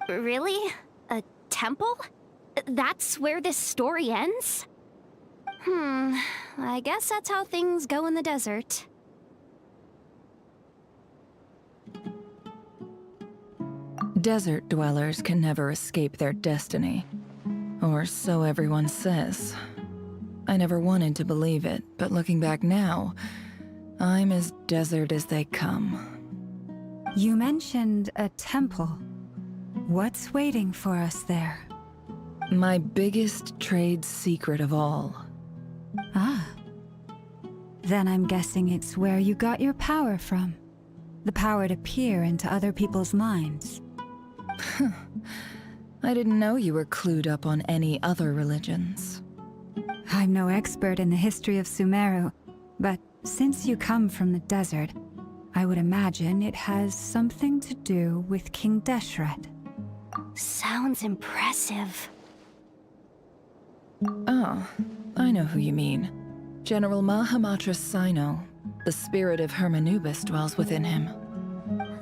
L: Really? A temple? That's where this story ends? I guess that's how things go in the desert.
K: Desert dwellers can never escape their destiny. Or so everyone says. I never wanted to believe it, but looking back now, I'm as desert as they come.
D: You mentioned a temple. What's waiting for us there?
K: My biggest trade secret of all.
D: Ah. Then I'm guessing it's where you got your power from. The power to peer into other people's minds.
K: I didn't know you were clued up on any other religions.
D: I'm no expert in the history of Sumeru, but since you come from the desert, I would imagine it has something to do with King Deshret.
L: Sounds impressive.
K: Oh, I know who you mean. General Mahamatra Sino. The spirit of Hermanubis dwells within him.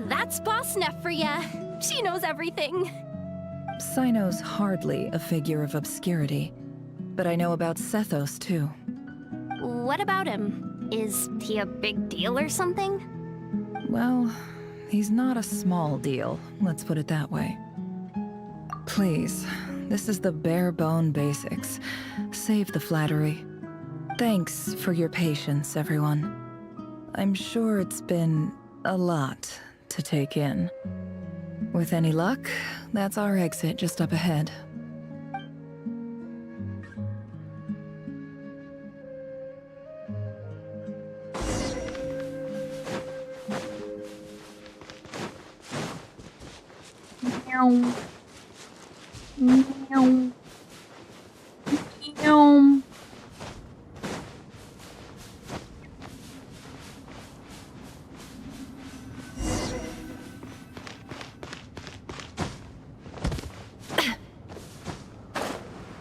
L: That's Boss Neff for ya. She knows everything.
K: Sino's hardly a figure of obscurity, but I know about Sethos too.
L: What about him? Is he a big deal or something?
K: Well, he's not a small deal, let's put it that way. Please, this is the bare-bone basics. Save the flattery. Thanks for your patience, everyone. I'm sure it's been a lot to take in. With any luck, that's our exit just up ahead.
A: Meow. Meow. Meow.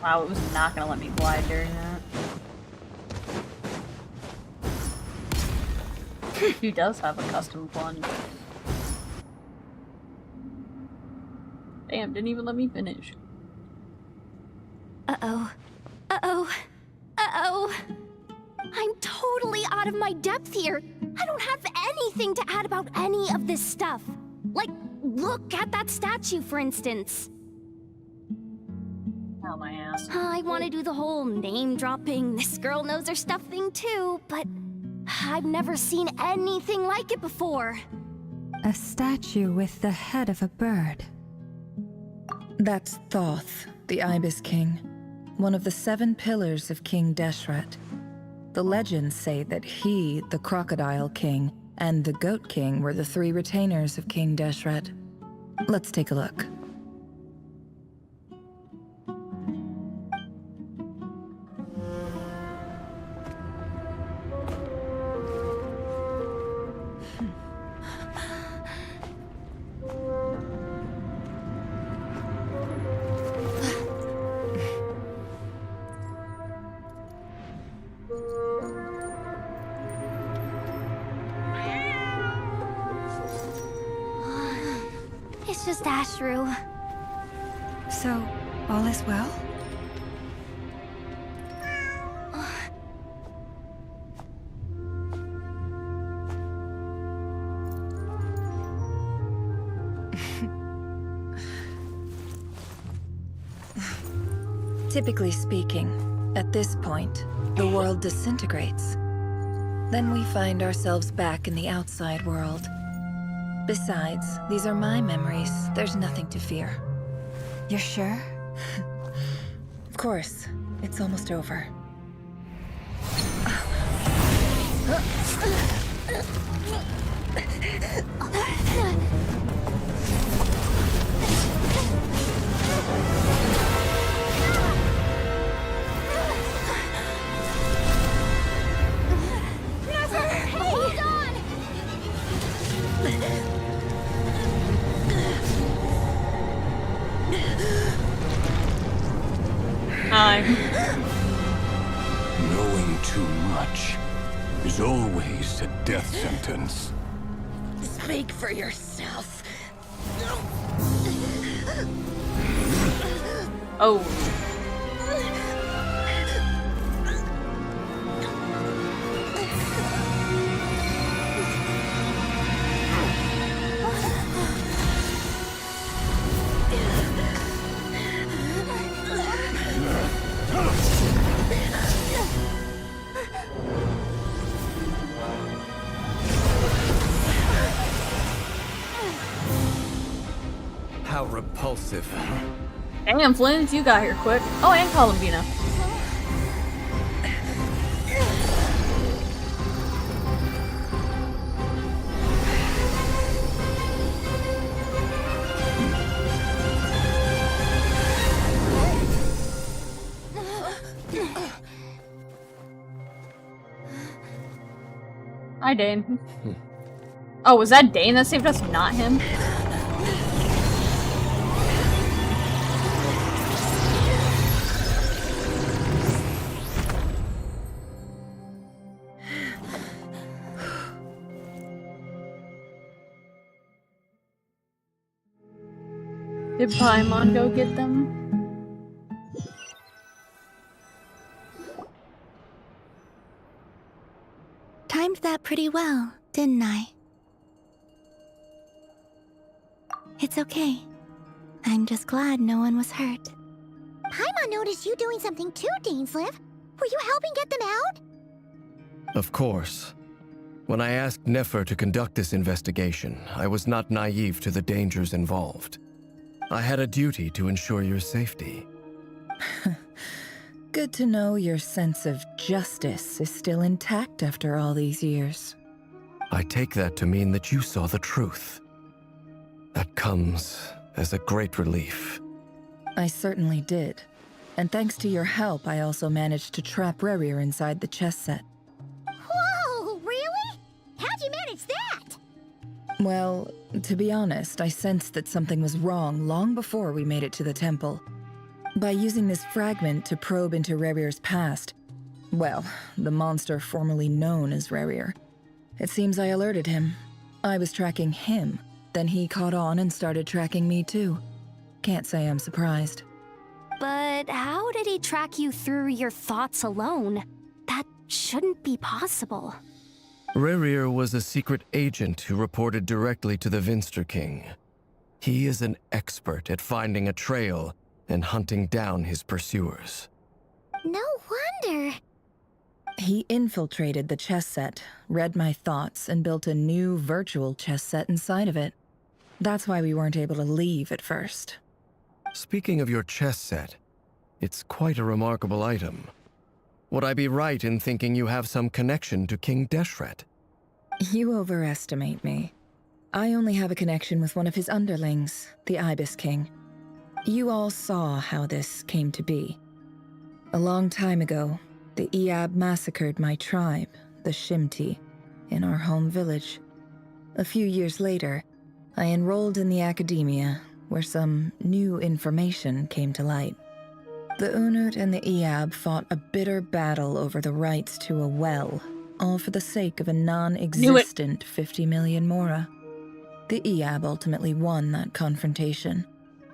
A: Wow, it was not gonna let me glide during that. He does have a custom plunge. Damn, didn't even let me finish.
L: Uh-oh. Uh-oh. Uh-oh. I'm totally out of my depth here. I don't have anything to add about any of this stuff. Like, look at that statue, for instance.
A: Oh, my ass.
L: I want to do the whole name-dropping, this girl knows her stuff thing too, but I've never seen anything like it before.
D: A statue with the head of a bird.
K: That's Thoth, the Ibis King, one of the 7 pillars of King Deshret. The legends say that he, the Crocodile King, and the Goat King were the 3 retainers of King Deshret. Let's take a look.
L: It's just Ashru.
D: So, all is well?
K: Typically speaking, at this point, the world disintegrates. Then we find ourselves back in the outside world. Besides, these are my memories. There's nothing to fear.
D: You're sure?
K: Of course. It's almost over.
L: Hold on!
A: Hi.
M: Knowing too much is always a death sentence.
C: Speak for yourself.
A: Oh.
J: How repulsive.
A: Damn, Flint, you got here quick. Oh, and Columbina. Hi, Dane. Oh, was that Dane that saved us, not him? Did Paimon go get them?
C: Timed that pretty well, didn't I? It's okay. I'm just glad no one was hurt. Paimon noticed you doing something too, Dainsliv. Were you helping get them out?
J: Of course. When I asked Nefer to conduct this investigation, I was not naive to the dangers involved. I had a duty to ensure your safety.
K: Good to know your sense of justice is still intact after all these years.
J: I take that to mean that you saw the truth. That comes as a great relief.
K: I certainly did. And thanks to your help, I also managed to trap Rerir inside the chess set.
C: Whoa, really? How'd you manage that?
K: Well, to be honest, I sensed that something was wrong long before we made it to the temple. By using this fragment to probe into Rerir's past, well, the monster formerly known as Rerir, it seems I alerted him. I was tracking him, then he caught on and started tracking me too. Can't say I'm surprised.
L: But how did he track you through your thoughts alone? That shouldn't be possible.
J: Rerir was a secret agent who reported directly to the Vinster King. He is an expert at finding a trail and hunting down his pursuers.
C: No wonder.
K: He infiltrated the chess set, read my thoughts, and built a new virtual chess set inside of it. That's why we weren't able to leave at first.
J: Speaking of your chess set, it's quite a remarkable item. Would I be right in thinking you have some connection to King Deshret?
K: You overestimate me. I only have a connection with one of his underlings, the Ibis King. You all saw how this came to be. A long time ago, the Eab massacred my tribe, the Shimti, in our home village. A few years later, I enrolled in the academia, where some new information came to light. The Unut and the Eab fought a bitter battle over the rights to a well, all for the sake of a non-existent 50 million mora. The Eab ultimately won that confrontation,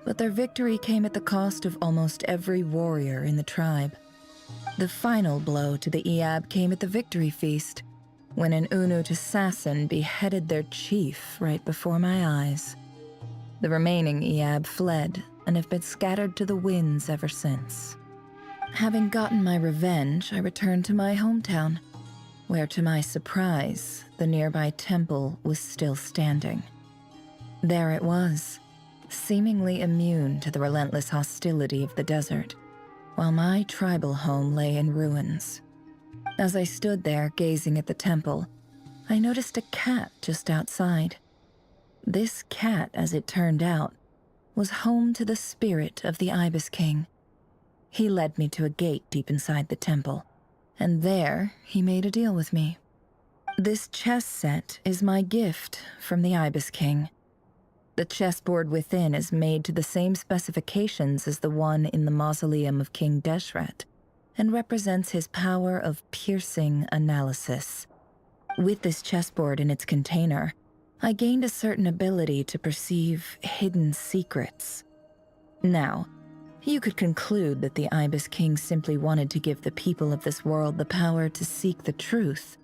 K: but their victory came at the cost of almost every warrior in the tribe. The final blow to the Eab came at the victory feast, when an Unut assassin beheaded their chief right before my eyes. The remaining Eab fled and have been scattered to the winds ever since. Having gotten my revenge, I returned to my hometown, where to my surprise, the nearby temple was still standing. There it was, seemingly immune to the relentless hostility of the desert, while my tribal home lay in ruins. As I stood there gazing at the temple, I noticed a cat just outside. This cat, as it turned out, was home to the spirit of the Ibis King. He led me to a gate deep inside the temple, and there he made a deal with me. This chess set is my gift from the Ibis King. The chessboard within is made to the same specifications as the one in the mausoleum of King Deshret, and represents his power of piercing analysis. With this chessboard in its container, I gained a certain ability to perceive hidden secrets. Now, you could conclude that the Ibis King simply wanted to give the people of this world the power to seek the truth,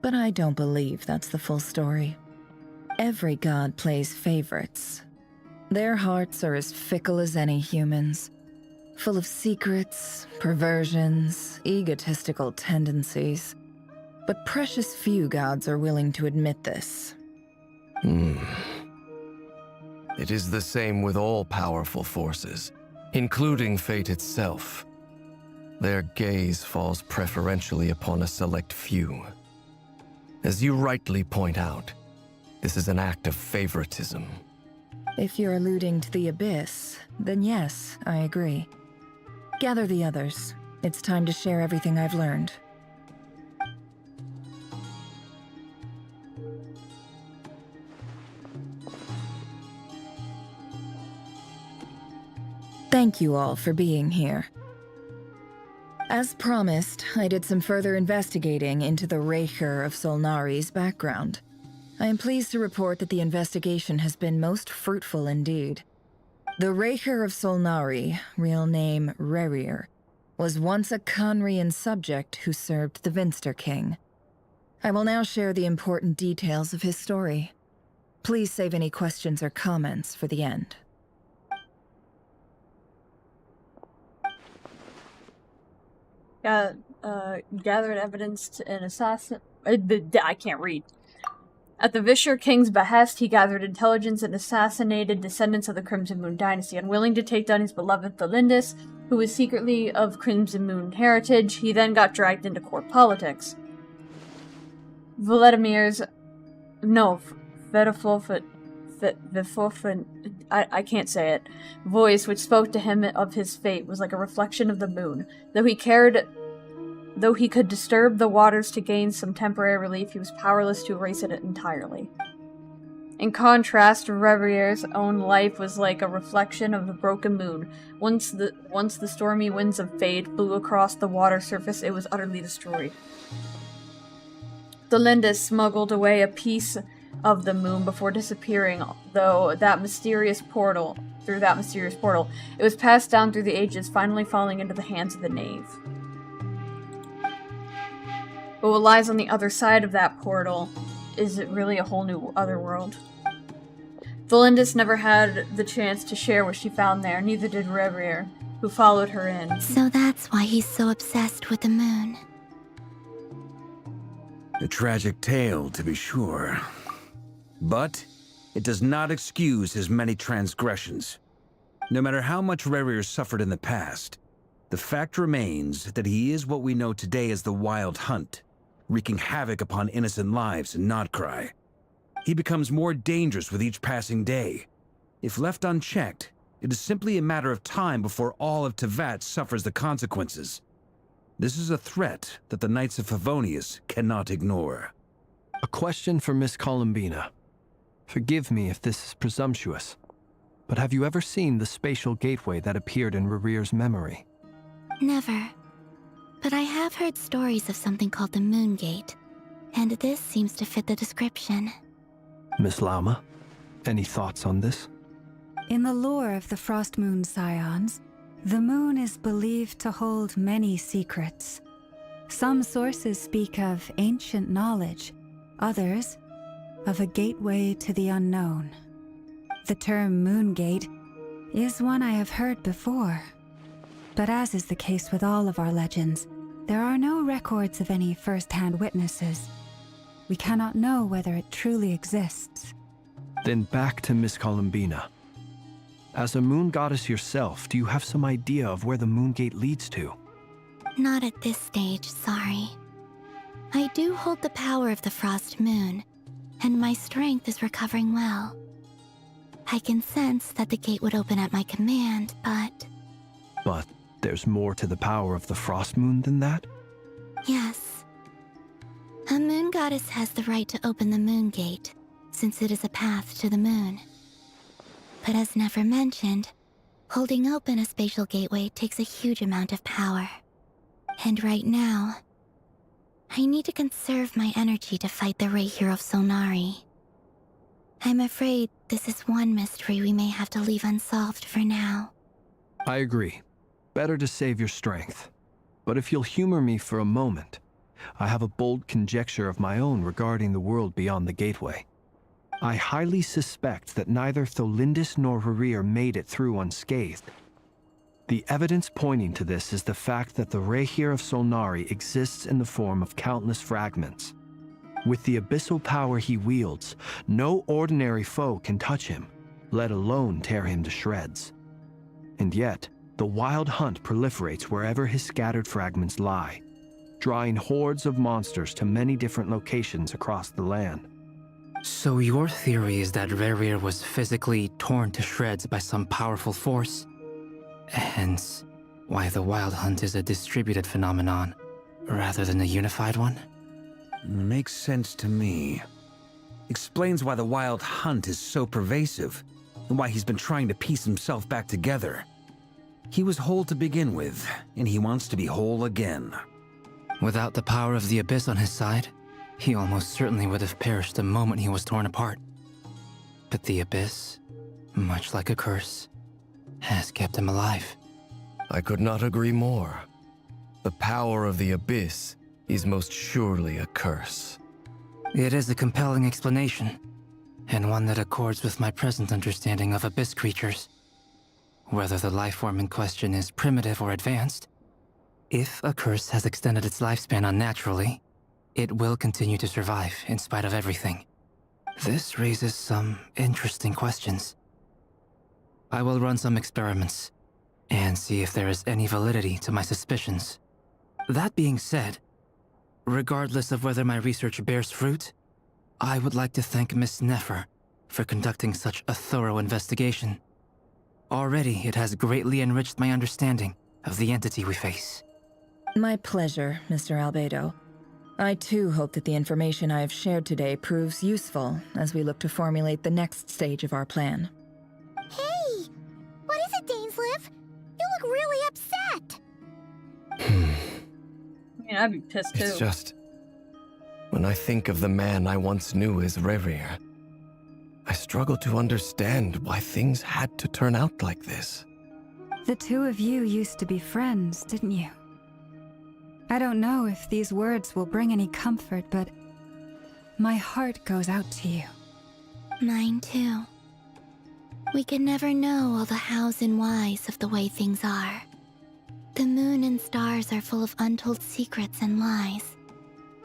K: but I don't believe that's the full story. Every god plays favorites. Their hearts are as fickle as any human's, full of secrets, perversions, egotistical tendencies. But precious few gods are willing to admit this.
J: It is the same with all powerful forces, including fate itself. Their gaze falls preferentially upon a select few. As you rightly point out, this is an act of favoritism.
K: If you're alluding to the Abyss, then yes, I agree. Gather the others. It's time to share everything I've learned. Thank you all for being here. As promised, I did some further investigating into the Raker of Solnari's background. I am pleased to report that the investigation has been most fruitful indeed. The Raker of Solnari, real name Rerir, was once a Conrian subject who served the Vinster King. I will now share the important details of his story. Please save any questions or comments for the end.
A: Gathered evidence to an assassin. I can't read. At the Vischer King's behest, he gathered intelligence and assassinated descendants of the Crimson Moon dynasty. Unwilling to take down his beloved Thalindis, who was secretly of Crimson Moon heritage, he then got dragged into court politics. Vladimir's... No, I can't say it. Voice which spoke to him of his fate was like a reflection of the moon. Though he could disturb the waters to gain some temporary relief, he was powerless to erase it entirely. In contrast, Revir's own life was like a reflection of the broken moon. Once the stormy winds of fate blew across the water surface, it was utterly destroyed. Thalindis smuggled away a piece of the moon before disappearing, through that mysterious portal. It was passed down through the ages, finally falling into the hands of the knave. But what lies on the other side of that portal is it really a whole new other world. Thalindis never had the chance to share what she found there, neither did Revir, who followed her in.
C: So that's why he's so obsessed with the moon.
B: A tragic tale, to be sure. But it does not excuse his many transgressions. No matter how much Rerir suffered in the past, the fact remains that he is what we know today as the Wild Hunt, wreaking havoc upon innocent lives in Krai. He becomes more dangerous with each passing day. If left unchecked, it is simply a matter of time before all of Tevat suffers the consequences. This is a threat that the Knights of Favonius cannot ignore.
R: A question for Miss Columbina. Forgive me if this is presumptuous, but have you ever seen the spatial gateway that appeared in Rerir's memory?
C: Never. But I have heard stories of something called the Moon Gate, and this seems to fit the description.
R: Miss Lauma, any thoughts on this?
D: In the lore of the Frost Moon Scions, the moon is believed to hold many secrets. Some sources speak of ancient knowledge, others of a gateway to the unknown. The term Moon Gate is one I have heard before. But as is the case with all of our legends, there are no records of any first-hand witnesses. We cannot know whether it truly exists.
R: Then back to Miss Columbina. As a moon goddess yourself, do you have some idea of where the Moon Gate leads to?
C: Not at this stage, sorry. I do hold the power of the Frost Moon, and my strength is recovering well. I can sense that the gate would open at my command, but...
R: But there's more to the power of the Frost Moon than that?
C: Yes. A moon goddess has the right to open the Moon Gate, since it is a path to the moon. But as never mentioned, holding open a spatial gateway takes a huge amount of power. And right now, I need to conserve my energy to fight the Raher of Solnari. I'm afraid this is one mystery we may have to leave unsolved for now.
R: I agree. Better to save your strength. But if you'll humor me for a moment, I have a bold conjecture of my own regarding the world beyond the gateway. I highly suspect that neither Thalindis nor Rerir made it through unscathed. The evidence pointing to this is the fact that the Raher of Solnari exists in the form of countless fragments. With the abyssal power he wields, no ordinary foe can touch him, let alone tear him to shreds. And yet, the Wild Hunt proliferates wherever his scattered fragments lie, drawing hordes of monsters to many different locations across the land.
T: So your theory is that Rerir was physically torn to shreds by some powerful force? Hence, why the Wild Hunt is a distributed phenomenon, rather than a unified one?
B: Makes sense to me. Explains why the Wild Hunt is so pervasive, and why he's been trying to piece himself back together. He was whole to begin with, and he wants to be whole again.
T: Without the power of the Abyss on his side, he almost certainly would have perished the moment he was torn apart. But the Abyss, much like a curse, has kept him alive.
J: I could not agree more. The power of the Abyss is most surely a curse.
T: It is a compelling explanation, and one that accords with my present understanding of Abyss creatures. Whether the life form in question is primitive or advanced, if a curse has extended its lifespan unnaturally, it will continue to survive in spite of everything. This raises some interesting questions. I will run some experiments and see if there is any validity to my suspicions. That being said, regardless of whether my research bears fruit, I would like to thank Miss Nefer for conducting such a thorough investigation. Already, it has greatly enriched my understanding of the entity we face.
K: My pleasure, Mr. Albedo. I too hope that the information I have shared today proves useful as we look to formulate the next stage of our plan.
C: Hey! What is it, Dainsleif? You look really upset!
A: I mean, I'd be pissed too.
J: It's just... when I think of the man I once knew as Rerir, I struggle to understand why things had to turn out like this.
D: The two of you used to be friends, didn't you? I don't know if these words will bring any comfort, but my heart goes out to you.
Q: Mine too. We can never know all the hows and whys of the way things are. The moon and stars are full of untold secrets and lies,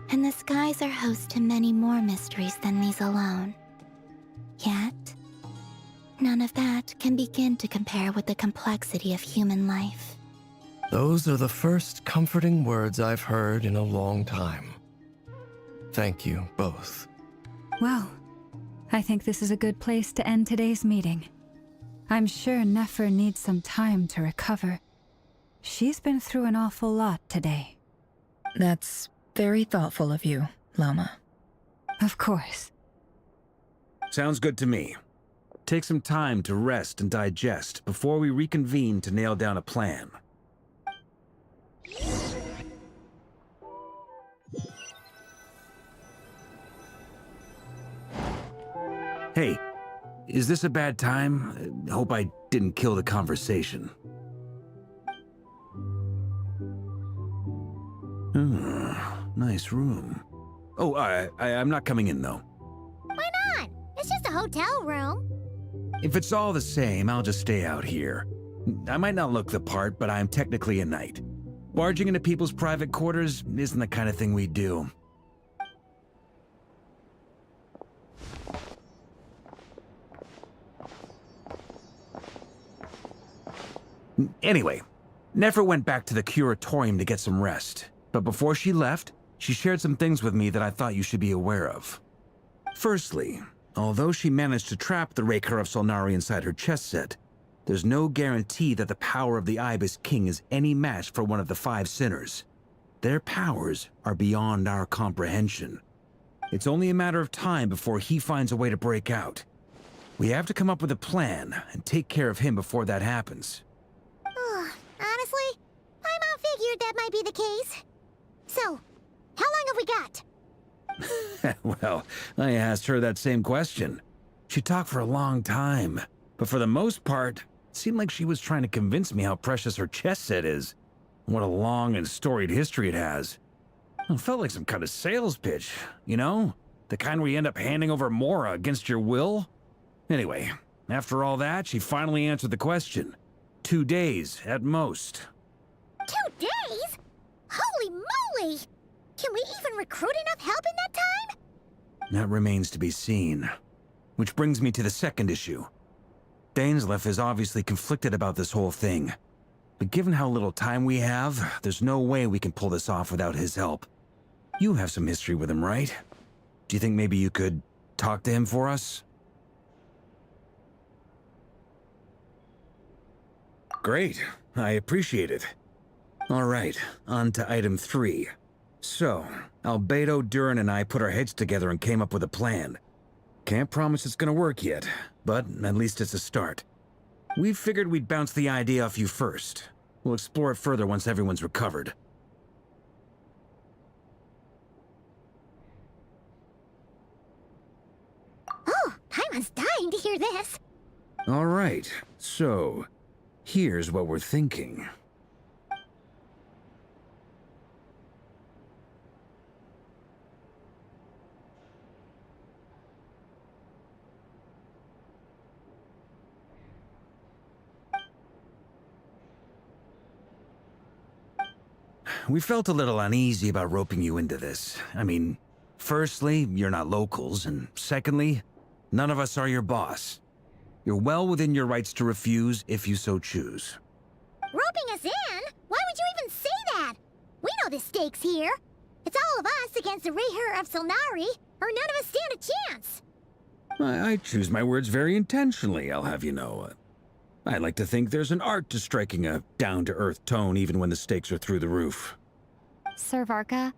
Q: and the skies are host to many more mysteries than these alone. Yet, none of that can begin to compare with the complexity of human life.
J: Those are the first comforting words I've heard in a long time. Thank you both.
D: Well, I think this is a good place to end today's meeting. I'm sure Nefer needs some time to recover. She's been through an awful lot today.
K: That's very thoughtful of you, Lama.
D: Of course.
B: Sounds good to me. Take some time to rest and digest before we reconvene to nail down a plan. Hey, is this a bad time? Hope I didn't kill the conversation. Nice room. Oh, I'm not coming in, though.
C: Why not? It's just a hotel room.
B: If it's all the same, I'll just stay out here. I might not look the part, but I'm technically a knight. Barging into people's private quarters isn't the kind of thing we do. Anyway, Nefer went back to the curatorium to get some rest. But before she left, she shared some things with me that I thought you should be aware of. Firstly, although she managed to trap the Raker of Solnari inside her chest set, there's no guarantee that the power of the Ibis King is any match for one of the 5 sinners. Their powers are beyond our comprehension. It's only a matter of time before he finds a way to break out. We have to come up with a plan and take care of him before that happens.
C: Honestly, my mom figured that might be the case. So, how long have we got?
B: Well, I asked her that same question. She talked for a long time, but for the most part, it seemed like she was trying to convince me how precious her chess set is. What a long and storied history it has. It felt like some kind of sales pitch, you know? The kind where you end up handing over Mora against your will? Anyway, after all that, she finally answered the question. 2 days, at most.
C: 2 days? Holy moly! Can we even recruit enough help in that time?
B: That remains to be seen. Which brings me to the second issue. Dainsleif is obviously conflicted about this whole thing. But given how little time we have, there's no way we can pull this off without his help. You have some history with him, right? Do you think maybe you could talk to him for us? Great. I appreciate it. All right, on to item 3. So, Albedo, Durin, and I put our heads together and came up with a plan. Can't promise it's gonna work yet, but at least it's a start. We figured we'd bounce the idea off you first. We'll explore it further once everyone's recovered.
C: Oh, Paimon's dying to hear this.
B: All right, so here's what we're thinking. We felt a little uneasy about roping you into this. I mean, firstly, you're not locals, and secondly, none of us are your boss. You're well within your rights to refuse if you so choose.
C: Roping us in? Why would you even say that? We know the stakes here. It's all of us against the Rayher of Solnari, or none of us stand a chance.
B: I choose my words very intentionally, I'll have you know. I like to think there's an art to striking a down-to-earth tone even when the stakes are through the roof.
L: Sir Varka,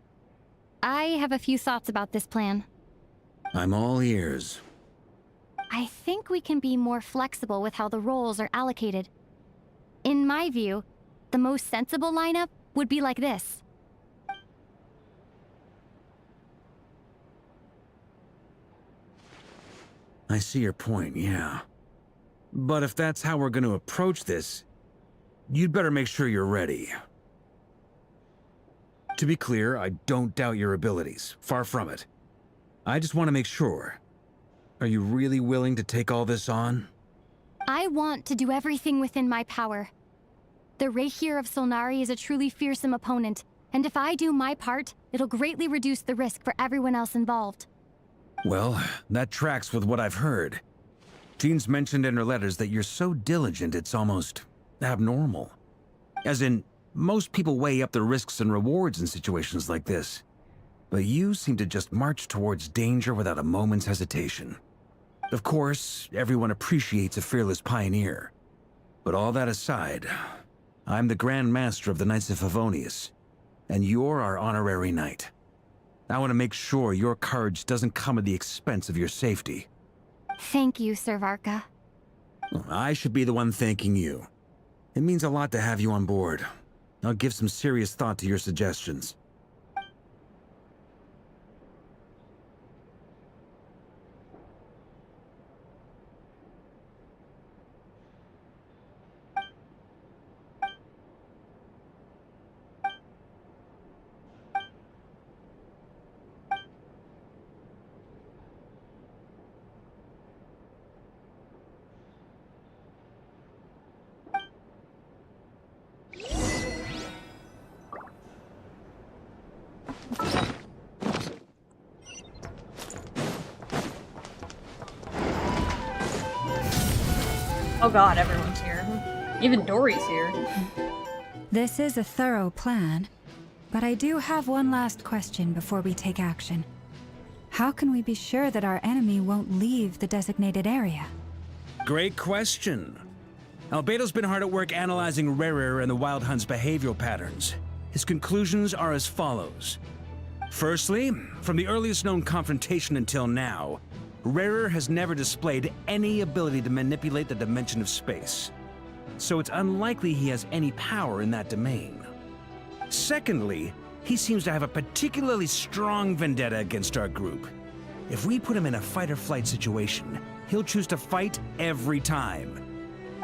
L: I have a few thoughts about this plan.
B: I'm all ears.
L: I think we can be more flexible with how the roles are allocated. In my view, the most sensible lineup would be like this.
B: I see your point, yeah. But if that's how we're going to approach this, you'd better make sure you're ready. To be clear, I don't doubt your abilities. Far from it. I just want to make sure. Are you really willing to take all this on?
L: I want to do everything within my power. The Rayher of Solnari is a truly fearsome opponent, and if I do my part, it'll greatly reduce the risk for everyone else involved.
B: Well, that tracks with what I've heard. Jean's mentioned in her letters that you're so diligent it's almost abnormal. As in, most people weigh up the risks and rewards in situations like this. But you seem to just march towards danger without a moment's hesitation. Of course, everyone appreciates a fearless pioneer. But all that aside, I'm the Grand Master of the Knights of Favonius, and you're our honorary knight. I want to make sure your courage doesn't come at the expense of your safety.
L: Thank you, Sir Varka.
B: I should be the one thanking you. It means a lot to have you on board. I'll give some serious thought to your suggestions.
A: Oh god, everyone's here. Even Dory's here.
D: This is a thorough plan, but I do have one last question before we take action. How can we be sure that our enemy won't leave the designated area?
B: Great question. Albedo's been hard at work analyzing Rayher and the Wild Hunt's behavioral patterns. His conclusions are as follows. Firstly, from the earliest known confrontation until now, Rayher has never displayed any ability to manipulate the dimension of space. So it's unlikely he has any power in that domain. Secondly, he seems to have a particularly strong vendetta against our group. If we put him in a fight-or-flight situation, he'll choose to fight every time.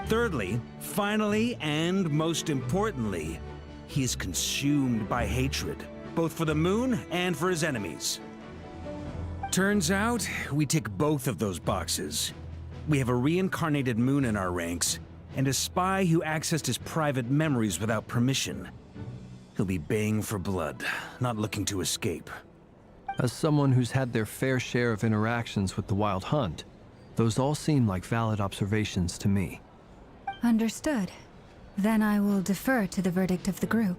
B: Thirdly, finally, and most importantly, he is consumed by hatred, both for the moon and for his enemies. Turns out, we tick both of those boxes. We have a reincarnated moon in our ranks, and a spy who accessed his private memories without permission. He'll be baying for blood, not looking to escape.
R: As someone who's had their fair share of interactions with the Wild Hunt, those all seem like valid observations to me.
D: Understood. Then I will defer to the verdict of the group.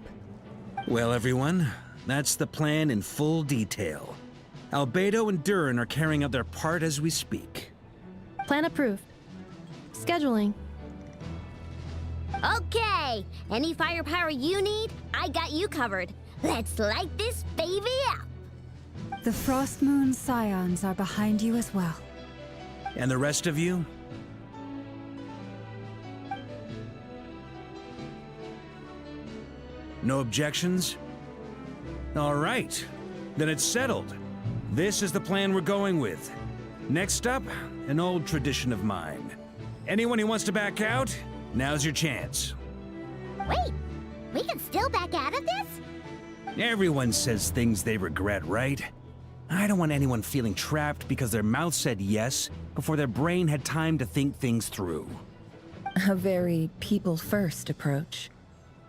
B: Well, everyone, that's the plan in full detail. Albedo and Durin are carrying out their part as we speak.
L: Plan approved. Scheduling.
C: Okay, any firepower you need, I got you covered. Let's light this baby up.
D: The Frost Moon Scions are behind you as well.
B: And the rest of you? No objections? All right, then it's settled. This is the plan we're going with. Next up, an old tradition of mine. Anyone who wants to back out, now's your chance.
C: Wait, we can still back out of this?
B: Everyone says things they regret, right? I don't want anyone feeling trapped because their mouth said yes before their brain had time to think things through.
K: A very people-first approach.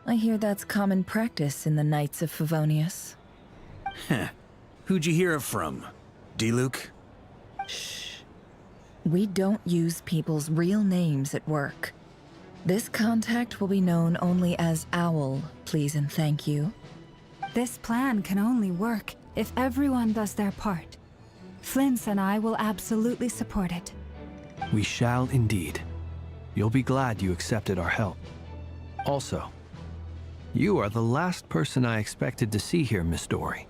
K: I hear that's common practice in the Knights of Favonius.
B: Heh. Who'd you hear it from? D-Luke?
K: Shh. We don't use people's real names at work. This contact will be known only as Owl, please and thank you.
D: This plan can only work if everyone does their part. Flint's and I will absolutely support it.
R: We shall indeed. You'll be glad you accepted our help. Also, you are the last person I expected to see here, Miss Dory.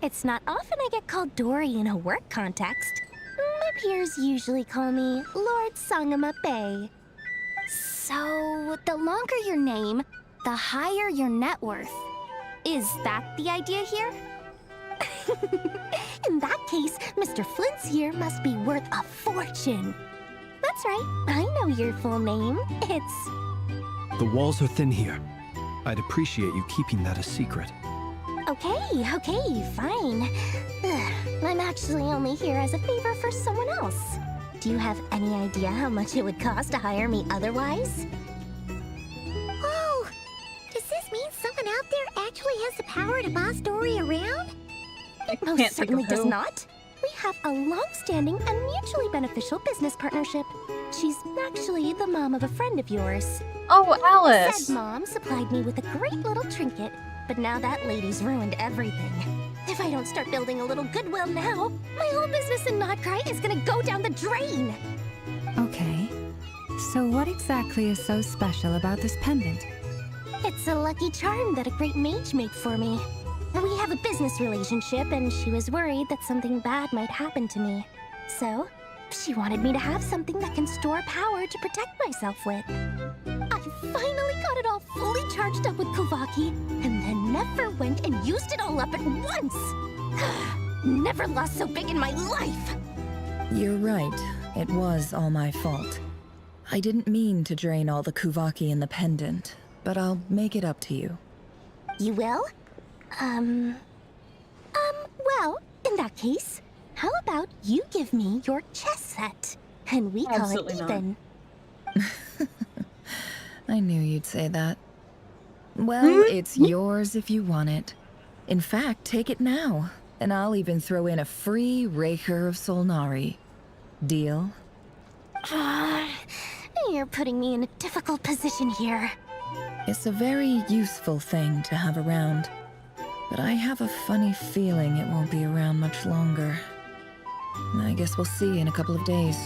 L: It's not often I get called Dory in a work context. My peers usually call me Lord Sangama Bay. So, the longer your name, the higher your net worth. Is that the idea here? In that case, Mr. Flint's here must be worth a fortune. That's right, I know your full name. It's...
R: The walls are thin here. I'd appreciate you keeping that a secret.
L: Okay, fine. Ugh, I'm actually only here as a favor for someone else. Do you have any idea how much it would cost to hire me otherwise?
C: Oh! Does this mean someone out there actually has the power to boss Dory around?
L: It most certainly does not. We have a long-standing and mutually beneficial business partnership. She's actually the mom of a friend of yours.
A: Oh, Alice!
L: Said mom supplied me with a great little trinket, but now that lady's ruined everything. If I don't start building a little goodwill now, my whole business in Krai is gonna go down the drain!
D: Okay. So what exactly is so special about this pendant?
L: It's a lucky charm that a great mage made for me. We have a business relationship, and she was worried that something bad might happen to me. So, she wanted me to have something that can store power to protect myself with. I finally got it all fully charged up with Kovaki, and then never went and used it all up at once! Never lost so big in my life!
K: You're right. It was all my fault. I didn't mean to drain all the Kuvaki in the pendant, but I'll make it up to you.
L: You will? Well, in that case, how about you give me your chess set, and we call it even?
K: I knew you'd say that. Well, it's yours if you want it. In fact, take it now, and I'll even throw in a free Raker of Solnari. Deal?
L: You're putting me in a difficult position here.
K: It's a very useful thing to have around, but I have a funny feeling it won't be around much longer. I guess we'll see in a couple of days.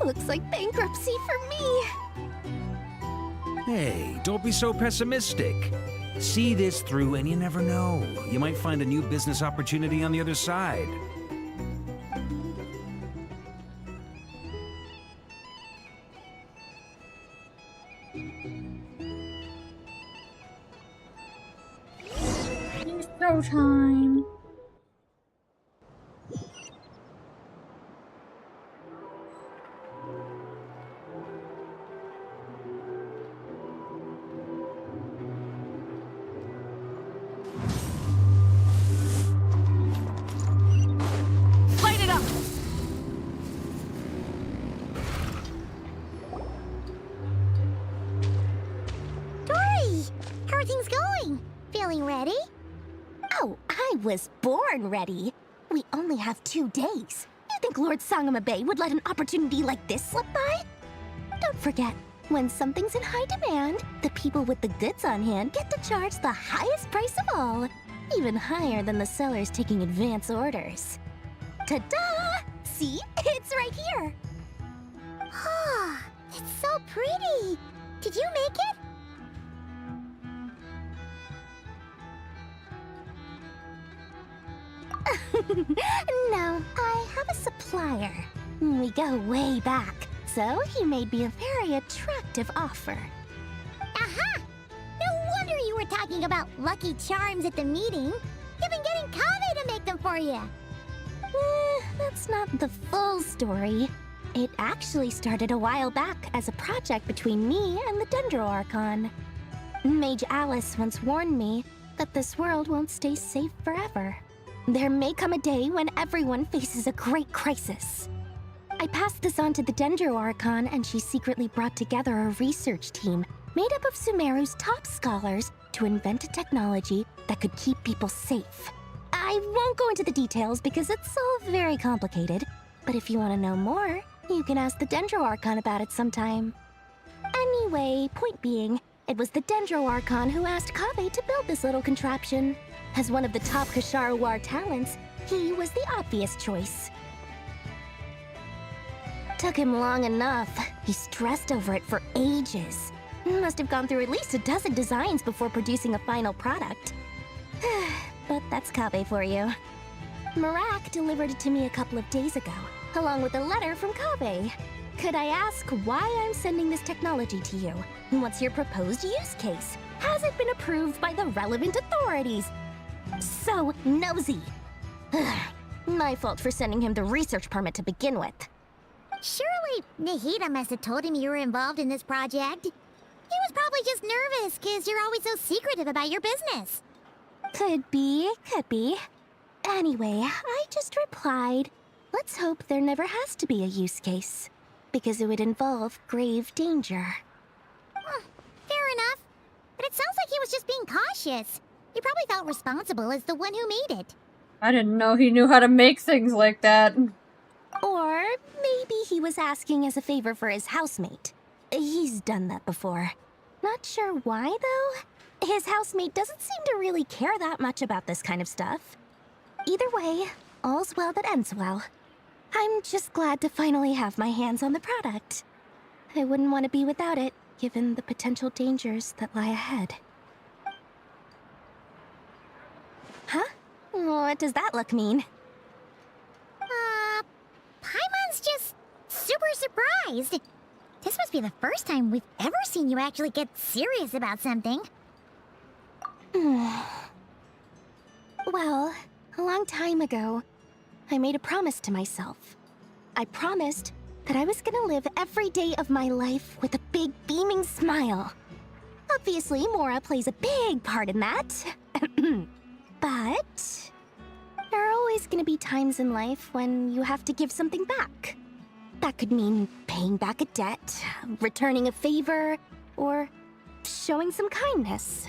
L: Looks like bankruptcy for me.
B: Hey, don't be so pessimistic. See this through and you never know. You might find a new business opportunity on the other side.
A: It's showtime.
L: Light it up!
C: Dory! How are things going? Feeling ready?
L: Oh, I was born ready. We only have 2 days. You think Lord Sangama Bay would let an opportunity like this slip by? Don't forget, when something's in high demand, the people with the goods on hand get to charge the highest price of all. Even higher than the sellers taking advance orders. Ta-da! See? It's right here!
C: Ah, it's so pretty! Did you make it?
L: No, I have a supplier. We go way back, so he made me a very attractive offer.
C: talking about lucky charms at the meeting. You've been getting Kave to make them for you.
L: That's not the full story. It actually started a while back as a project between me and the Dendro Archon. Mage Alice once warned me that this world won't stay safe forever. There may come a day when everyone faces a great crisis. I passed this on to the Dendro Archon, and she secretly brought together a research team made up of Sumeru's top scholars to invent a technology that could keep people safe. I won't go into the details because it's all very complicated, but if you want to know more, you can ask the Dendro Archon about it sometime. Anyway, point being, it was the Dendro Archon who asked Kave to build this little contraption. As one of the top Kasharu War talents, he was the obvious choice. Took him long enough. He stressed over it for ages. Must have gone through at least a dozen designs before producing a final product. But that's Kave for you. Marak delivered it to me a couple of days ago, along with a letter from Kave. Could I ask why I'm sending this technology to you? What's your proposed use case? Has it been approved by the relevant authorities? So nosy. My fault for sending him the research permit to begin with.
C: Surely Nahida must have told him you were involved in this project. He was probably just nervous because you're always so secretive about your business.
L: Could be, could be. Anyway, I just replied, let's hope there never has to be a use case, because it would involve grave danger.
C: Fair enough. But it sounds like he was just being cautious. He probably felt responsible as the one who made it.
A: I didn't know he knew how to make things like that.
L: Or maybe he was asking as a favor for his housemate. He's done that before. Not sure why, though. His housemate doesn't seem to really care that much about this kind of stuff. Either way, all's well that ends well. I'm just glad to finally have my hands on the product. I wouldn't want to be without it, given the potential dangers that lie ahead. Huh? What does that look mean?
C: Paimon's just super surprised. This must be the first time we've ever seen you actually get serious about something.
L: Well, a long time ago, I made a promise to myself. I promised that I was gonna live every day of my life with a big beaming smile. Obviously, Mora plays a big part in that. But there are always gonna be times in life when you have to give something back. That could mean paying back a debt, returning a favor, or showing some kindness.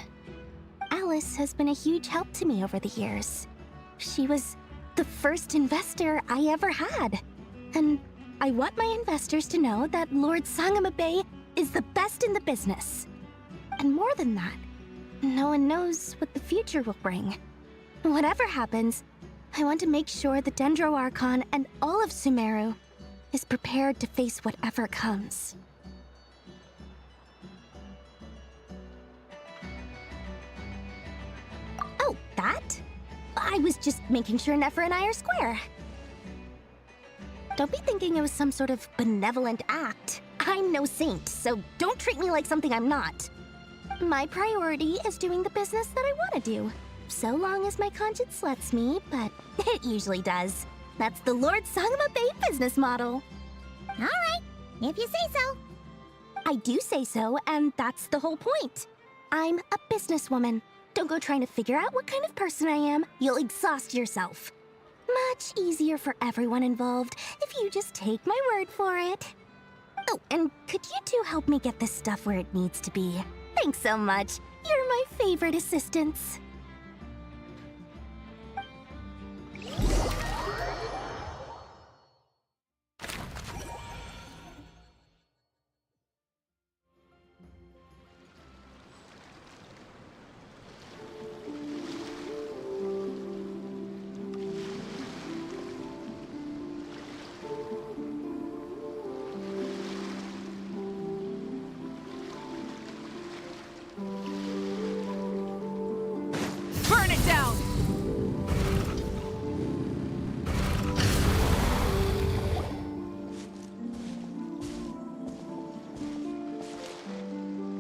L: Alice has been a huge help to me over the years. She was the first investor I ever had. And I want my investors to know that Lord Sangamabe is the best in the business. And more than that, no one knows what the future will bring. Whatever happens, I want to make sure the Dendro Archon and all of Sumeru is prepared to face whatever comes. Oh, that? I was just making sure Nefer and I are square. Don't be thinking it was some sort of benevolent act. I'm no saint, so don't treat me like something I'm not. My priority is doing the business that I want to do, so long as my conscience lets me, but it usually does. That's the Lord Sangamabe business model.
C: All right, if you say so.
L: I do say so, and that's the whole point. I'm a businesswoman. Don't go trying to figure out what kind of person I am. You'll exhaust yourself. Much easier for everyone involved if you just take my word for it. Oh, and could you two help me get this stuff where it needs to be? Thanks so much. You're my favorite assistants.
H: Burn it down!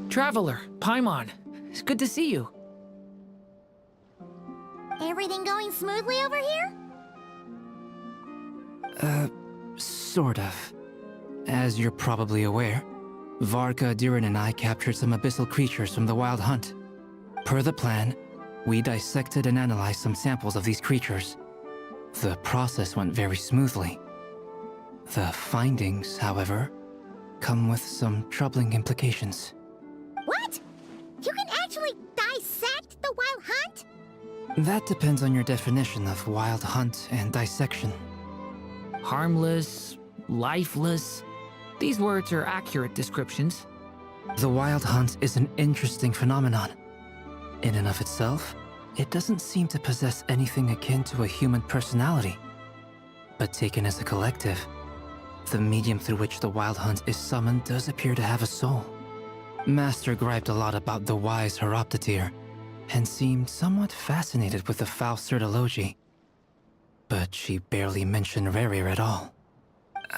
N: Traveler, Paimon, it's good to see you.
C: Everything going smoothly over here?
T: Sort of. As you're probably aware, Varka, Durin, and I captured some abyssal creatures from the Wild Hunt. Per the plan, we dissected and analyzed some samples of these creatures. The process went very smoothly. The findings, however, come with some troubling implications.
C: What? You can actually dissect the Wild Hunt?
T: That depends on your definition of Wild Hunt and dissection.
H: Harmless, lifeless. These words are accurate descriptions.
T: The Wild Hunt is an interesting phenomenon. In and of itself, it doesn't seem to possess anything akin to a human personality. But taken as a collective, the medium through which the Wild Hunt is summoned does appear to have a soul. Master griped a lot about the wise Horoptetyr, and seemed somewhat fascinated with the Fausturtology. But she barely mentioned Rerir at all.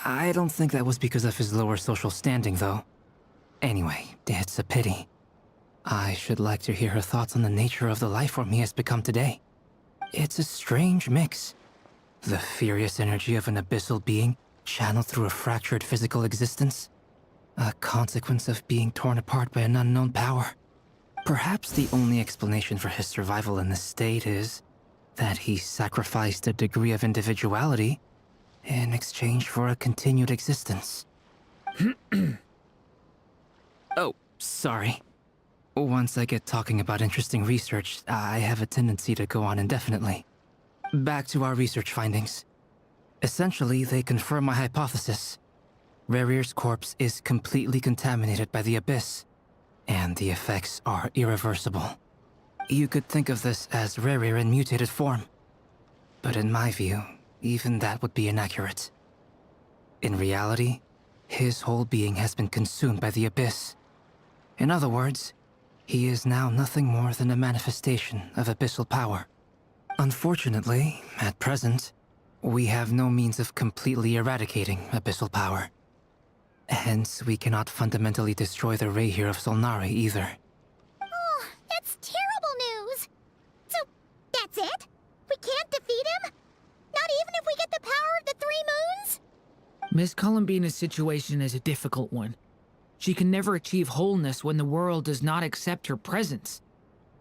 T: I don't think that was because of his lower social standing, though. Anyway, it's a pity. I should like to hear her thoughts on the nature of the life form he has become today. It's a strange mix. The furious energy of an abyssal being channeled through a fractured physical existence. A consequence of being torn apart by an unknown power. Perhaps the only explanation for his survival in this state is that he sacrificed a degree of individuality in exchange for a continued existence. Oh, sorry. Once I get talking about interesting research, I have a tendency to go on indefinitely. Back to our research findings. Essentially, they confirm my hypothesis. Rerir's corpse is completely contaminated by the Abyss, and the effects are irreversible. You could think of this as Rerir in mutated form. But in my view, even that would be inaccurate. In reality, his whole being has been consumed by the Abyss. In other words, he is now nothing more than a manifestation of abyssal power. Unfortunately, at present, we have no means of completely eradicating abyssal power. Hence, we cannot fundamentally destroy the Rerir of Solnari either.
C: Oh, that's terrible news! So, that's it? We can't defeat him? Not even if we get the power of the Three Moons?
H: Miss Columbina's situation is a difficult one. She can never achieve wholeness when the world does not accept her presence.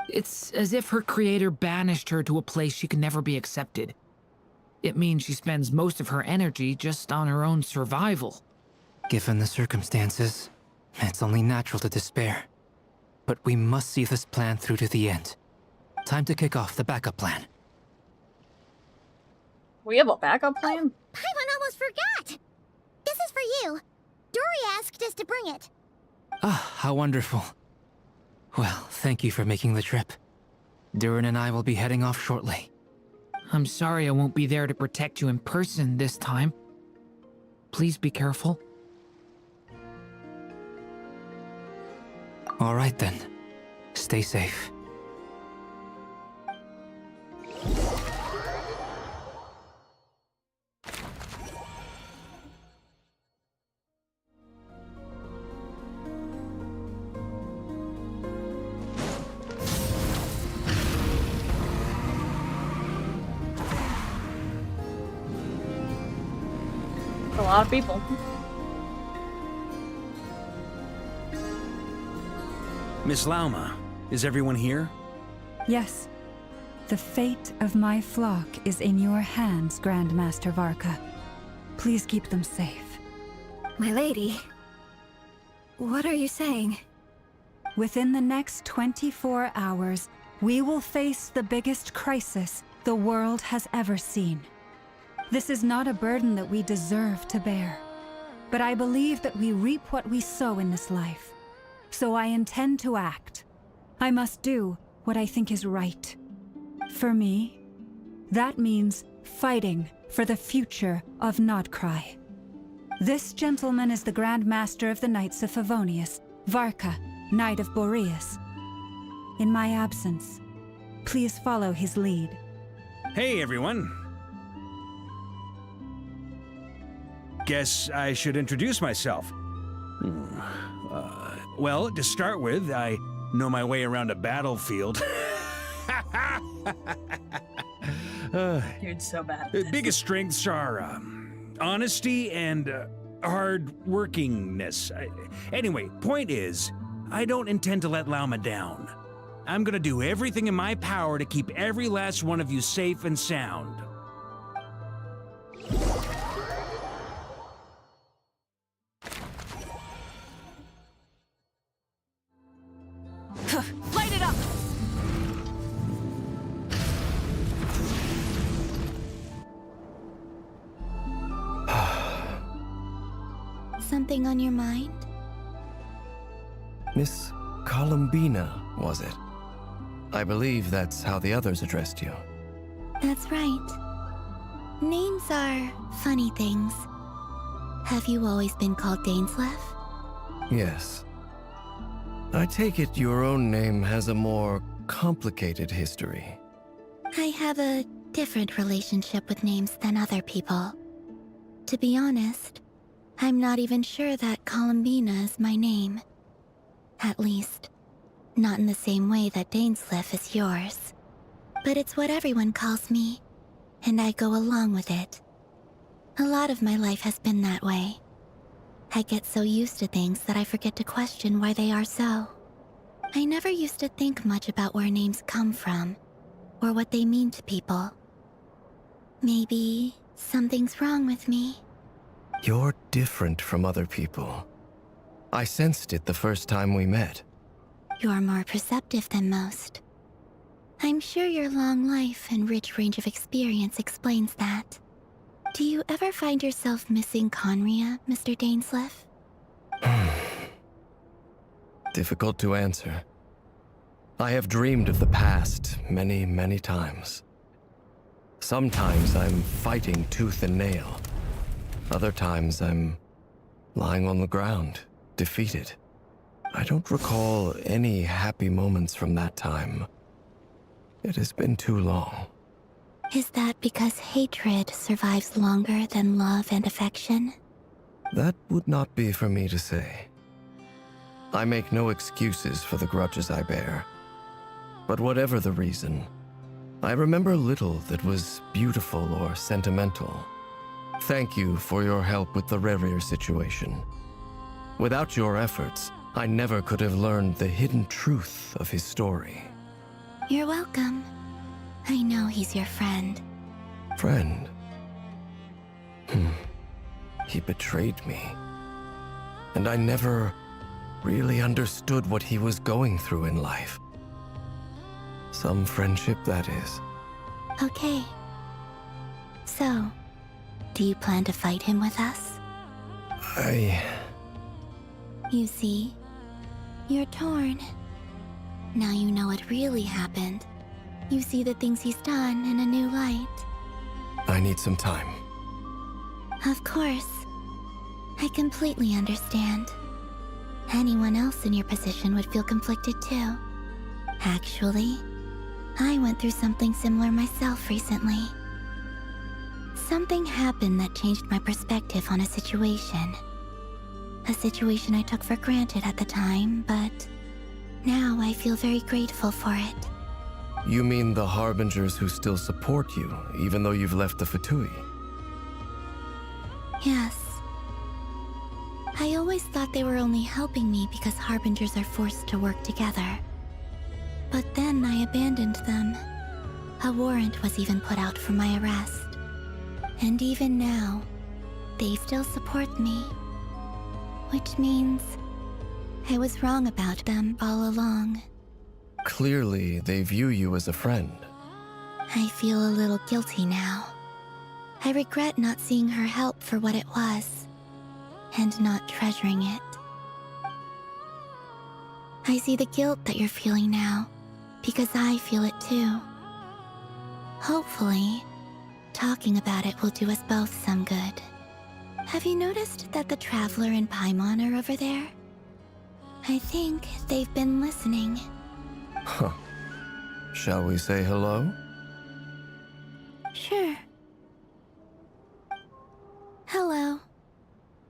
H: It's as if her creator banished her to a place she can never be accepted. It means she spends most of her energy just on her own survival.
T: Given the circumstances, it's only natural to despair. But we must see this plan through to the end. Time to kick off the backup plan.
A: We have a backup plan?
C: Paimon almost forgot! This is for you. Dory asked us to bring it.
T: Ah, how wonderful. Well, thank you for making the trip. Durin and I will be heading off shortly.
H: I'm sorry I won't be there to protect you in person this time. Please be careful.
T: All right then. Stay safe.
A: A lot of people.
B: Miss Lauma, is everyone here?
D: Yes. The fate of my flock is in your hands, Grand Master Varka. Please keep them safe.
K: My lady, what are you saying?
D: Within the next 24 hours, we will face the biggest crisis the world has ever seen. This is not a burden that we deserve to bear, but I believe that we reap what we sow in this life. So I intend to act. I must do what I think is right. For me, that means fighting for the future of Krai. This gentleman is the Grand Master of the Knights of Favonius, Varka, Knight of Boreas. In my absence, please follow his lead.
B: Hey, everyone. Guess I should introduce myself. Well, to start with, I know my way around a battlefield.
A: Dude, so bad.
B: Biggest strengths are honesty and hard workingness. Anyway, point is, I don't intend to let Llama down. I'm gonna do everything in my power to keep every last one of you safe and sound.
A: Light it up!
Q: Something on your mind?
J: Miss Columbina, was it? I believe that's how the others addressed you.
Q: That's right. Names are funny things. Have you always been called Dainsleif?
J: Yes. I take it your own name has a more complicated history.
Q: I have a different relationship with names than other people. To be honest, I'm not even sure that Columbina is my name. At least, not in the same way that Dainsleif is yours. But it's what everyone calls me, and I go along with it. A lot of my life has been that way. I get so used to things that I forget to question why they are so. I never used to think much about where names come from, or what they mean to people. Maybe something's wrong with me.
J: You're different from other people. I sensed it the first time we met.
Q: You're more perceptive than most. I'm sure your long life and rich range of experience explains that. Do you ever find yourself missing Conria, Mr. Dainsleif?
J: Difficult to answer. I have dreamed of the past many, many times. Sometimes I'm fighting tooth and nail. Other times I'm lying on the ground, defeated. I don't recall any happy moments from that time. It has been too long.
Q: Is that because hatred survives longer than love and affection?
J: That would not be for me to say. I make no excuses for the grudges I bear. But whatever the reason, I remember little that was beautiful or sentimental. Thank you for your help with the Rerir situation. Without your efforts, I never could have learned the hidden truth of his story.
Q: You're welcome. I know he's your friend.
J: Friend? He betrayed me. And I never really understood what he was going through in life. Some friendship, that is.
Q: Okay. So, do you plan to fight him with us? You see, you're torn. Now you know what really happened. You see the things he's done in a new light.
J: I need some time.
Q: Of course. I completely understand. Anyone else in your position would feel conflicted too. Actually, I went through something similar myself recently. Something happened that changed my perspective on a situation. A situation I took for granted at the time, but now I feel very grateful for it.
J: You mean the Harbingers who still support you, even though you've left the Fatui?
Q: Yes. I always thought they were only helping me because Harbingers are forced to work together. But then I abandoned them. A warrant was even put out for my arrest. And even now, they still support me. Which means I was wrong about them all along.
J: Clearly, they view you as a friend.
Q: I feel a little guilty now. I regret not seeing her help for what it was, and not treasuring it. I see the guilt that you're feeling now, because I feel it too. Hopefully, talking about it will do us both some good. Have you noticed that the Traveler and Paimon are over there? I think they've been listening.
J: Huh. Shall we say hello?
Q: Sure. Hello.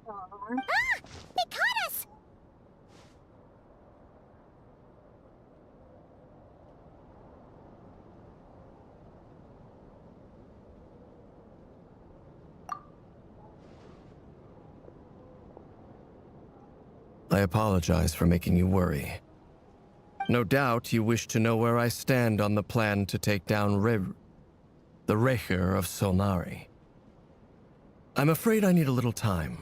C: Ah! They caught us!
J: I apologize for making you worry. No doubt you wish to know where I stand on the plan to take down the Wraker of Solnari. I'm afraid I need a little time,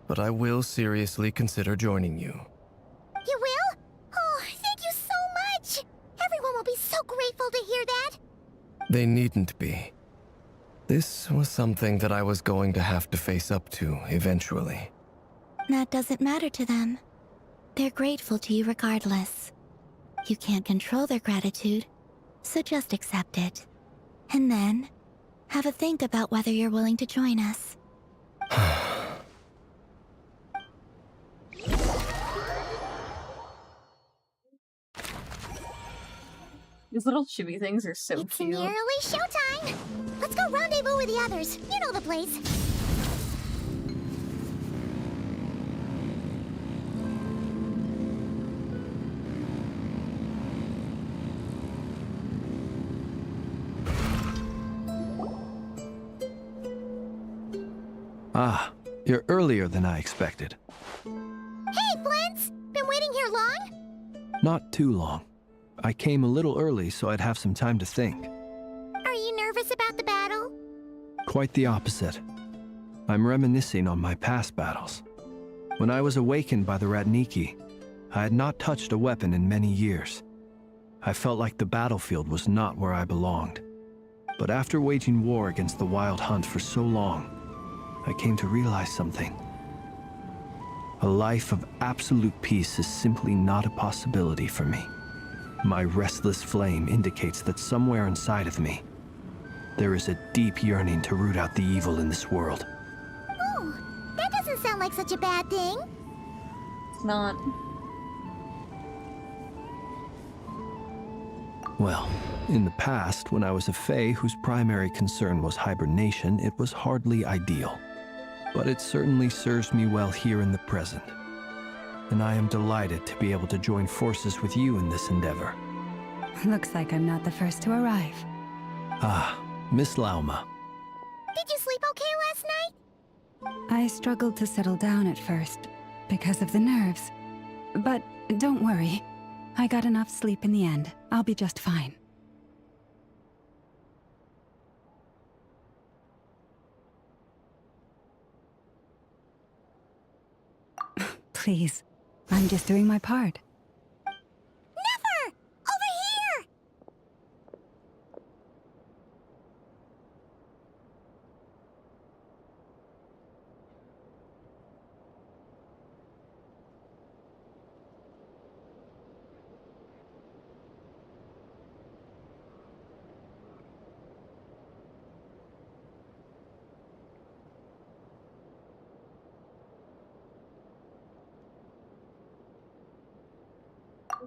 J: but I will seriously consider joining you.
C: You will? Oh, thank you so much! Everyone will be so grateful to hear that!
J: They needn't be. This was something that I was going to have to face up to eventually.
Q: That doesn't matter to them. They're grateful to you regardless. You can't control their gratitude, so just accept it. And then, have a think about whether you're willing to join us.
A: These little chibi things are so
C: It's
A: cute.
C: nearly showtime! Let's go rendezvous with the others. You know the place.
R: Ah, you're earlier than I expected.
C: Hey, Flint's! Been waiting here long?
R: Not too long. I came a little early so I'd have some time to think.
C: Are you nervous about the battle?
R: Quite the opposite. I'm reminiscing on my past battles. When I was awakened by the Ratniki, I had not touched a weapon in many years. I felt like the battlefield was not where I belonged. But after waging war against the Wild Hunt for so long, I came to realize something. A life of absolute peace is simply not a possibility for me. My restless flame indicates that somewhere inside of me, there is a deep yearning to root out the evil in this world.
C: Oh, that doesn't sound like such a bad thing.
A: It's not.
R: Well, in the past, when I was a Fae whose primary concern was hibernation, it was hardly ideal. But it certainly serves me well here in the present. And I am delighted to be able to join forces with you in this endeavor.
D: Looks like I'm not the first to arrive.
R: Ah, Miss Lauma.
C: Did you sleep okay last night?
D: I struggled to settle down at first, because of the nerves. But don't worry. I got enough sleep in the end. I'll be just fine. Please, I'm just doing my part.
C: Never! Over here!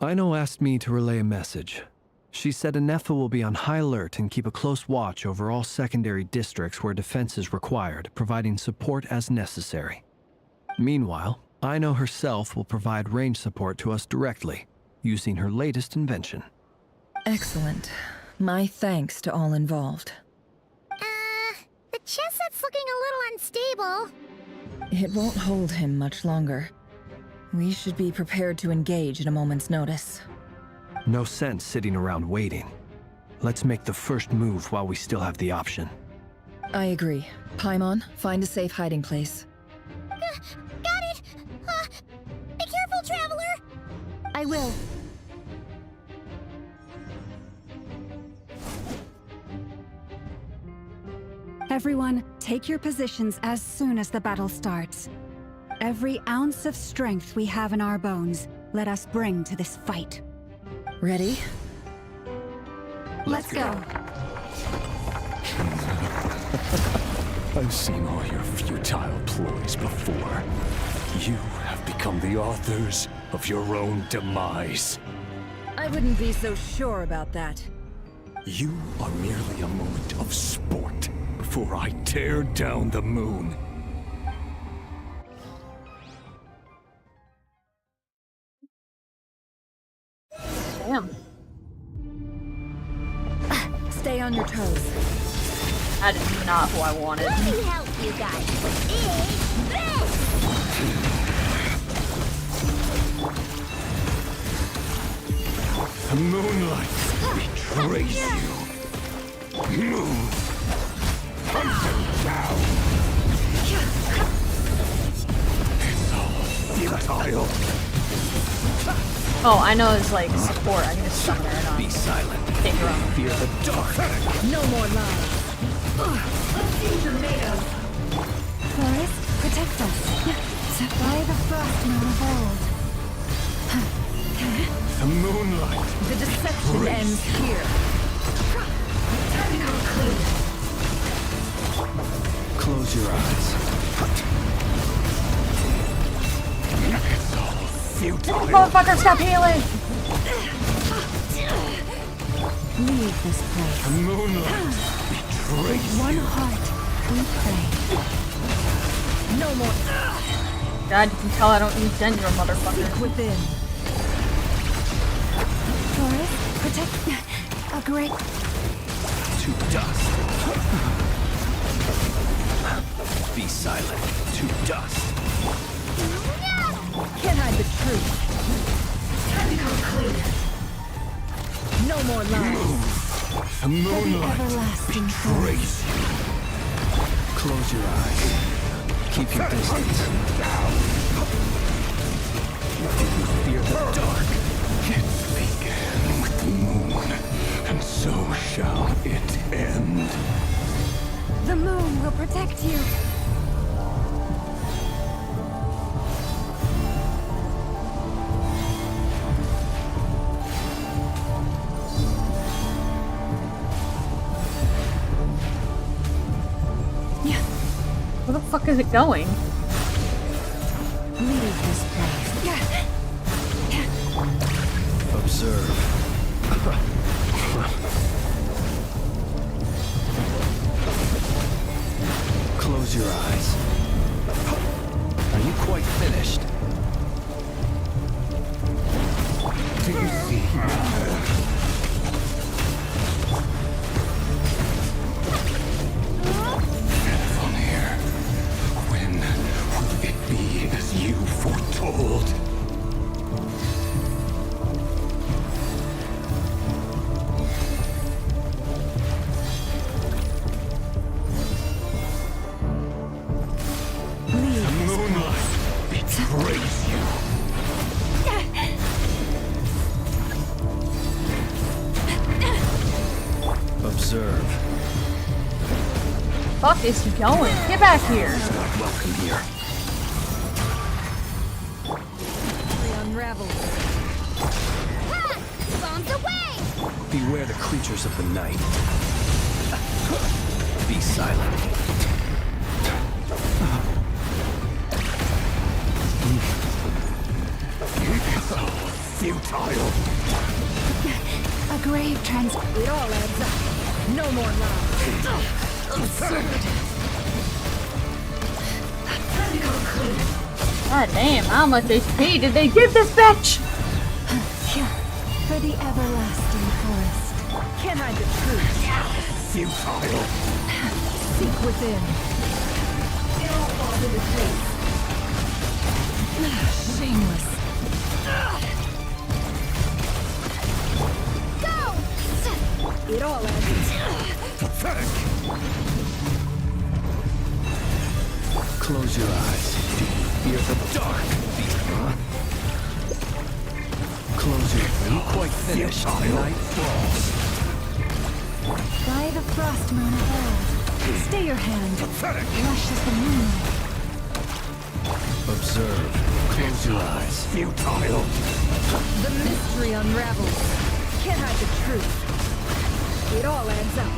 R: Aino asked me to relay a message. She said Anefa will be on high alert and keep a close watch over all secondary districts where defense is required, providing support as necessary. Meanwhile, Aino herself will provide range support to us directly, using her latest invention.
K: Excellent. My thanks to all involved.
C: The chest set's looking a little unstable.
K: It won't hold him much longer. We should be prepared to engage at a moment's notice.
R: No sense sitting around waiting. Let's make the first move while we still have the option.
K: I agree. Paimon, find a safe hiding place.
C: Got it! Be careful, Traveler!
L: I will.
D: Everyone, take your positions as soon as the battle starts. Every ounce of strength we have in our bones, let us bring to this fight.
K: Ready?
D: Let's go.
P: I've seen all your futile ploys before. You have become the authors of your own demise.
K: I wouldn't be so sure about that.
P: You are merely a moment of sport before I tear down the moon.
A: Damn.
K: Stay on your toes.
A: That is not who I wanted.
C: Let me help you guys. It's this!
P: The moonlight betrays you. Move. Hunt them down. It's all futile.
A: Oh, I know it's like support. I can just summon her and
P: Be silent.
A: take her on.
P: Fear the dark.
K: No more lies.
D: Forest, protect us. By the frost moon of old.
P: The moonlight.
K: The deception ends here.
R: Close your eyes.
P: It's all futile.
A: Motherfucker, stop healing!
D: Leave this place.
P: The moonlight betrays
D: One
P: you.
D: heart, we pray.
K: No more.
A: God, you can tell I don't use Dendro, motherfucker.
K: Within.
D: Forest, protect. A great.
R: To dust. Be silent. To dust.
K: Can't hide the truth. Time to come clean. No more lies.
P: The moonlight
D: everlasting
P: betrays you.
R: Close your eyes. Keep your distance.
P: Fear the dark. It began with the moon, and so shall it end.
D: The moon will protect you.
A: Where the fuck is it going?
D: Leave this place.
R: Observe. Close your eyes. Are you quite finished?
P: Do you see? From here, when will it be as you foretold? The moonlight betrays you.
R: Observe.
A: Fuck is he going? Get back here!
R: Not welcome here.
K: Unravel.
L: Bombs away!
R: Beware the creatures of the night. Be silent.
P: It's all futile.
D: A grave trans.
K: It all adds up. No more lies.
A: God damn, how much HP did they give this bitch?
D: For the everlasting forest.
K: Can't hide the truth.
P: Futile.
K: Seek within. It all falls into place.
D: Shameless.
L: Go!
K: It all adds
P: Pathetic.
R: Close your eyes. Fear the dark. Close your eyes. Are you quite finished? Night falls.
D: By the frost moon of old. Stay your hand.
P: Pathetic.
D: Lush as the moonlight.
R: Observe. Close your eyes.
P: Futile.
K: the mystery unravels. Can't hide the truth. It all adds up.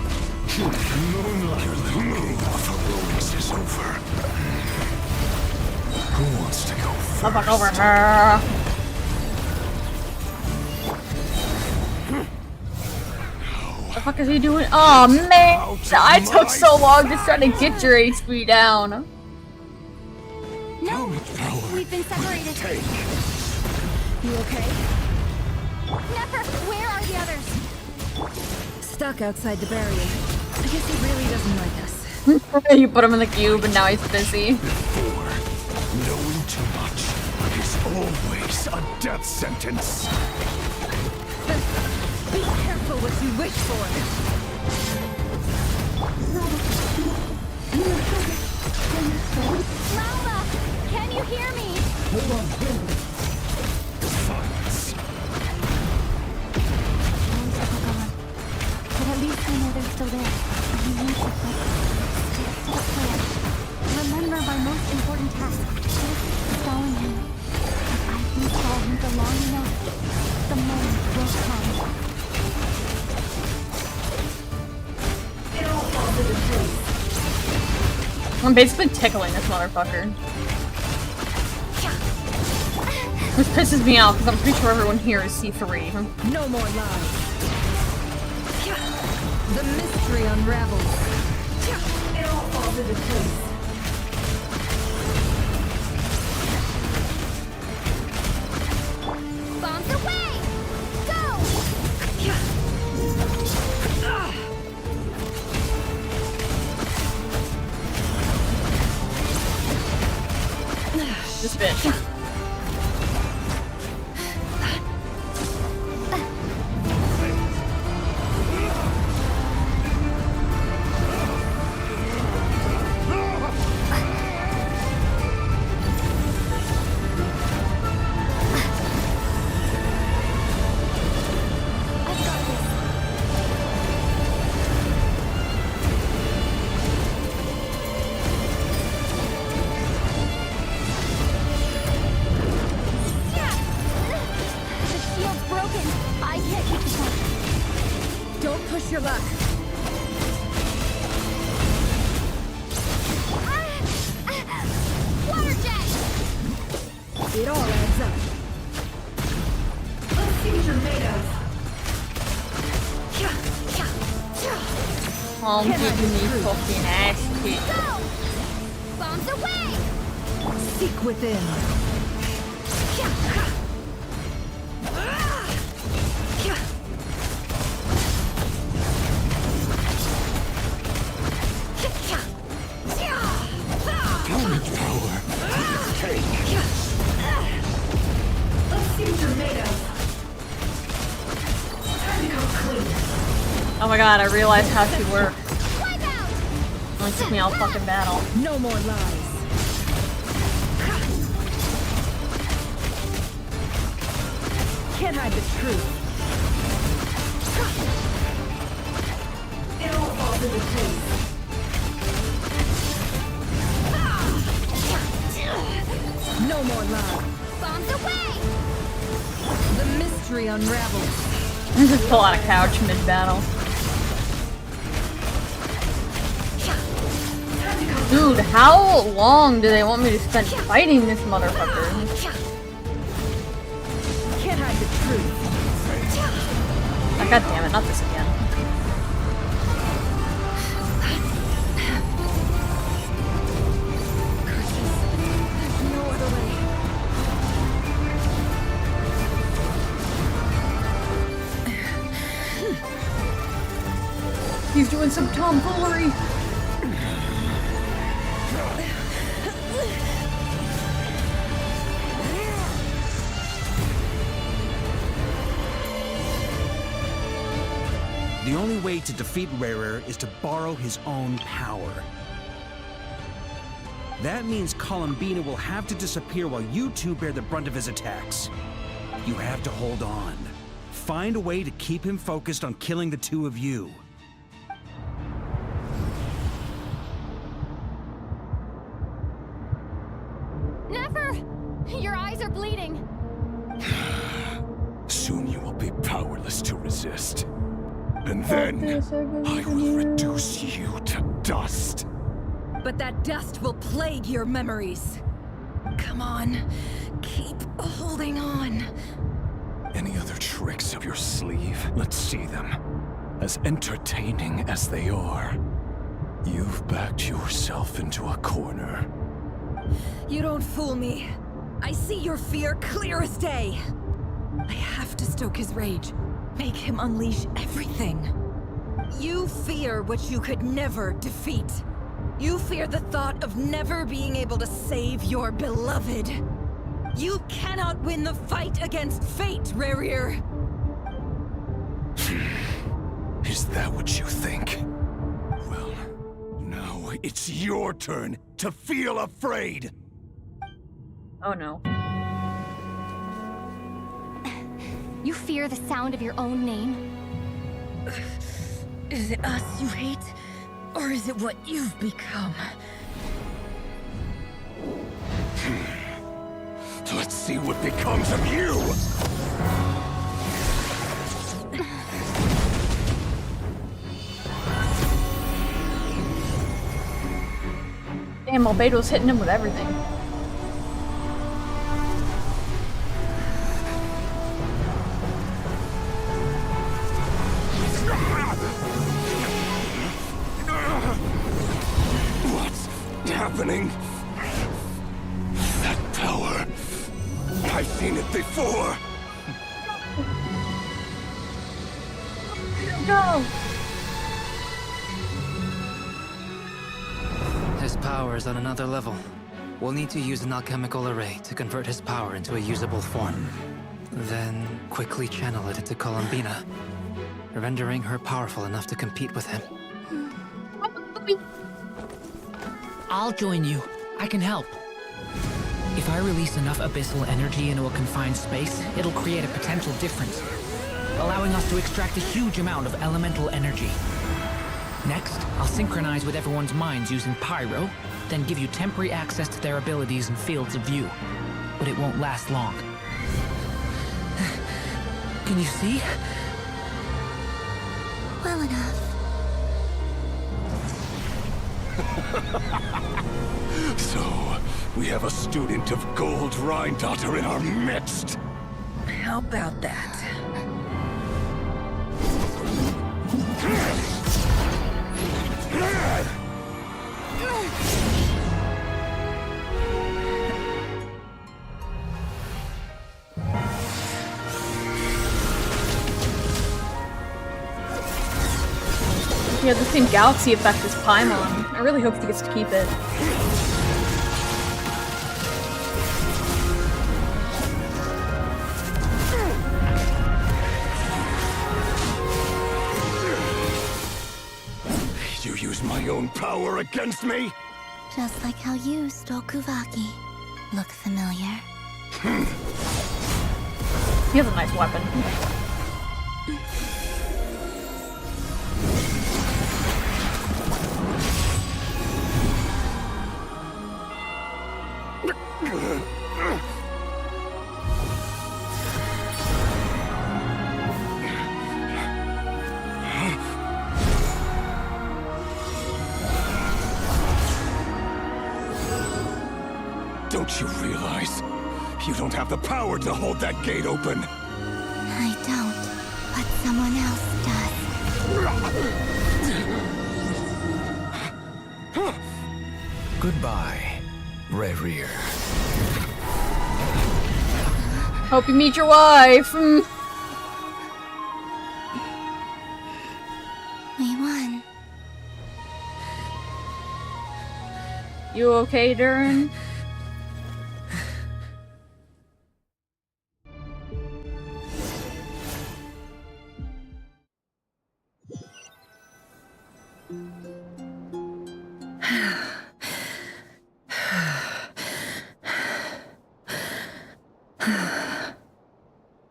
P: Moonlight. Your little moon of heroics is over. Who wants to go first?
A: I'll fuck over her. What the fuck is he doing? Oh man! I took so long just trying to get your HP down.
L: No, we've been separated.
K: You okay?
L: Never. Where are the others?
K: Stuck outside the barrier. I guess he really doesn't like us.
A: You put him in the cube and now he's busy.
P: Before, knowing too much is always a death sentence.
K: Be careful what you wish for.
L: Laura, can you hear me? But at least I know they're still there. I need to stick to the plan. Remember my most important task. Stalling him. If I can stall him for long enough, the moment will come.
A: I'm basically tickling this motherfucker. Which pisses me off because I'm pretty sure everyone here is C3.
K: No more lies. The mystery unravels. It all falls into place.
L: Bombs away! Go!
A: This bitch.
K: Your luck.
L: Water jet!
K: It all adds up. Let's see what you're made of.
A: Oh, I'm giving me fucking ass kick.
L: Go! Bombs away!
K: Seek within.
A: Oh my god, I realized how she works. Only took me all fucking battle.
K: No more lies. Can't hide the truth. It all falls into place. No more lies.
L: Bombs away!
K: The mystery unravels.
A: Just pull out a couch mid-battle. Dude, how long do they want me to spend fighting this motherfucker?
K: Can't hide the truth.
A: Oh, god damn it, not this again.
K: No other way.
A: He's doing some tomfoolery.
B: The only way to defeat burrrr is to borrow his own power. That means Columbina will have to disappear while you two bear the brunt of his attacks. You have to hold on. Find a way to keep him focused on killing the two of you.
L: Never! Your eyes are bleeding.
P: Soon you will be powerless to resist. And then, I will reduce you to dust.
K: But that dust will plague your memories. Come on, keep holding on.
P: Any other tricks up your sleeve? Let's see them. As entertaining as they are. You've backed yourself into a corner.
K: You don't fool me. I see your fear clear as day. I have to stoke his rage. Make him unleash everything. You fear what you could never defeat. You fear the thought of never being able to save your beloved. You cannot win the fight against fate, burrrr.
P: Is that what you think? Well, now it's your turn to feel afraid!
A: Oh no.
L: You fear the sound of your own name?
K: Is it us you hate? Or is it what you've become?
P: Let's see what becomes of you!
A: Damn, Albedo's hitting him with everything.
P: What's happening? That power. I've seen it before.
A: No!
T: His power is on another level. We'll need to use an alchemical array to convert his power into a usable form. Then quickly channel it into Columbina, rendering her powerful enough to compete with him.
H: I'll join you. I can help. If I release enough abyssal energy into a confined space, it'll create a potential difference, allowing us to extract a huge amount of elemental energy. Next, I'll synchronize with everyone's minds using Pyro, then give you temporary access to their abilities and fields of view. But it won't last long. Can you see?
Q: Well enough.
P: So, we have a student of Gold Rhine-Daughter in our midst.
K: How about that?
A: He had the same galaxy effect as Paimon. I really hope he gets to keep it.
P: You use my own power against me?
Q: Just like how you stole Kuvaki. Look familiar?
A: He has a nice weapon.
P: Don't you realize? You don't have the power to hold that gate open.
Q: I don't, but someone else does.
J: Goodbye, Rerir.
A: Hope you meet your wife.
Q: We won.
A: You okay, Durin?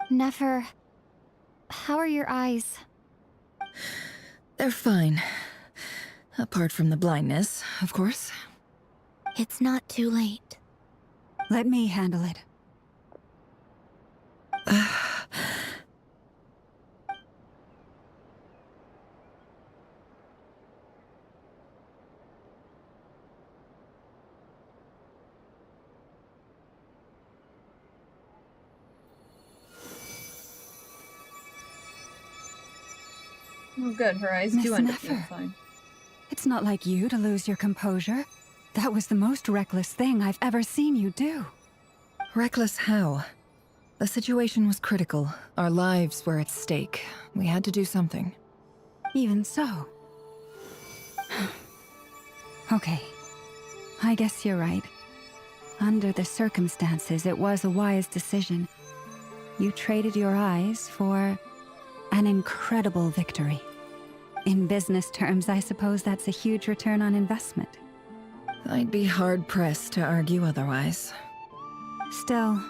L: Nefer, how are your eyes?
K: They're fine. Apart from the blindness, of course.
Q: It's not too late.
D: Let me handle it.
A: Oh good, her eyes
D: Miss
A: do end up being
D: Nefer.
A: fine.
D: It's not like you to lose your composure. That was the most reckless thing I've ever seen you do.
K: Reckless how? The situation was critical. Our lives were at stake. We had to do something.
D: Even so. Okay. I guess you're right. Under the circumstances, it was a wise decision. You traded your eyes for an incredible victory. In business terms, I suppose that's a huge return on investment.
K: I'd be hard-pressed to argue otherwise.
D: Still,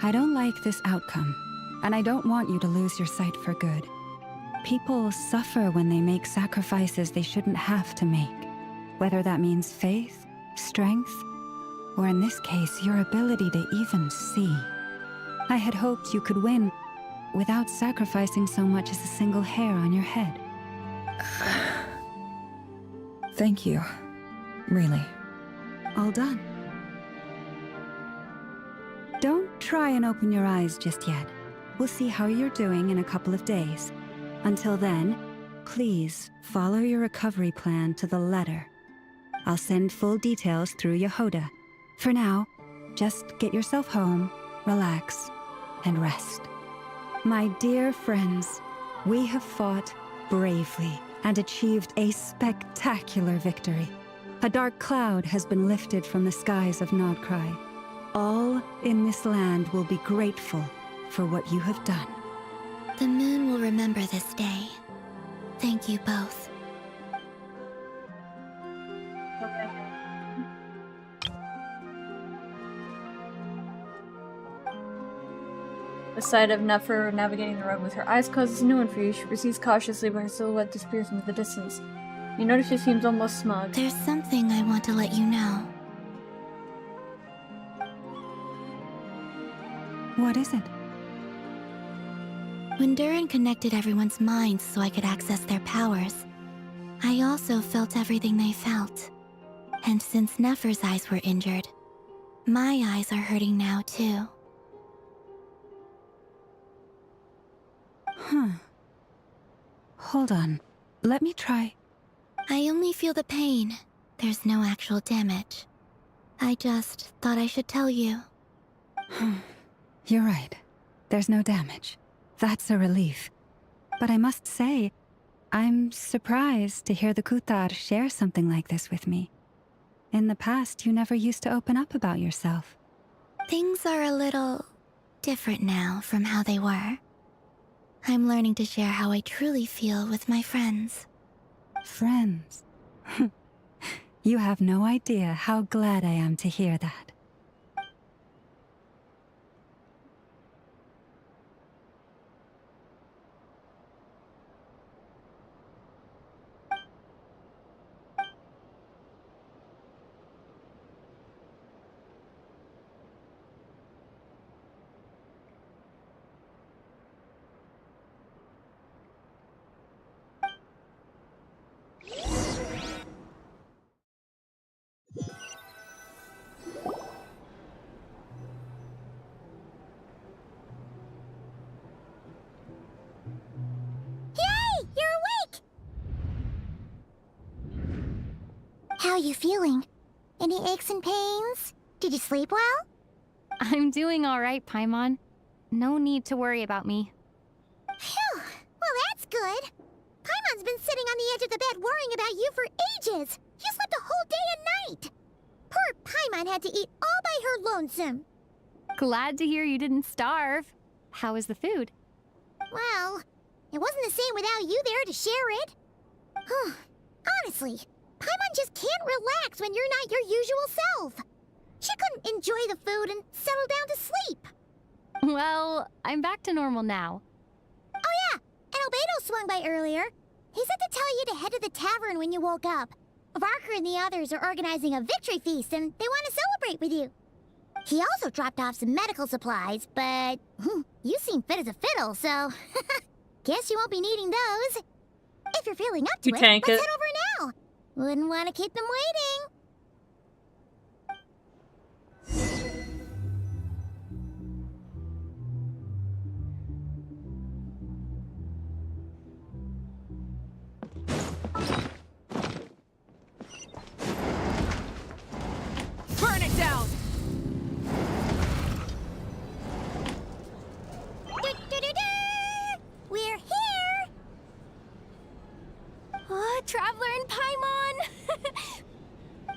D: I don't like this outcome, and I don't want you to lose your sight for good. People suffer when they make sacrifices they shouldn't have to make, whether that means faith, strength, or in this case, your ability to even see. I had hoped you could win without sacrificing so much as a single hair on your head.
K: Thank you. Really.
D: All done. Don't try and open your eyes just yet. We'll see how you're doing in a couple of days. Until then, please follow your recovery plan to the letter. I'll send full details through Yehoda. For now, just get yourself home, relax, and rest. My dear friends, we have fought bravely and achieved a spectacular victory. A dark cloud has been lifted from the skies of Krai. All in this land will be grateful for what you have done.
Q: The moon will remember this day. Thank you both.
A: The sight of Nefer navigating the road with her eyes closed is a new one for you. She proceeds cautiously, but her silhouette disappears into the distance. You notice she seems almost smug.
Q: There's something I want to let you know.
D: What is it?
Q: When Durin connected everyone's minds so I could access their powers, I also felt everything they felt. And since Nefer's eyes were injured, my eyes are hurting now too.
D: Huh. Hold on. Let me try.
Q: I only feel the pain. There's no actual damage. I just thought I should tell you.
D: You're right. There's no damage. That's a relief. But I must say, I'm surprised to hear the Kuthar share something like this with me. In the past, you never used to open up about yourself.
Q: Things are a little different now from how they were. I'm learning to share how I truly feel with my friends.
D: Friends? You have no idea how glad I am to hear that.
C: How are you feeling? Any aches and pains? Did you sleep well?
N: I'm doing all right, Paimon. No need to worry about me.
C: Phew! Well, that's good. Paimon's been sitting on the edge of the bed worrying about you for ages. You slept a whole day and night. Poor Paimon had to eat all by her lonesome.
N: Glad to hear you didn't starve. How was the food?
C: Well, it wasn't the same without you there to share it. Honestly, Paimon just can't relax when you're not your usual self. She couldn't enjoy the food and settle down to sleep.
N: Well, I'm back to normal now.
C: Oh yeah, and Albedo swung by earlier. He said to tell you to head to the tavern when you woke up. Varker and the others are organizing a victory feast and they want to celebrate with you. He also dropped off some medical supplies, but you seem fit as a fiddle, so guess you won't be needing those. If you're feeling up to it, let's head over now. Wouldn't want to keep them waiting.
N: Burn it down!
C: We're here!
L: Traveler and Paimon!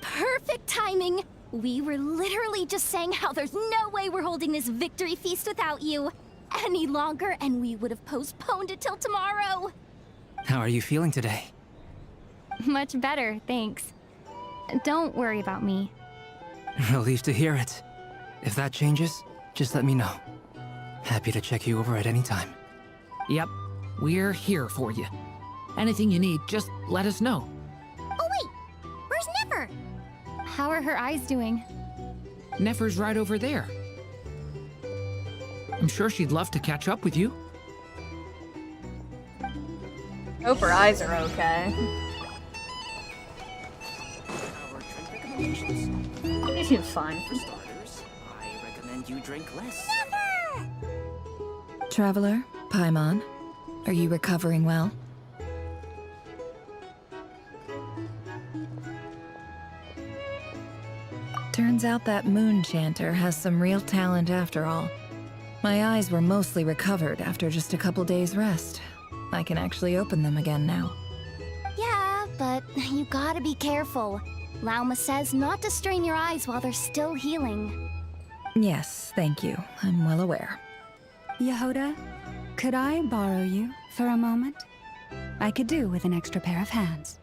L: Perfect timing! We were literally just saying how there's no way we're holding this victory feast without you any longer, and we would have postponed it till tomorrow.
T: How are you feeling today?
N: Much better, thanks. Don't worry about me.
T: Relieved to hear it. If that changes, just let me know. Happy to check you over at any time.
H: Yep, we're here for you. Anything you need, just let us know.
C: Oh wait, where's Nefer?
N: How are her eyes doing?
H: Nefer's right over there. I'm sure she'd love to catch up with you.
A: Hope her eyes are okay. She seems fine.
F: For starters, I recommend you drink less.
K: Traveler, Paimon, are you recovering well? Turns out that moon chanter has some real talent after all. My eyes were mostly recovered after just a couple days' rest. I can actually open them again now.
L: Yeah, but you gotta be careful. Lauma says not to strain your eyes while they're still healing.
K: Yes, thank you. I'm well aware.
D: Yehoda, could I borrow you for a moment? I could do with an extra pair of hands.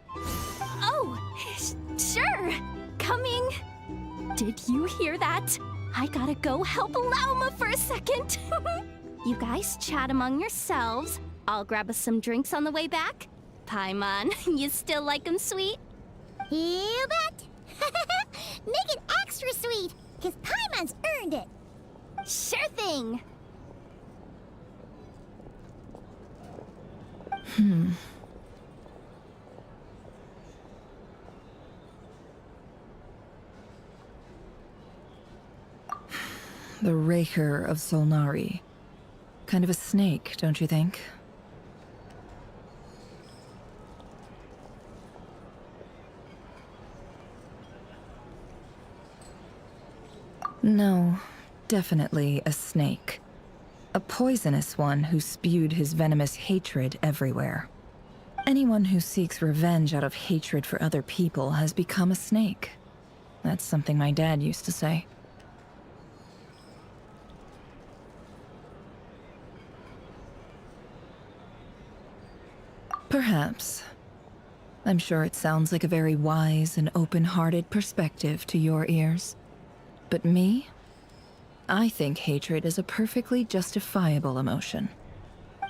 L: Oh, sure. Coming. Did you hear that? I gotta go help Lauma for a second. You guys chat among yourselves. I'll grab us some drinks on the way back. Paimon, you still like 'em sweet?
C: You bet! Make it extra sweet, because Paimon's earned it!
L: Sure thing!
K: The Raker of Solnari. Kind of a snake, don't you think? No, definitely a snake. A poisonous one who spewed his venomous hatred everywhere. Anyone who seeks revenge out of hatred for other people has become a snake. That's something my dad used to say. Perhaps. I'm sure it sounds like a very wise and open-hearted perspective to your ears. But me? I think hatred is a perfectly justifiable emotion.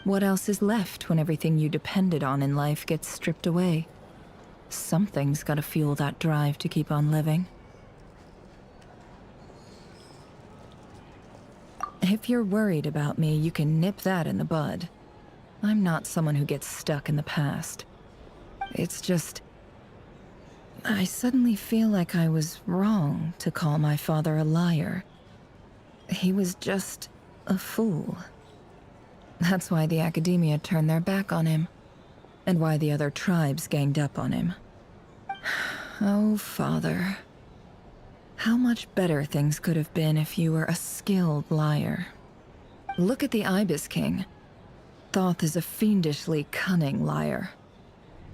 K: What else is left when everything you depended on in life gets stripped away? Something's gotta fuel that drive to keep on living. If you're worried about me, you can nip that in the bud. I'm not someone who gets stuck in the past. It's just... I suddenly feel like I was wrong to call my father a liar. He was just a fool. That's why the Academia turned their back on him, and why the other tribes ganged up on him. Oh, Father. How much better things could have been if you were a skilled liar. Look at the Ibis King. Thoth is a fiendishly cunning liar.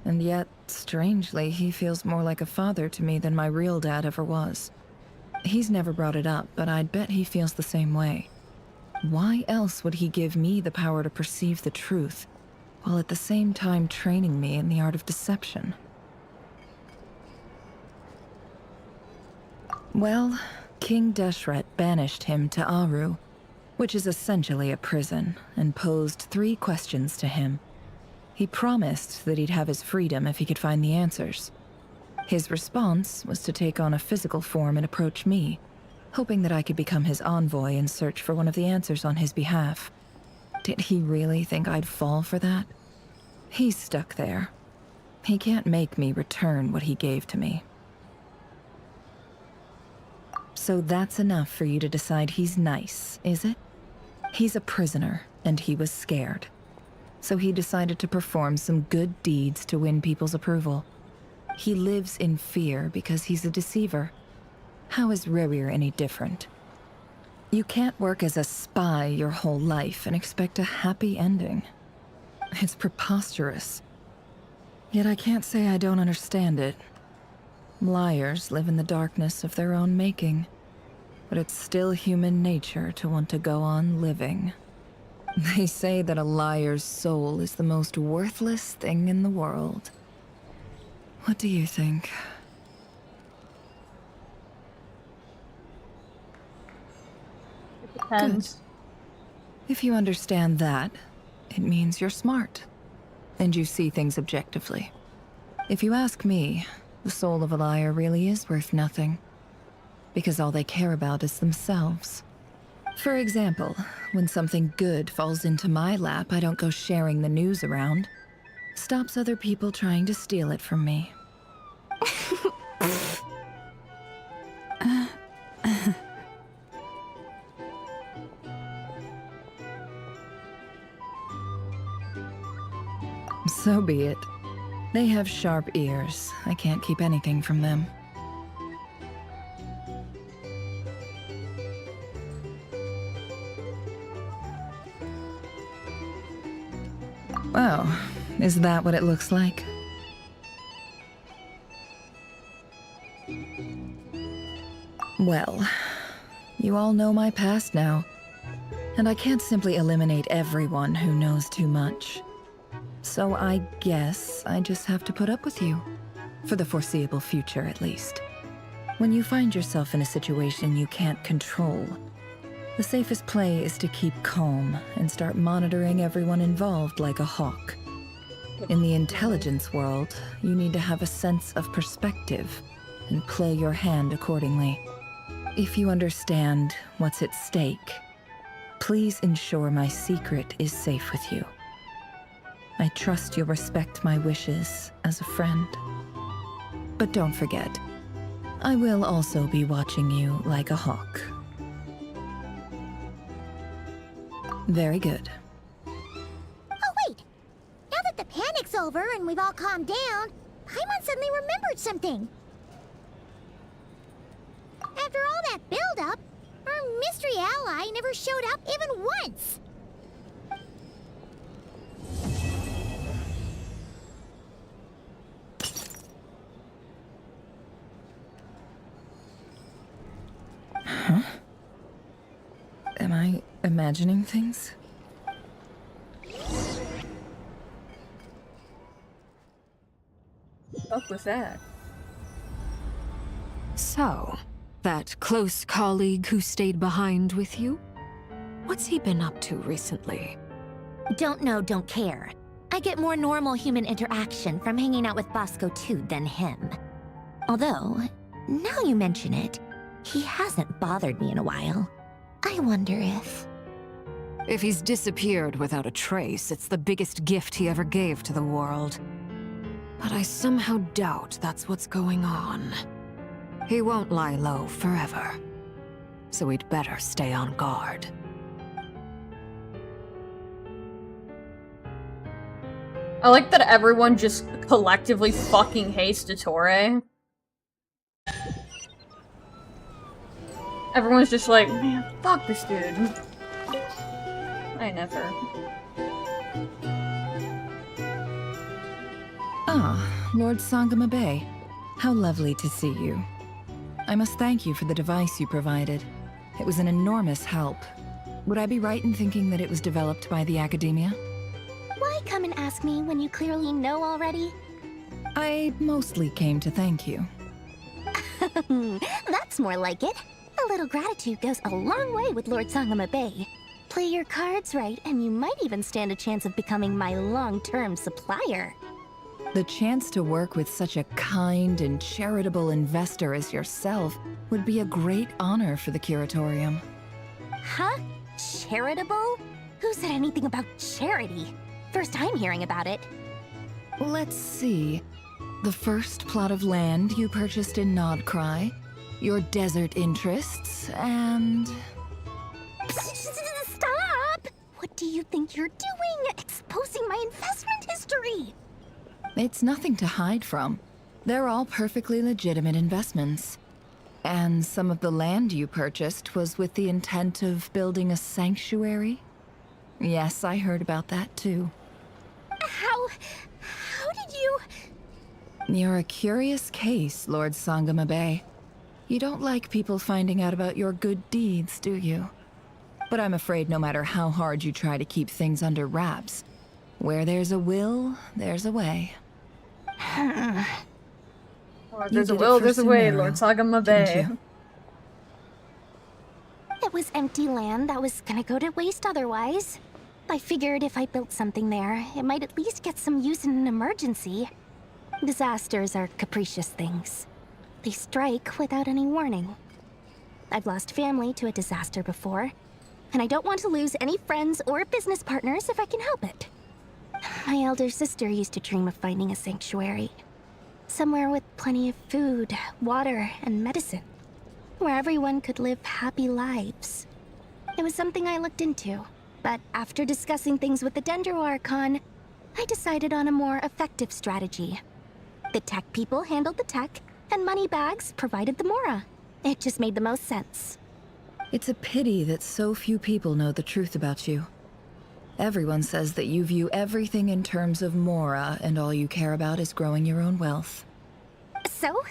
K: And yet, strangely, he feels more like a father to me than my real dad ever was. He's never brought it up, but I'd bet he feels the same way. Why else would he give me the power to perceive the truth, while at the same time training me in the art of deception? Well, King Deshret banished him to Aru, which is essentially a prison, and posed 3 questions to him. He promised that he'd have his freedom if he could find the answers. His response was to take on a physical form and approach me, hoping that I could become his envoy and search for one of the answers on his behalf. Did he really think I'd fall for that? He's stuck there. He can't make me return what he gave to me. So that's enough for you to decide he's nice, is it? He's a prisoner, and he was scared. So he decided to perform some good deeds to win people's approval. He lives in fear because he's a deceiver. How is Rerir any different? You can't work as a spy your whole life and expect a happy ending. It's preposterous. Yet I can't say I don't understand it. Liars live in the darkness of their own making, but it's still human nature to want to go on living. They say that a liar's soul is the most worthless thing in the world. What do you think?
A: Depends.
K: Good. If you understand that, it means you're smart. And you see things objectively. If you ask me, the soul of a liar really is worth nothing. Because all they care about is themselves. For example, when something good falls into my lap, I don't go sharing the news around. Stops other people trying to steal it from me. So be it. They have sharp ears. I can't keep anything from them. Oh, is that what it looks like? Well, you all know my past now, and I can't simply eliminate everyone who knows too much. So I guess I just have to put up with you. For the foreseeable future, at least. When you find yourself in a situation you can't control, the safest play is to keep calm and start monitoring everyone involved like a hawk. In the intelligence world, you need to have a sense of perspective and play your hand accordingly. If you understand what's at stake, please ensure my secret is safe with you. I trust you'll respect my wishes as a friend. But don't forget, I will also be watching you like a hawk. Very good.
C: Oh, wait! Now that the panic's over and we've all calmed down, Paimon suddenly remembered something. After all that build-up, our mystery ally never showed up even once.
K: Huh? Am I imagining things?
A: What was that?
O: So, that close colleague who stayed behind with you? What's he been up to recently?
C: Don't know, don't care. I get more normal human interaction from hanging out with Bosco too than him. Although, now you mention it, he hasn't bothered me in a while. I wonder if...
O: If he's disappeared without a trace, it's the biggest gift he ever gave to the world. But I somehow doubt that's what's going on. He won't lie low forever. So we'd better stay on guard.
A: I like that everyone just collectively fucking hates Dottore. Everyone's just like, man, fuck this dude. I never.
K: Ah, Lord Sangama Bay. How lovely to see you. I must thank you for the device you provided. It was an enormous help. Would I be right in thinking that it was developed by the Academia?
C: Why come and ask me when you clearly know already?
K: I mostly came to thank you.
C: That's more like it. A little gratitude goes a long way with Lord Sangama Bay. Play your cards right, and you might even stand a chance of becoming my long-term supplier.
K: The chance to work with such a kind and charitable investor as yourself would be a great honor for the Curatorium.
C: Huh? Charitable? Who said anything about charity? First time hearing about it.
K: Let's see. The first plot of land you purchased in Krai, your desert interests, and...
C: Stop! What do you think you're doing? Exposing my investment history!
K: It's nothing to hide from. They're all perfectly legitimate investments. And some of the land you purchased was with the intent of building a sanctuary? Yes, I heard about that too.
C: How did you...
K: You're a curious case, Lord Sangama Bay. You don't like people finding out about your good deeds, do you? But I'm afraid no matter how hard you try to keep things under wraps, where there's a will, there's a way.
A: Where there's a will, there's a way, Lord Sagama Bay.
L: It was empty land that was gonna go to waste otherwise. I figured if I built something there, it might at least get some use in an emergency. Disasters are capricious things. They strike without any warning. I've lost family to a disaster before, and I don't want to lose any friends or business partners if I can help it. My elder sister used to dream of finding a sanctuary. Somewhere with plenty of food, water, and medicine. Where everyone could live happy lives. It was something I looked into, but after discussing things with the Dendro Archon, I decided on a more effective strategy. The tech people handled the tech, and Moneybags provided the Mora. It just made the most sense.
K: It's a pity that so few people know the truth about you. Everyone says that you view everything in terms of Mora, and all you care about is growing your own wealth.
L: So,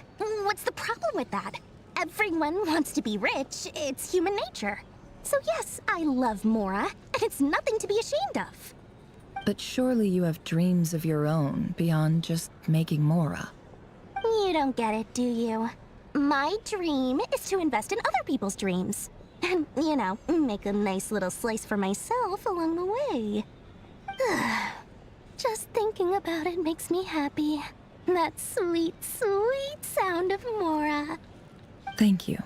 L: what's the problem with that? Everyone wants to be rich. It's human nature. So yes, I love Mora, and it's nothing to be ashamed of.
K: But surely you have dreams of your own beyond just making Mora.
L: You don't get it, do you? My dream is to invest in other people's dreams. And, you know, make a nice little slice for myself along the way. Just thinking about it makes me happy. That sweet, sweet sound of Mora.
K: Thank you.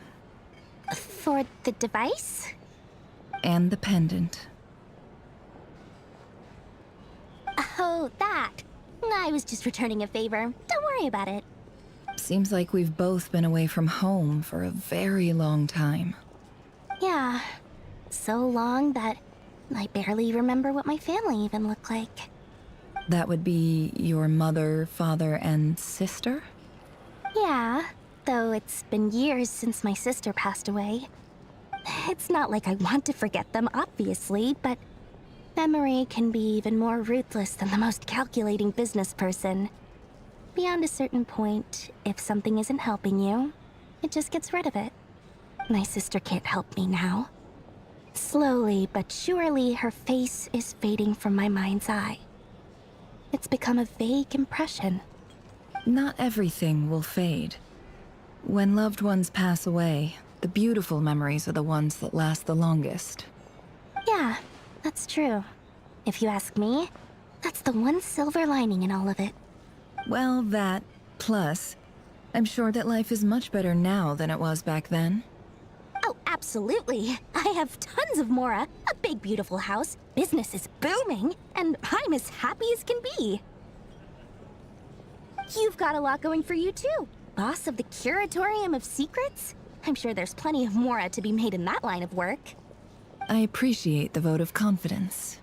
L: For the device?
K: And the pendant.
L: Oh, that. I was just returning a favor. Don't worry about it.
K: Seems like we've both been away from home for a very long time.
L: Yeah. So long that I barely remember what my family even looked like.
K: That would be your mother, father, and sister?
L: Yeah, though it's been years since my sister passed away. It's not like I want to forget them, obviously, but memory can be even more ruthless than the most calculating business person. Beyond a certain point, if something isn't helping you, it just gets rid of it. My sister can't help me now. Slowly but surely, her face is fading from my mind's eye. It's become a vague impression.
K: Not everything will fade. When loved ones pass away, the beautiful memories are the ones that last the longest.
L: Yeah, that's true. If you ask me, that's the one silver lining in all of it.
K: Well, that, plus, I'm sure that life is much better now than it was back then.
L: Oh, absolutely. I have tons of Mora, a big beautiful house, business is booming, and I'm as happy as can be. You've got a lot going for you too. Boss of the Curatorium of Secrets? I'm sure there's plenty of Mora to be made in that line of work.
K: I appreciate the vote of confidence.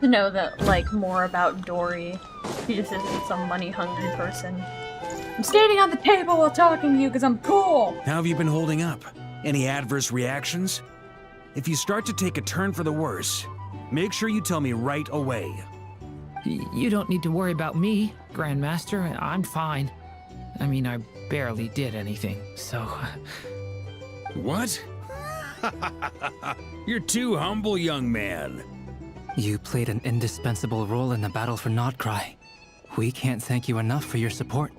A: To know that, like, more about Dory. She just isn't some money-hungry person. I'm standing on the table while talking to you because I'm cool!
B: How have you been holding up? Any adverse reactions? If you start to take a turn for the worse, make sure you tell me right away.
H: You don't need to worry about me, Grandmaster. I'm fine. I mean, I barely did anything, so...
B: What? You're too humble, young man.
T: You played an indispensable role in the battle for Krai. We can't thank you enough for your support.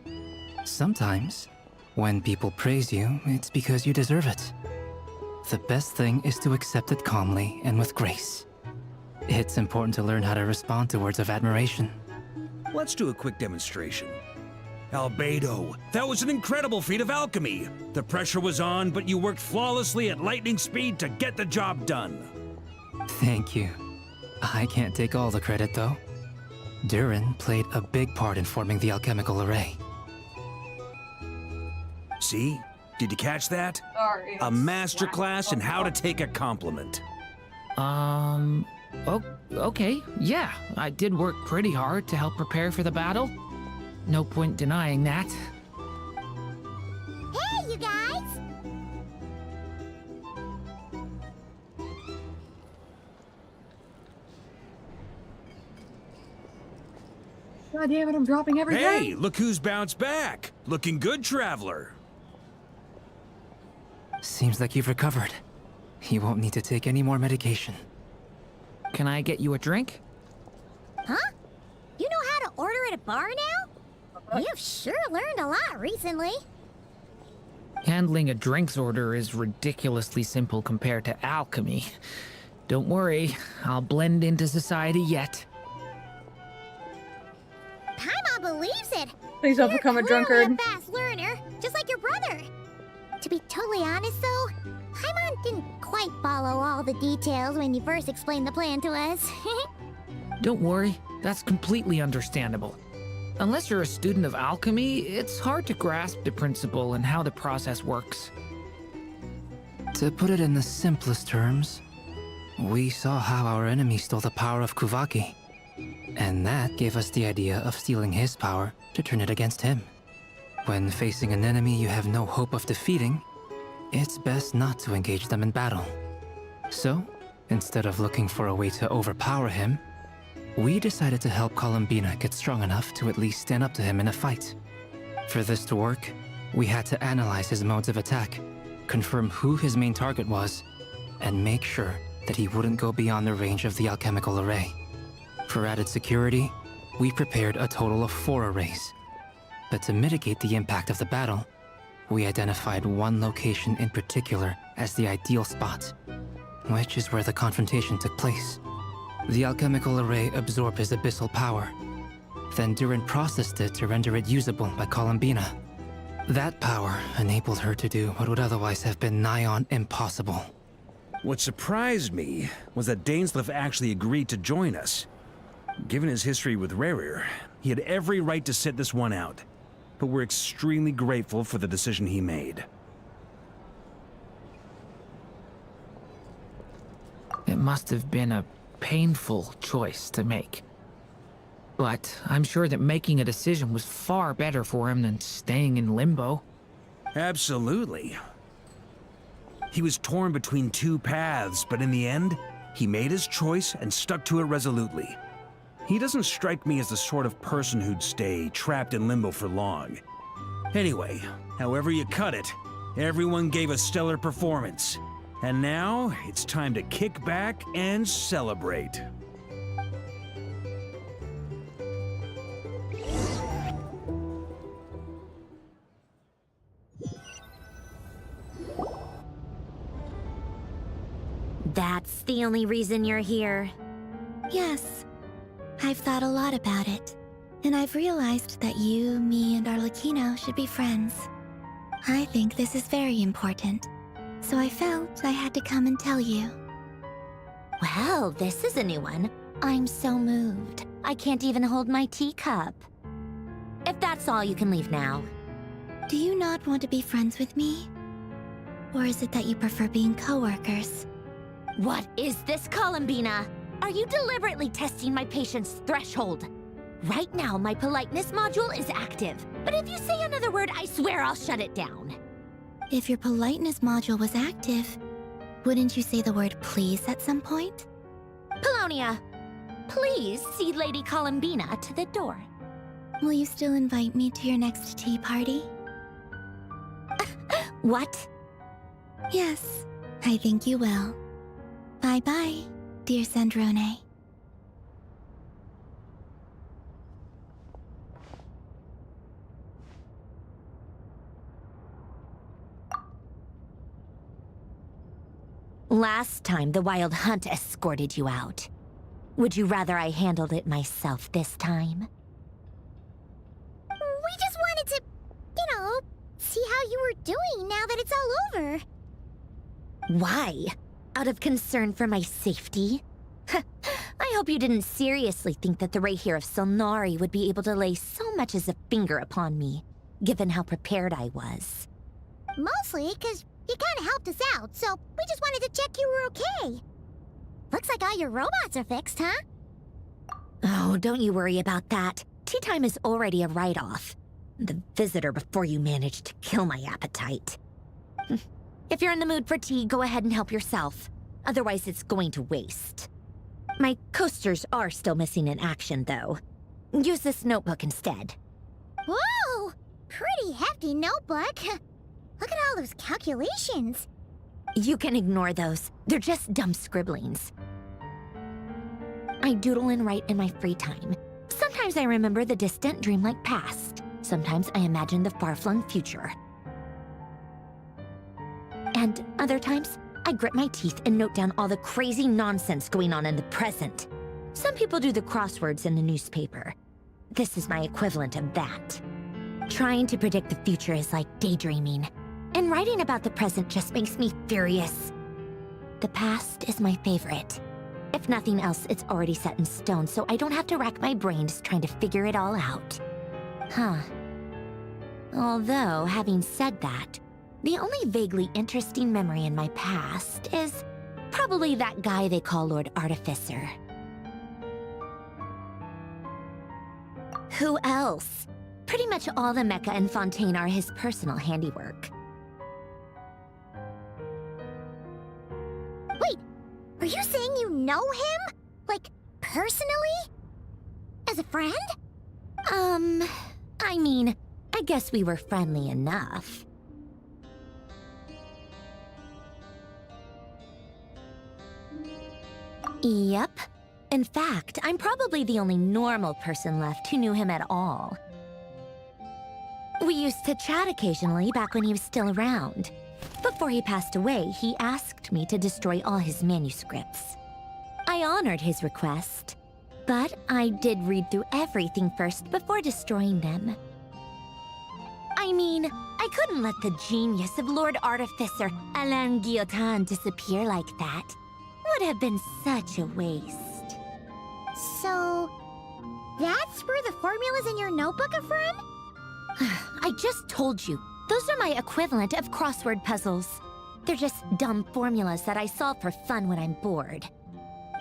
T: Sometimes, when people praise you, it's because you deserve it. The best thing is to accept it calmly and with grace. It's important to learn how to respond to words of admiration.
B: Let's do a quick demonstration. Albedo, that was an incredible feat of alchemy. The pressure was on, but you worked flawlessly at lightning speed to get the job done.
T: Thank you. I can't take all the credit, though. Durin played a big part in forming the alchemical array.
B: See? Did you catch that?
A: Sorry.
B: A masterclass in how to take a compliment.
H: Okay, yeah. I did work pretty hard to help prepare for the battle. No point denying that.
C: Hey, you guys!
A: God damn it, I'm dropping everything!
B: Hey, look who's bounced back! Looking good, traveler.
T: Seems like you've recovered. You won't need to take any more medication.
H: Can I get you a drink?
C: Huh? You know how to order at a bar now? You've sure learned a lot recently.
H: Handling a drinks order is ridiculously simple compared to alchemy. Don't worry, I'll blend into society yet.
C: Paimon believes it.
A: Please don't become a drunkard.
C: You're a fast learner, just like your brother. To be totally honest, though, Paimon didn't quite follow all the details when you first explained the plan to us.
H: Don't worry, that's completely understandable. Unless you're a student of alchemy, it's hard to grasp the principle and how the process works.
T: To put it in the simplest terms, we saw how our enemy stole the power of Kuvaki. And that gave us the idea of stealing his power to turn it against him. When facing an enemy you have no hope of defeating, it's best not to engage them in battle. So, instead of looking for a way to overpower him, we decided to help Columbina get strong enough to at least stand up to him in a fight. For this to work, we had to analyze his modes of attack, confirm who his main target was, and make sure that he wouldn't go beyond the range of the alchemical array. For added security, we prepared a total of 4 arrays. But to mitigate the impact of the battle, we identified one location in particular as the ideal spot, which is where the confrontation took place. The alchemical array absorbed his abyssal power. Then Durin processed it to render it usable by Columbina. That power enabled her to do what would otherwise have been nigh on impossible.
B: What surprised me was that Dainsleif actually agreed to join us. Given his history with Rerir, he had every right to sit this one out. But we're extremely grateful for the decision he made.
H: It must have been a painful choice to make. But I'm sure that making a decision was far better for him than staying in limbo.
B: Absolutely. He was torn between 2 paths, but in the end, he made his choice and stuck to it resolutely. He doesn't strike me as the sort of person who'd stay trapped in limbo for long. Anyway, however you cut it, everyone gave a stellar performance. And now, it's time to kick back and celebrate.
C: That's the only reason you're here.
Q: Yes. I've thought a lot about it, and I've realized that you, me, and Arlecchino should be friends. I think this is very important, so I felt I had to come and tell you.
C: Well, this is a new one. I'm so moved. I can't even hold my teacup. If that's all, you can leave now.
Q: Do you not want to be friends with me? Or is it that you prefer being co-workers?
C: What is this, Columbina? Are you deliberately testing my patience threshold? Right now, my politeness module is active, but if you say another word, I swear I'll shut it down.
Q: If your politeness module was active, wouldn't you say the word please at some point?
C: Polonia, please see Lady Columbina to the door.
Q: Will you still invite me to your next tea party?
C: What?
Q: Yes, I think you will. Bye-bye, dear Sandrone.
C: Last time, the Wild Hunt escorted you out. Would you rather I handled it myself this time? We just wanted to, see how you were doing now that it's all over. Why? Out of concern for my safety? I hope you didn't seriously think that the Rayhir of Solnari would be able to lay so much as a finger upon me, given how prepared I was. Mostly because you kind of helped us out, so we just wanted to check you were okay. Looks like all your robots are fixed, huh? Oh, don't you worry about that. Tea time is already a write-off. The visitor before you managed to kill my appetite. If you're in the mood for tea, go ahead and help yourself. Otherwise, it's going to waste. My coasters are still missing in action, though. Use this notebook instead. Whoa! pretty hefty notebook. Look at all those calculations.
I: You can ignore those. They're just dumb scribblings. I doodle and write in my free time. Sometimes I remember the distant, dreamlike past. Sometimes I imagine the far-flung future. And other times, I grit my teeth and note down all the crazy nonsense going on in the present. Some people do the crosswords in the newspaper. This is my equivalent of that. Trying to predict the future is like daydreaming, and writing about the present just makes me furious. The past is my favorite. If nothing else, it's already set in stone, so I don't have to rack my brains trying to figure it all out. Huh. Although, having said that, the only vaguely interesting memory in my past is probably that guy they call Lord Artificer. Who else? Pretty much all the mecha and Fontaine are his personal handiwork.
C: Wait, are you saying you know him? Like, personally? As a friend?
I: I mean, I guess we were friendly enough. Yep. In fact, I'm probably the only normal person left who knew him at all. We used to chat occasionally back when he was still around. Before he passed away, he asked me to destroy all his manuscripts. I honored his request, but I did read through everything first before destroying them. I mean, I couldn't let the genius of Lord Artificer Alain Guillotin disappear like that. Would have been such a waste.
C: So, that's where the formulas in your notebook are from?
I: I just told you. Those are my equivalent of crossword puzzles. They're just dumb formulas that I solve for fun when I'm bored.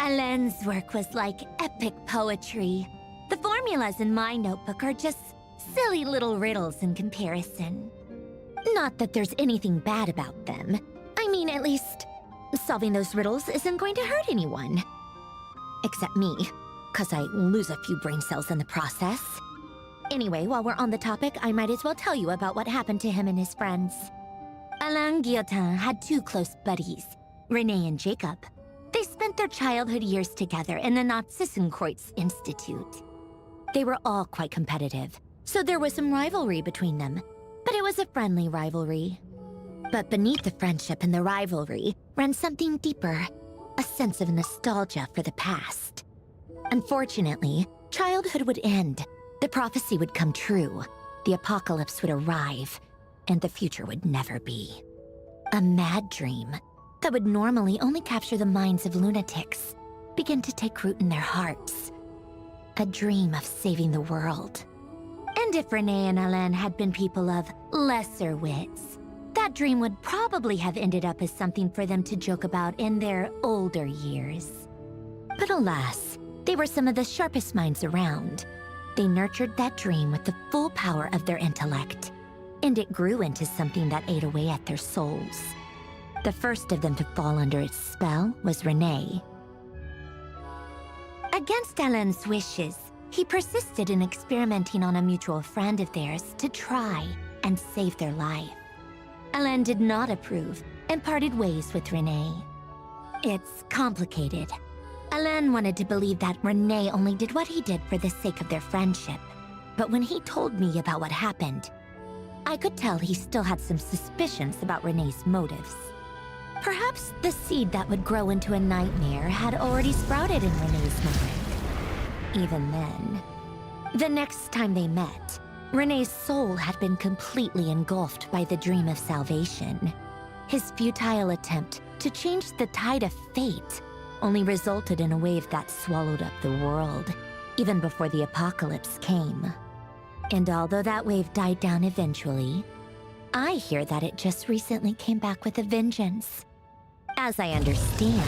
I: Alain's work was like epic poetry. The formulas in my notebook are just silly little riddles in comparison. Not that there's anything bad about them. I mean, at least, solving those riddles isn't going to hurt anyone. Except me, 'cause I lose a few brain cells in the process. Anyway, while we're on the topic, I might as well tell you about what happened to him and his friends. Alain Guillotin had two close buddies, Renee and Jacob. They spent their childhood years together in the Narzissenkreuz Institute. They were all quite competitive, so there was some rivalry between them, but it was a friendly rivalry. But beneath the friendship and the rivalry ran something deeper, a sense of nostalgia for the past. Unfortunately, childhood would end. The prophecy would come true, the apocalypse would arrive, and the future would never be. A mad dream that would normally only capture the minds of lunatics began to take root in their hearts. A dream of saving the world. And if Renee and Alain had been people of lesser wits, that dream would probably have ended up as something for them to joke about in their older years. But alas, they were some of the sharpest minds around. They nurtured that dream with the full power of their intellect, and it grew into something that ate away at their souls. The first of them to fall under its spell was Renee. Against Alain's wishes, he persisted in experimenting on a mutual friend of theirs to try and save their life. Alain did not approve and parted ways with Renee. It's complicated. Alain wanted to believe that Renee only did what he did for the sake of their friendship. But when he told me about what happened, I could tell he still had some suspicions about Renee's motives. Perhaps the seed that would grow into a nightmare had already sprouted in Renee's mind. Even then, the next time they met, Renee's soul had been completely engulfed by the dream of salvation. His futile attempt to change the tide of fate only resulted in a wave that swallowed up the world, even before the apocalypse came. And although that wave died down eventually, I hear that it just recently came back with a vengeance. As I understand,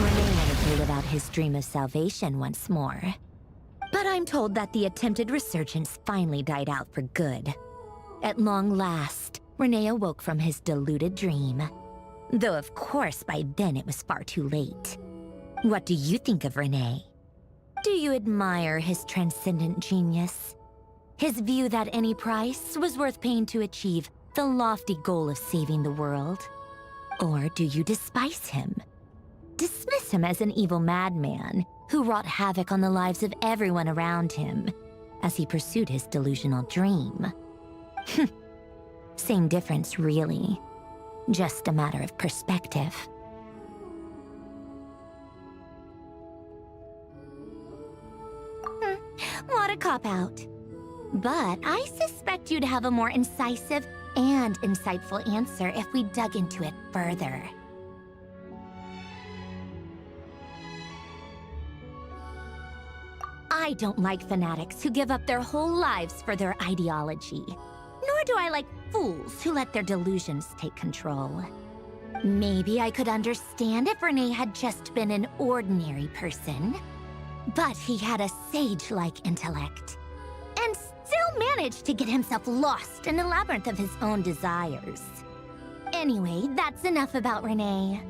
I: Renee wanted to live out his dream of salvation once more. But I'm told that the attempted resurgence finally died out for good. At long last, Renee awoke from his deluded dream. Though of course by then it was far too late. What do you think of Renee? Do you admire his transcendent genius? His view that any price was worth paying to achieve the lofty goal of saving the world? Or do you despise him? Dismiss him as an evil madman who wrought havoc on the lives of everyone around him as he pursued his delusional dream? Same difference, really. Just a matter of perspective. What a cop-out. But I suspect you'd have a more incisive and insightful answer if we dug into it further. I don't like fanatics who give up their whole lives for their ideology. Nor do I like fools who let their delusions take control. Maybe I could understand if Renee had just been an ordinary person. But he had a sage-like intellect, and still managed to get himself lost in a labyrinth of his own desires. Anyway, that's enough about Renee.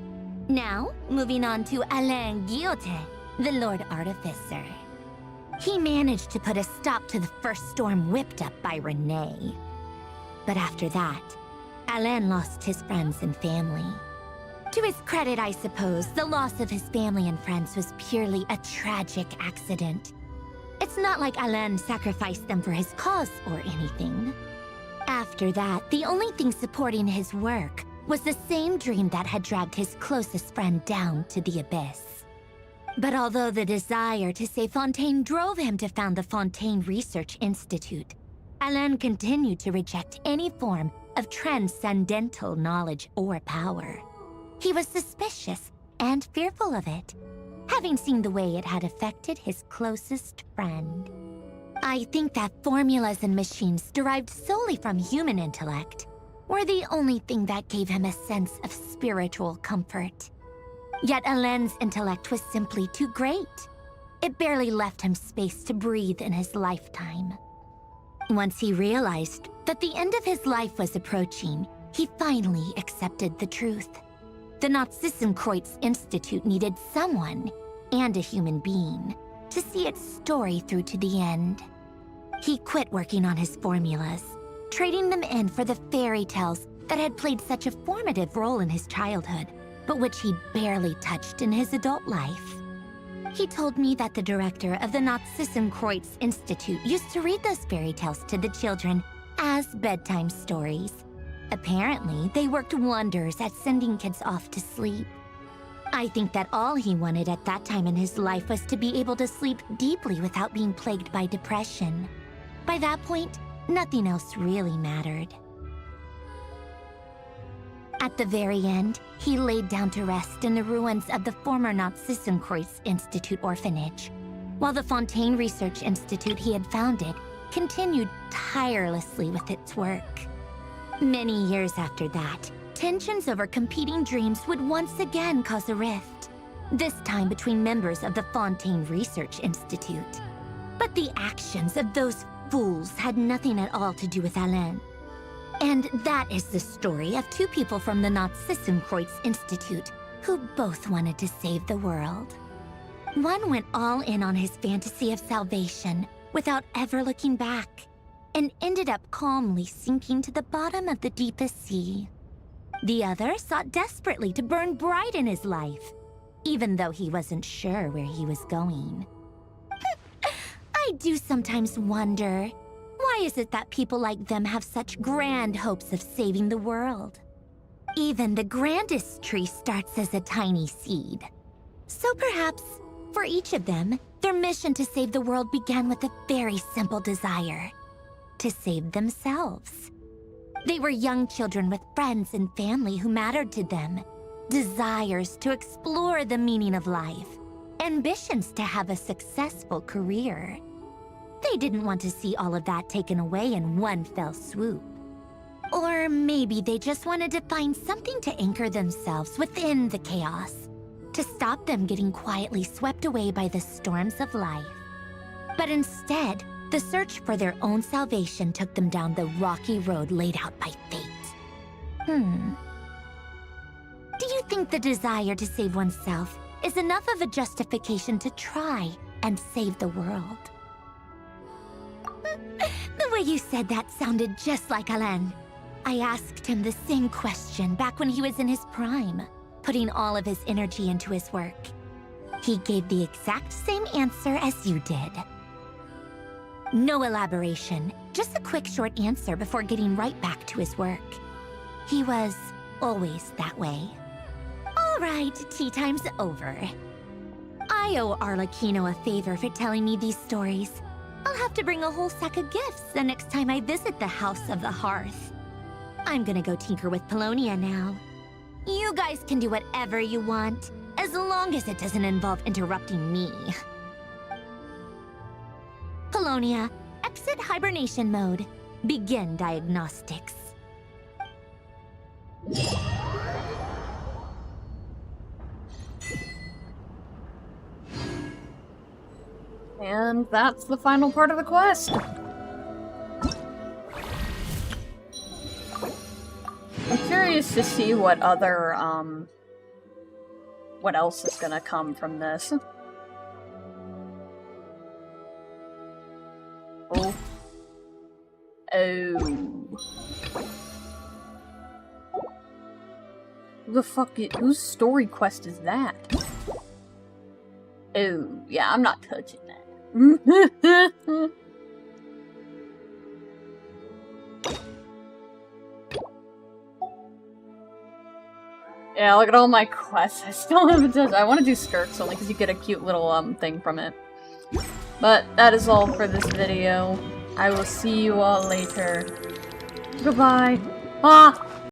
I: Now, moving on to Alain Guillotin, the Lord Artificer. He managed to put a stop to the first storm whipped up by Renee. But after that, Alain lost his friends and family. To his credit, I suppose, the loss of his family and friends was purely a tragic accident. It's not like Alain sacrificed them for his cause or anything. After that, the only thing supporting his work was the same dream that had dragged his closest friend down to the abyss. But although the desire to save Fontaine drove him to found the Fontaine Research Institute, Alain continued to reject any form of transcendental knowledge or power. He was suspicious and fearful of it, having seen the way it had affected his closest friend. I think that formulas and machines derived solely from human intellect were the only thing that gave him a sense of spiritual comfort. Yet Alain's intellect was simply too great. It barely left him space to breathe in his lifetime. Once he realized that the end of his life was approaching, he finally accepted the truth. The Nazissenkreuz Institute needed someone, and a human being, to see its story through to the end. He quit working on his formulas, trading them in for the fairy tales that had played such a formative role in his childhood, but which he barely touched in his adult life. He told me that the director of the Nazissenkreuz Institute used to read those fairy tales to the children as bedtime stories. Apparently, they worked wonders at sending kids off to sleep. I think that all he wanted at that time in his life was to be able to sleep deeply without being plagued by depression. By that point, nothing else really mattered. At the very end, he laid down to rest in the ruins of the former Nazissenkreuz Institute orphanage, while the Fontaine Research Institute he had founded continued tirelessly with its work. Many years after that, tensions over competing dreams would once again cause a rift, this time between members of the Fontaine Research Institute. But the actions of those fools had nothing at all to do with Alain. And that is the story of two people from the Nazissenkreuz Institute who both wanted to save the world. One went all in on his fantasy of salvation without ever looking back, and ended up calmly sinking to the bottom of the deepest sea. The other sought desperately to burn bright in his life, even though he wasn't sure where he was going. I do sometimes wonder, why is it that people like them have such grand hopes of saving the world? Even the grandest tree starts as a tiny seed. So perhaps, for each of them, their mission to save the world began with a very simple desire: to save themselves. They were young children with friends and family who mattered to them, desires to explore the meaning of life, ambitions to have a successful career. They didn't want to see all of that taken away in one fell swoop. Or maybe they just wanted to find something to anchor themselves within the chaos, to stop them getting quietly swept away by the storms of life. But instead, the search for their own salvation took them down the rocky road laid out by fate. Do you think the desire to save oneself is enough of a justification to try and save the world? The Why you said that sounded just like Alain. I asked him the same question back when he was in his prime, putting all of his energy into his work. He gave the exact same answer as you did. No elaboration, just a quick short answer before getting right back to his work. He was always that way. All right, tea time's over. I owe Arlecchino a favor for telling me these stories. I'll have to bring a whole sack of gifts the next time I visit the House of the Hearth. I'm gonna go tinker with Polonia now. You guys can do whatever you want, as long as it doesn't involve interrupting me. Polonia, exit hibernation mode. Begin diagnostics.
A: And that's the final part of the quest. I'm curious to see what other, what else is gonna come from this. Oh. Oh. Who the fuck whose story quest is that? Oh, yeah, I'm not touching that. Yeah, look at all my quests. I still haven't touched. I want to do skirts only because you get a cute little thing from it. But that is all for this video. I will see you all later. Goodbye. Ah!